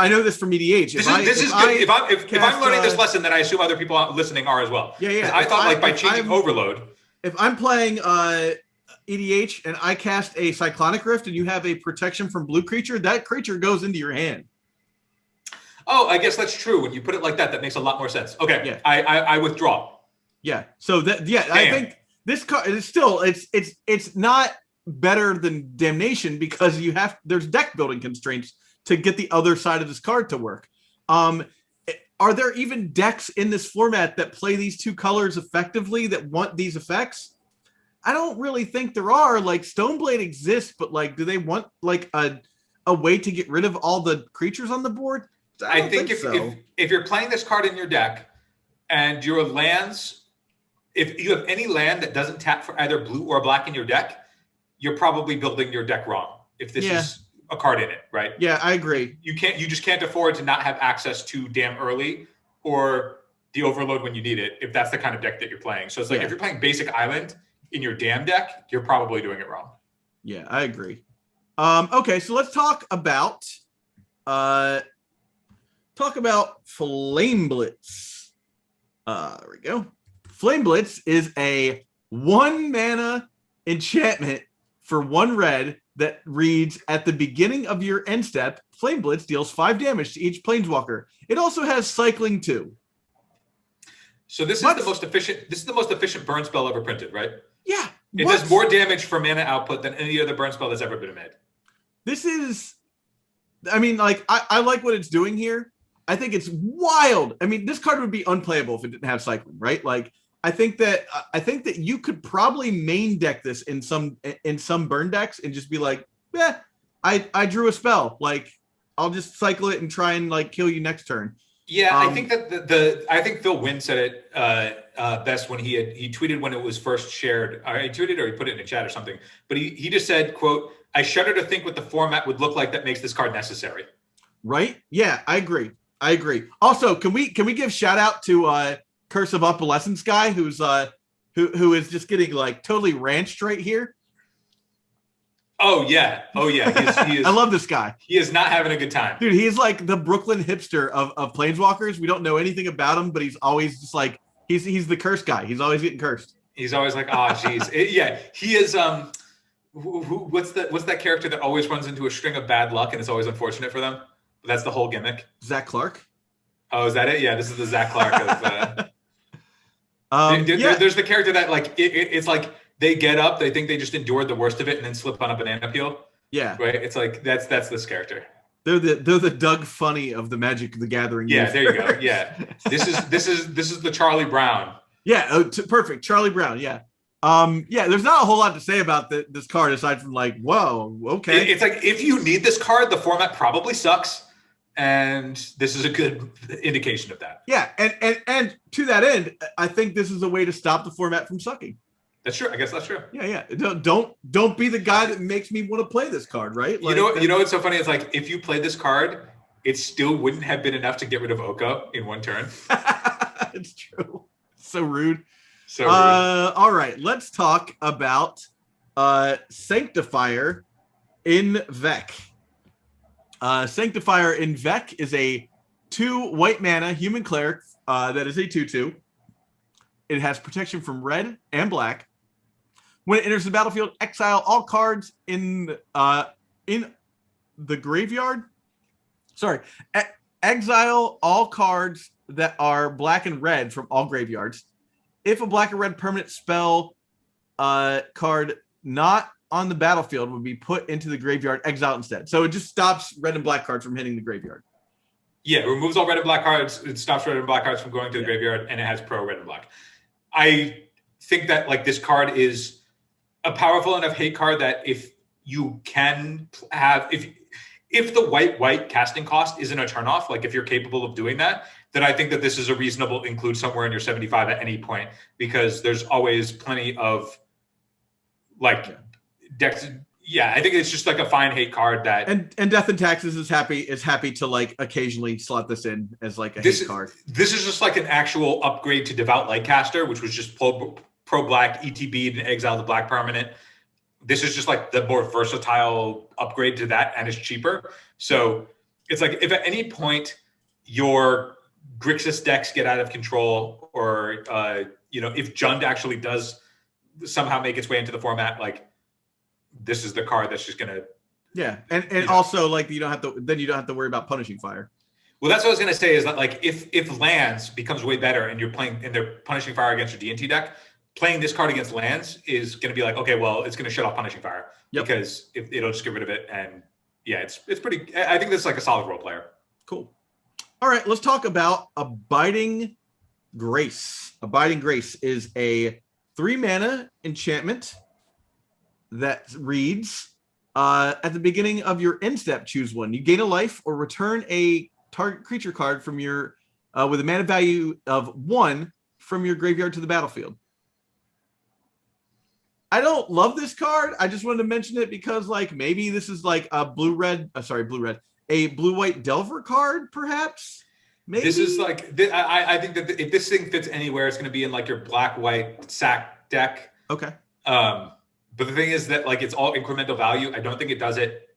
know this from EDH, if I'm learning this lesson, then I assume other people listening are as well. Yeah. I thought like by changing Overload. If I'm playing EDH and I cast a Cyclonic Rift and you have a protection from blue creature, that creature goes into your hand. Oh, I guess that's true. When you put it like that, that makes a lot more sense. Okay, yeah. I withdraw. Yeah. So I think this card is still it's not better than Damnation because there's deck building constraints to get the other side of this card to work. Are there even decks in this format that play these 2 colors effectively that want these effects? I don't really think there are. Like Stoneblade exists, but like, do they want like a way to get rid of all the creatures on the board? I think if you're playing this card in your deck and your lands, if you have any land that doesn't tap for either blue or black in your deck, you're probably building your deck wrong. If this is a card in it, right? Yeah, I agree. You just can't afford to not have access to Damn early or the Overload when you need it, if that's the kind of deck that you're playing. So it's like if you're playing basic Island in your Damn deck, you're probably doing it wrong. Yeah, I agree. Okay, so let's talk about Flame Blitz. There we go. Flame Blitz is a 1 mana enchantment for 1 red that reads at the beginning of your end step, Flame Blitz deals 5 damage to each planeswalker. It also has cycling 2. So this is the most efficient. This is the most efficient burn spell ever printed, right? Yeah. It does more damage for mana output than any other burn spell that's ever been made. This is, I mean, like I like what it's doing here. I think it's wild. I mean, this card would be unplayable if it didn't have cycling, right? Like, I think that you could probably main deck this in some burn decks and just be like, yeah, I drew a spell. Like, I'll just cycle it and try and like kill you next turn. Yeah, I think that I think Phil Wynn said it best when he tweeted when it was first shared. He tweeted or he put it in the chat or something. But he just said, "quote I shudder to think what the format would look like that makes this card necessary." Right? Yeah, I agree. Also, can we give shout out to Curse of Opalescence guy who is just getting like totally ranched right here? Oh yeah. He is, I love this guy. He is not having a good time. Dude, he's like the Brooklyn hipster of Planeswalkers. We don't know anything about him, but he's always just like he's the curse guy. He's always getting cursed. He's always like, oh geez. Yeah. He is what's that character that always runs into a string of bad luck and it's always unfortunate for them? That's the whole gimmick. Zach Clark? Oh, is that it? Yeah, this is the Zach Clark of there's the character that like it's like they get up, they think they just endured the worst of it, and then slip on a banana peel. Yeah, right. It's like that's this character. They're the Doug Funny of the Magic the Gathering. Yeah, there you go. Yeah, this is the Charlie Brown. Yeah, perfect, Charlie Brown. Yeah, yeah. There's not a whole lot to say about this card aside from like, whoa, okay. It's like if you need this card, the format probably sucks, and this is a good indication of that. Yeah, and to that end, I think this is a way to stop the format from sucking. That's true. I guess that's true. Yeah. Don't be the guy that makes me want to play this card, right? Like, you know what's so funny? It's like if you played this card, it still wouldn't have been enough to get rid of Oko in one turn. It's true. So rude. So rude. All right, let's talk about Sanctifier En-vec. Sanctifier En-vec is a 2 white mana human cleric that is a 2/2. It has protection from red and black. When it enters the battlefield, exile all cards in the graveyard. Sorry, exile all cards that are black and red from all graveyards. If a black and red permanent spell card not on the battlefield would be put into the graveyard, exile instead. So it just stops red and black cards from hitting the graveyard. Yeah, it removes all red and black cards. It stops red and black cards from going to the graveyard, and it has pro red and black. I think that like this card is a powerful enough hate card that if you can have if the white casting cost isn't a turnoff, like if you're capable of doing that, then I think that this is a reasonable include somewhere in your 75 at any point, because there's always plenty of like decks. Yeah, I think it's just like a fine hate card that and Death and Taxes is happy to like occasionally slot this in as like a hate card. This is just like an actual upgrade to Devout Lightcaster, which was just pro black ETB and exile the black permanent. This is just like the more versatile upgrade to that, and it's cheaper. So it's like if at any point your Grixis decks get out of control, or if Jund actually does somehow make its way into the format, like this is the card that's just gonna and also like you don't have to worry about punishing fire. Well, that's what I was gonna say is that like if lands becomes way better and you're playing and they're punishing fire against your D&T deck, playing this card against lands is gonna be like, okay, well, it's gonna shut off punishing fire because if it'll just get rid of it. And yeah, it's pretty. I think this is like a solid role player. Cool. All right, let's talk about Abiding Grace. Abiding Grace is a 3 mana enchantment that reads, at the beginning of your end step, choose one. You gain a life or return a target creature card from your with a mana value of 1 from your graveyard to the battlefield. I don't love this card. I just wanted to mention it because like maybe this is like a a blue-white Delver card, perhaps. Maybe this is like I think that if this thing fits anywhere, it's going to be in like your black-white sack deck. Okay. But the thing is that like it's all incremental value. I don't think it does it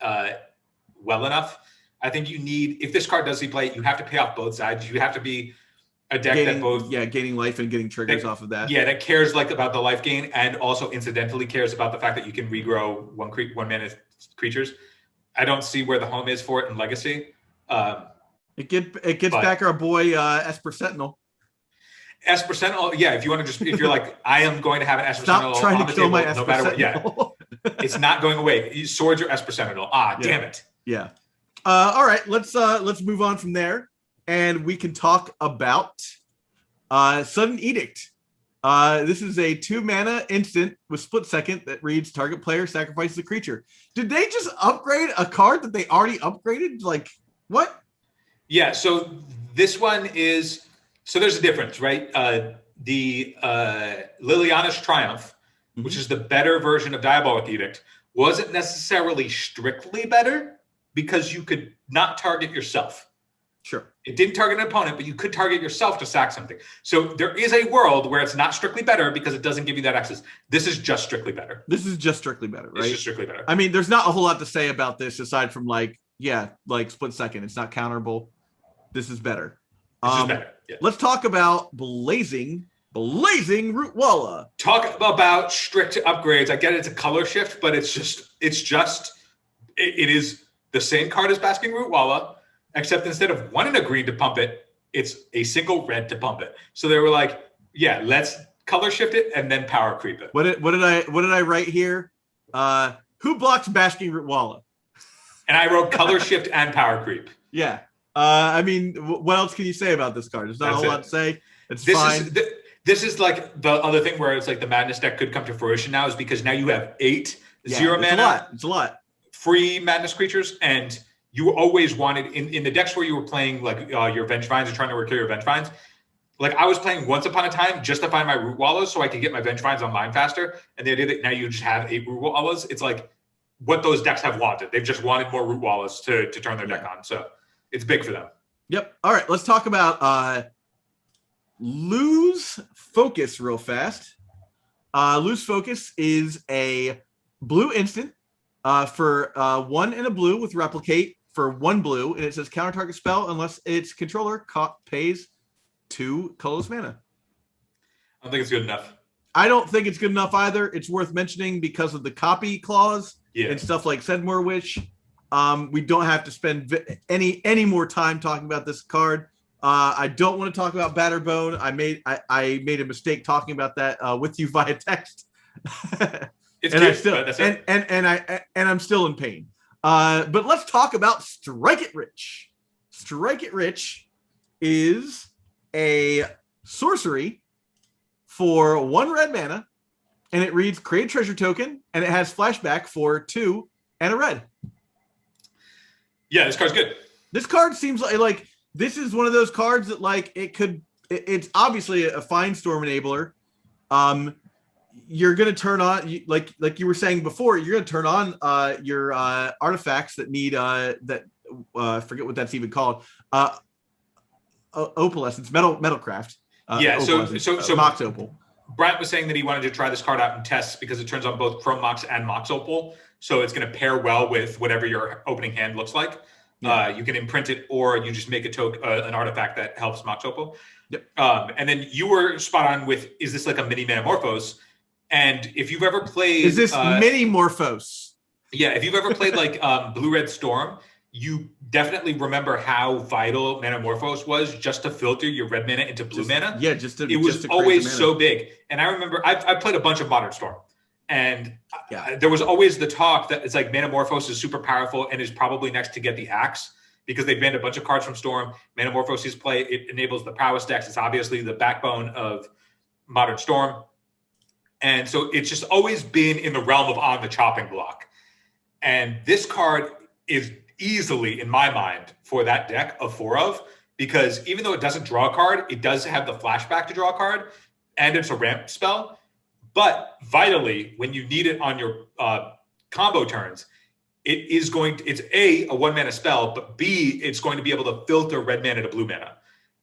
well enough. I think you need, if this card does see play, you have to pay off both sides. You have to be a deck that both gaining life and getting triggers off of that. Yeah, that cares like about the life gain and also incidentally cares about the fact that you can regrow one mana creatures. I don't see where the home is for it in Legacy. It gets back our boy Esper Sentinel. Esper Sentinel, yeah. If you want to if you're like, I am going to have an Esper Sentinel trying on to the kill table, my Esper no matter Sentinel. what. Yeah, it's not going away. You swords your Esper Sentinel. Damn it. Yeah. All right, let's move on from there. and we can talk about Sudden Edict. This is a 2-mana instant with split second that reads target player sacrifices a creature. Did they just upgrade a card that they already upgraded? Like, what? Yeah, so this one is, so there's a difference, right? The Liliana's Triumph, which is the better version of Diabolic Edict, wasn't necessarily strictly better because you could not target yourself. Sure. It didn't target an opponent, but you could target yourself to sack something. So there is a world where it's not strictly better because it doesn't give you that access. This is just strictly better. This is just strictly better, right? It's just strictly better. I mean, there's not a whole lot to say about this aside from like split second. It's not counterable. This is better. This is better. Yeah. Let's talk about Blazing Rootwalla. Talk about strict upgrades. I get it's a color shift, but it is the same card as Basking Rootwalla, except instead of 1 and a green to pump it, it's a single red to pump it. So they were like, yeah, let's color shift it and then power creep it. What did I write here? Who blocks Basking Rootwalla? And I wrote color shift and power creep. Yeah. I mean, what else can you say about this card? There's not a whole lot to say. It's fine. This is like the other thing where it's like the Madness deck could come to fruition now is because now you have 8 0 mana. It's a lot. Free Madness creatures, and you always wanted in the decks where you were playing like your Vengevines and trying to recur your Vengevines. Like I was playing Once Upon a Time just to find my Rootwallas so I could get my Vengevines online faster. And the idea that now you just have 8 Rootwallas, it's like what those decks have wanted. They've just wanted more Rootwallas to turn their deck on. So it's big for them. Yep. All right. Let's talk about Lose Focus real fast. Lose Focus is a blue instant for 1 and a blue with Replicate for 1 blue, and it says counter target spell unless its controller pays 2 colorless mana. I don't think it's good enough. I don't think it's good enough either. It's worth mentioning because of the copy clause and stuff like Sedmore Witch. We don't have to spend any more time talking about this card. I don't want to talk about Batterbone. I made a mistake talking about that with you via text. I'm still in pain. But let's talk about Strike It Rich. Strike It Rich is a sorcery for 1 red mana, and it reads create treasure token, and it has flashback for 2 and a red. Yeah, this card's good. This card seems like this is one of those cards that like it's obviously a fine storm enabler. You're going to turn on like you were saying before, you're going to turn on your artifacts that need forget what that's even called. Opalescence, metalcraft. So Mox Opal. Brent was saying that he wanted to try this card out in tests because it turns on both Chrome Mox and Mox Opal. So it's going to pair well with whatever your opening hand looks like. Yeah. You can imprint it, or you just make an artifact that helps Mox Opal. Yep. And then you were spot on with, is this like a mini Manamorphose? And if you've ever played... Is this mini Morphos? Yeah, if you've ever played like Blue-Red Storm, you definitely remember how vital Manamorphose was just to filter your red mana into blue mana. Yeah, it was always so big. And I remember I played a bunch of Modern Storm, and there was always the talk that it's like Manamorphose is super powerful and is probably next to Get the Axe because they banned a bunch of cards from Storm. Manamorphose's play, it enables the prowess decks. It's obviously the backbone of Modern Storm. And so it's just always been in the realm of on the chopping block. And this card is easily, in my mind, for that deck of 4 of, because even though it doesn't draw a card, it does have the flashback to draw a card, and it's a ramp spell. But vitally, when you need it on your combo turns, it's A, a 1 mana spell, but B, it's going to be able to filter red mana to blue mana.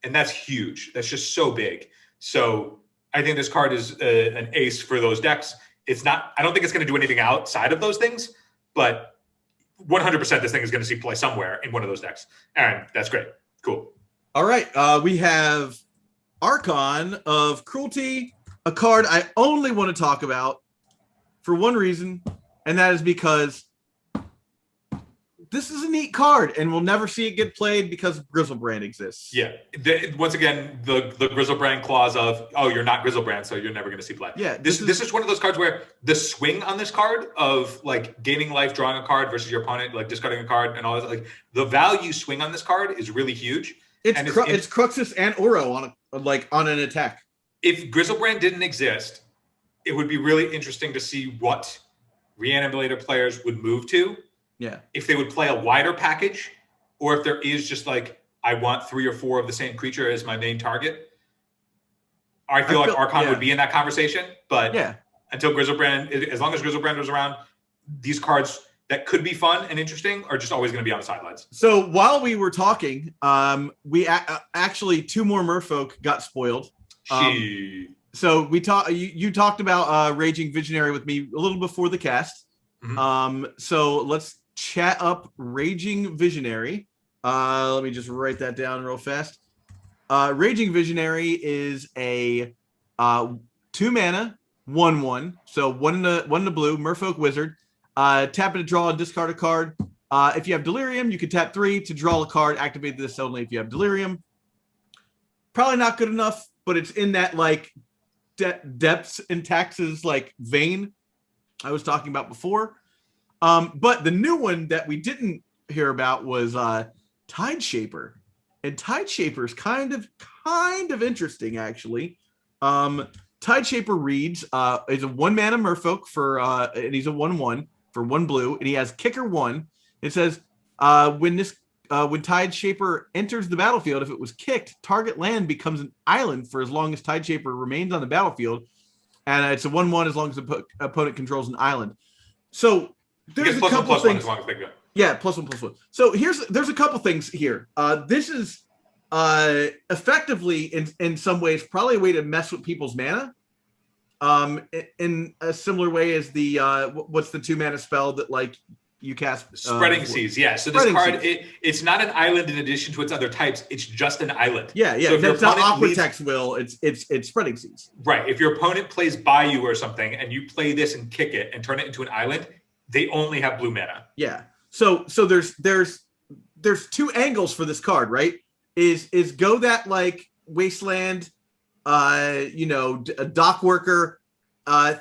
And that's huge. That's just so big. So I think this card is an ace for those decks. I don't think it's going to do anything outside of those things, but 100% this thing is going to see play somewhere in one of those decks. And that's great. Cool. All right. We have Archon of Cruelty, a card I only want to talk about for one reason, and that is because this is a neat card, and we'll never see it get played because Griselbrand exists. Yeah. Once again, the Griselbrand clause of, oh, you're not Griselbrand, so you're never going to see play. Yeah. This is one of those cards where the swing on this card of like gaining life, drawing a card versus your opponent, like discarding a card and all that, like the value swing on this card is really huge. It's Cruxus and Oro on an attack. If Grizzlebrand didn't exist, it would be really interesting to see what Reanimator players would move to. Yeah. If they would play a wider package, or if there is just like, I want 3 or 4 of the same creature as my main target. I feel like Archon would be in that conversation, but until Grizzlebrand, as long as Grizzlebrand was around, these cards that could be fun and interesting are just always going to be on the sidelines. So while we were talking, we actually 2 more merfolk got spoiled. So we talked. You talked about Raging Visionary with me a little before the cast. Mm-hmm. So let's chat up Raging Visionary. Let me just write that down real fast. Raging Visionary is a 2-mana 1/1. So one in the blue merfolk wizard. Tap it to draw and discard a card. If you have Delirium, you can tap 3 to draw a card. Activate this only if you have Delirium. Probably not good enough, but it's in that like depths and taxes like vein I was talking about before. But the new one that we didn't hear about was Tide Shaper, and Tide Shaper is kind of interesting actually. Tide Shaper reads is a 1-mana merfolk for and he's a 1/1 for 1 blue, and he has Kicker 1. It says when Tide Shaper enters the battlefield, if it was kicked, target land becomes an island for as long as Tide Shaper remains on the battlefield, and it's a 1/1 as long as the opponent controls an island. So there's a couple things. Yeah, +1/+1. So there's a couple things here. This is effectively in some ways probably a way to mess with people's mana. In a similar way as the what's the 2-mana spell that like you cast Spreading Seas. Yeah, so this card it's not an island in addition to its other types. It's just an island. Yeah. So it's not Aquatex Will. It's Spreading Seas. Right. If your opponent plays Bayou or something, and you play this and kick it and turn it into an island, they only have blue mana. Yeah. So there's 2 angles for this card, right? Is go that like Wasteland, a dock worker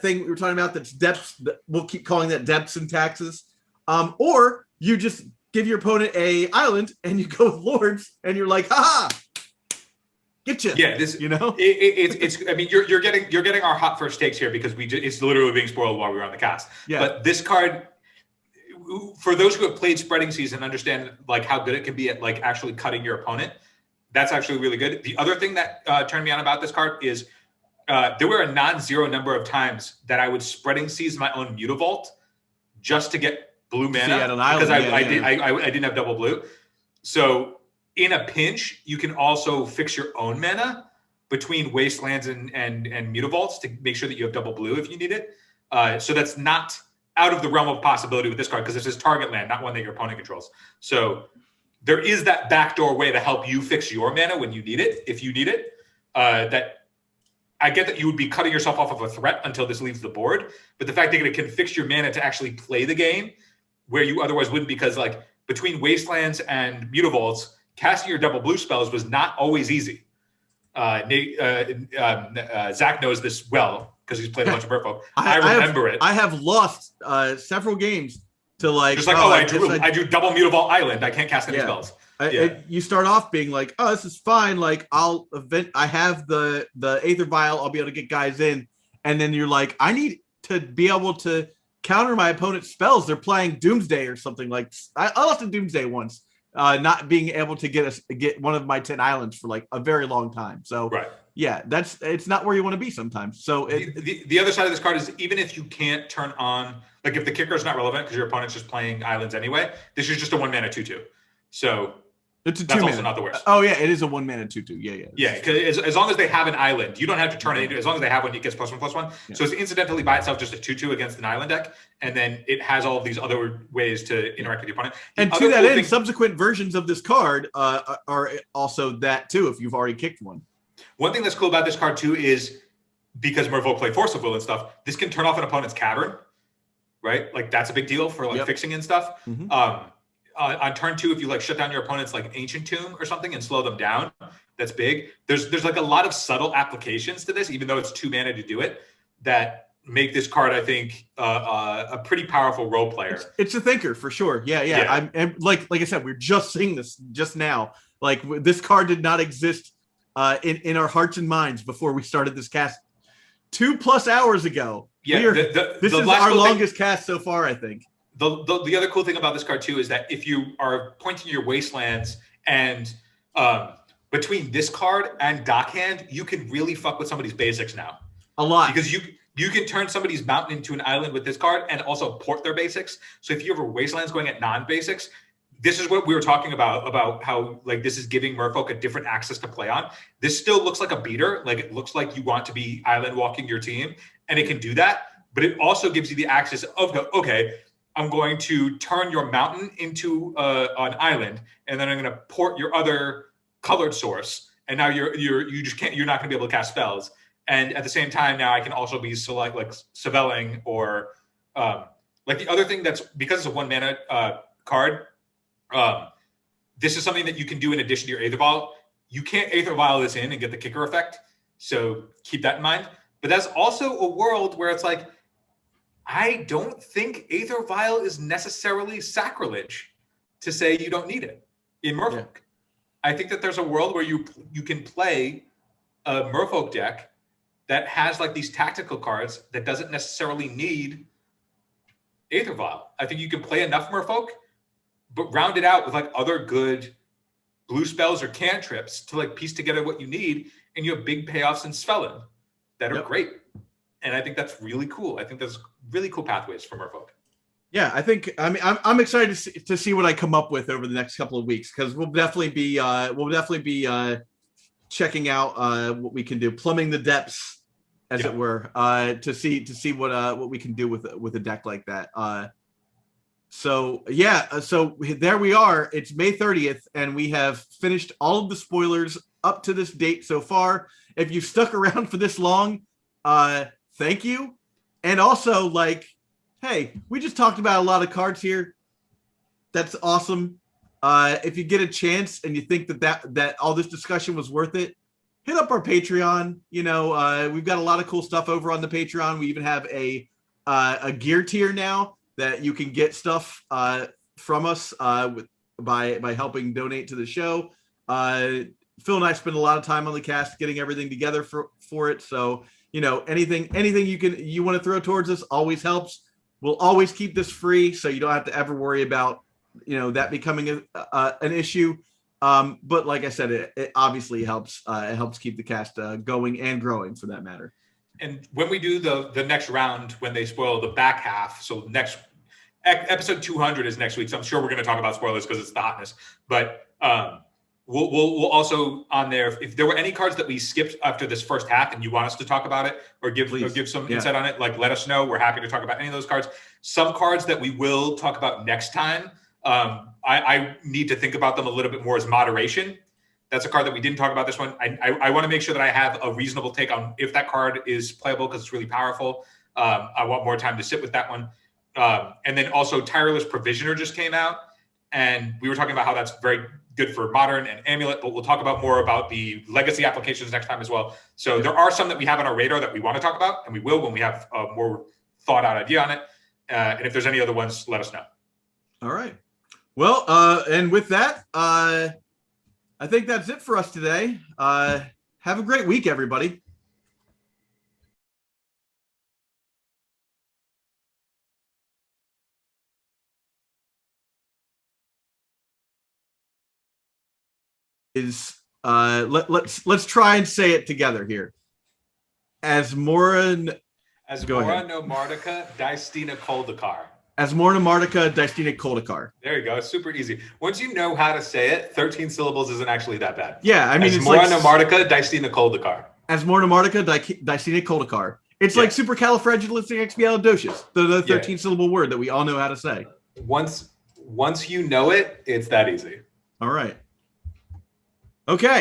thing we were talking about that's depths. We'll keep calling that depths and taxes. Or you just give your opponent a island and you go with Lords and you're like, haha, get you. Yeah, this it's. I mean, you're getting our hot first takes here because it's literally being spoiled while we were on the cast. Yeah. But this card, for those who have played Spreading Seas and understand like how good it can be at like actually cutting your opponent, that's actually really good. The other thing that turned me on about this card is there were a non-zero number of times that I would Spreading Seas my own Mutavault just to get blue mana because I didn't have double blue. So in a pinch, you can also fix your own mana between Wastelands and Mutavaults to make sure that you have double blue if you need it. So that's not out of the realm of possibility with this card because this is target land, not one that your opponent controls. So there is that backdoor way to help you fix your mana when you need it, if you need it. That I get that you would be cutting yourself off of a threat until this leaves the board, but the fact that it can fix your mana to actually play the game where you otherwise wouldn't, because like between Wastelands and Mutavaults, casting your double blue spells was not always easy. Zach knows this well because he's played a bunch of Merfolk. I remember it. I have lost several games to like just like I do double Mutavault Island. I can't cast any spells. You start off being like, oh, this is fine. Like I have the Aether Vial. I'll be able to get guys in, and then you're like, I need to be able to counter my opponent's spells. They're playing Doomsday or something like. I lost a Doomsday once, not being able to get one of my 10 islands for like a very long time. So yeah, it's not where you want to be sometimes. So the other side of this card is even if you can't turn on, like if the kicker is not relevant because your opponent's just playing islands anyway, this is just a 1-mana 2/2. So it's a 2-mana. That's also not the worst. Oh yeah, it is a 1-mana 2/2. Yeah. Because as long as they have an island, you don't have to turn it into. As long as they have one, it gets +1/+1. Yeah. So it's incidentally by itself just a 2/2 against an island deck, and then it has all of these other ways to interact with the opponent. And to that end, subsequent versions of this card are also that too. If you've already kicked one. One thing that's cool about this card too is because Merfolk play Force of Will and stuff, this can turn off an opponent's cavern, right? Like that's a big deal for like fixing and stuff. Mm-hmm. On turn 2, if you like shut down your opponent's like Ancient Tomb or something and slow them down, that's big. There's like a lot of subtle applications to this, even though it's 2 mana to do it, that make this card, I think, a pretty powerful role player. It's a thinker for sure. Yeah. I'm like I said, we're just seeing this just now. Like this card did not exist in our hearts and minds before we started this cast 2+ hours ago. Yeah, this is our longest cast so far, I think. The other cool thing about this card too is that if you are pointing your wastelands and between this card and Dockhand, you can really fuck with somebody's basics now. A lot. Because you can turn somebody's mountain into an island with this card and also port their basics. So if you have a wastelands going at non-basics, this is what we were talking about how like this is giving Merfolk a different access to play on. This still looks like a beater. Like it looks like you want to be island walking your team, and it can do that. But it also gives you the access of, okay, I'm going to turn your mountain into an island, and then I'm going to port your other colored source. And now you're not going to be able to cast spells. And at the same time, now I can also be Savelling or like the other thing that's because it's a 1 mana card. This is something that you can do in addition to your Aether Vial. You can't Aether Vial this in and get the kicker effect. So keep that in mind. But that's also a world where it's like, I don't think Aether Vial is necessarily sacrilege to say you don't need it in Merfolk. Yeah. I think that there's a world where you can play a Merfolk deck that has like these tactical cards that doesn't necessarily need Aether Vial. I think you can play enough Merfolk, but round it out with like other good blue spells or cantrips to like piece together what you need, and you have big payoffs in Svelin that are great. And I think that's really cool. I think there's really cool pathways for Merfolk. Yeah, I'm excited to see what I come up with over the next couple of weeks, because we'll definitely be checking out what we can do, plumbing the depths, as it were, to see what we can do with a deck like that. So there we are. It's May 30th, and we have finished all of the spoilers up to this date so far. If you've stuck around for this long, thank you. And also, like, hey, we just talked about a lot of cards here. That's awesome. If you get a chance and you think that all this discussion was worth it, hit up our Patreon. You know, we've got a lot of cool stuff over on the Patreon. We even have a gear tier now that you can get stuff from us by helping donate to the show. Phil and I spend a lot of time on the cast getting everything together for it. So, you know, anything you want to throw towards us always helps. We'll always keep this free, so you don't have to ever worry about, you know, that becoming an issue. But like I said, it obviously helps. It helps keep the cast going and growing, for that matter. And when we do the next round, when they spoil the back half, so next episode 200 is next week. So I'm sure we're going to talk about spoilers because it's the hotness. But we'll also on there, if there were any cards that we skipped after this first half and you want us to talk about it or give some insight on it, like let us know. We're happy to talk about any of those cards. Some cards that we will talk about next time, I need to think about them a little bit more as moderation. That's a card that we didn't talk about this one. I want to make sure that I have a reasonable take on if that card is playable because it's really powerful. I want more time to sit with that one. And then also Tireless Provisioner just came out, and we were talking about how that's very good for Modern and Amulet, but we'll talk about more about the legacy applications next time as well. So there are some that we have on our radar that we want to talk about, and we will when we have a more thought out idea on it. And if there's any other ones, let us know. All right. Well, and with that, I think that's it for us today. Have a great week, everybody. Let's try and say it together here. Asmora no Mardica, Dystina Koldakar. Asmora Mardica, Dystina Koldakar. There you go. It's super easy. Once you know how to say it, 13 syllables isn't actually that bad. Yeah, I mean, Asmora no Mardica, Dystina Koldakar. Asmora Mardica, Dystina Koldakar. It's like supercalifragilisticexpialidocious, the 13 syllable word that we all know how to say. Once you know it, it's that easy. All right. Okay.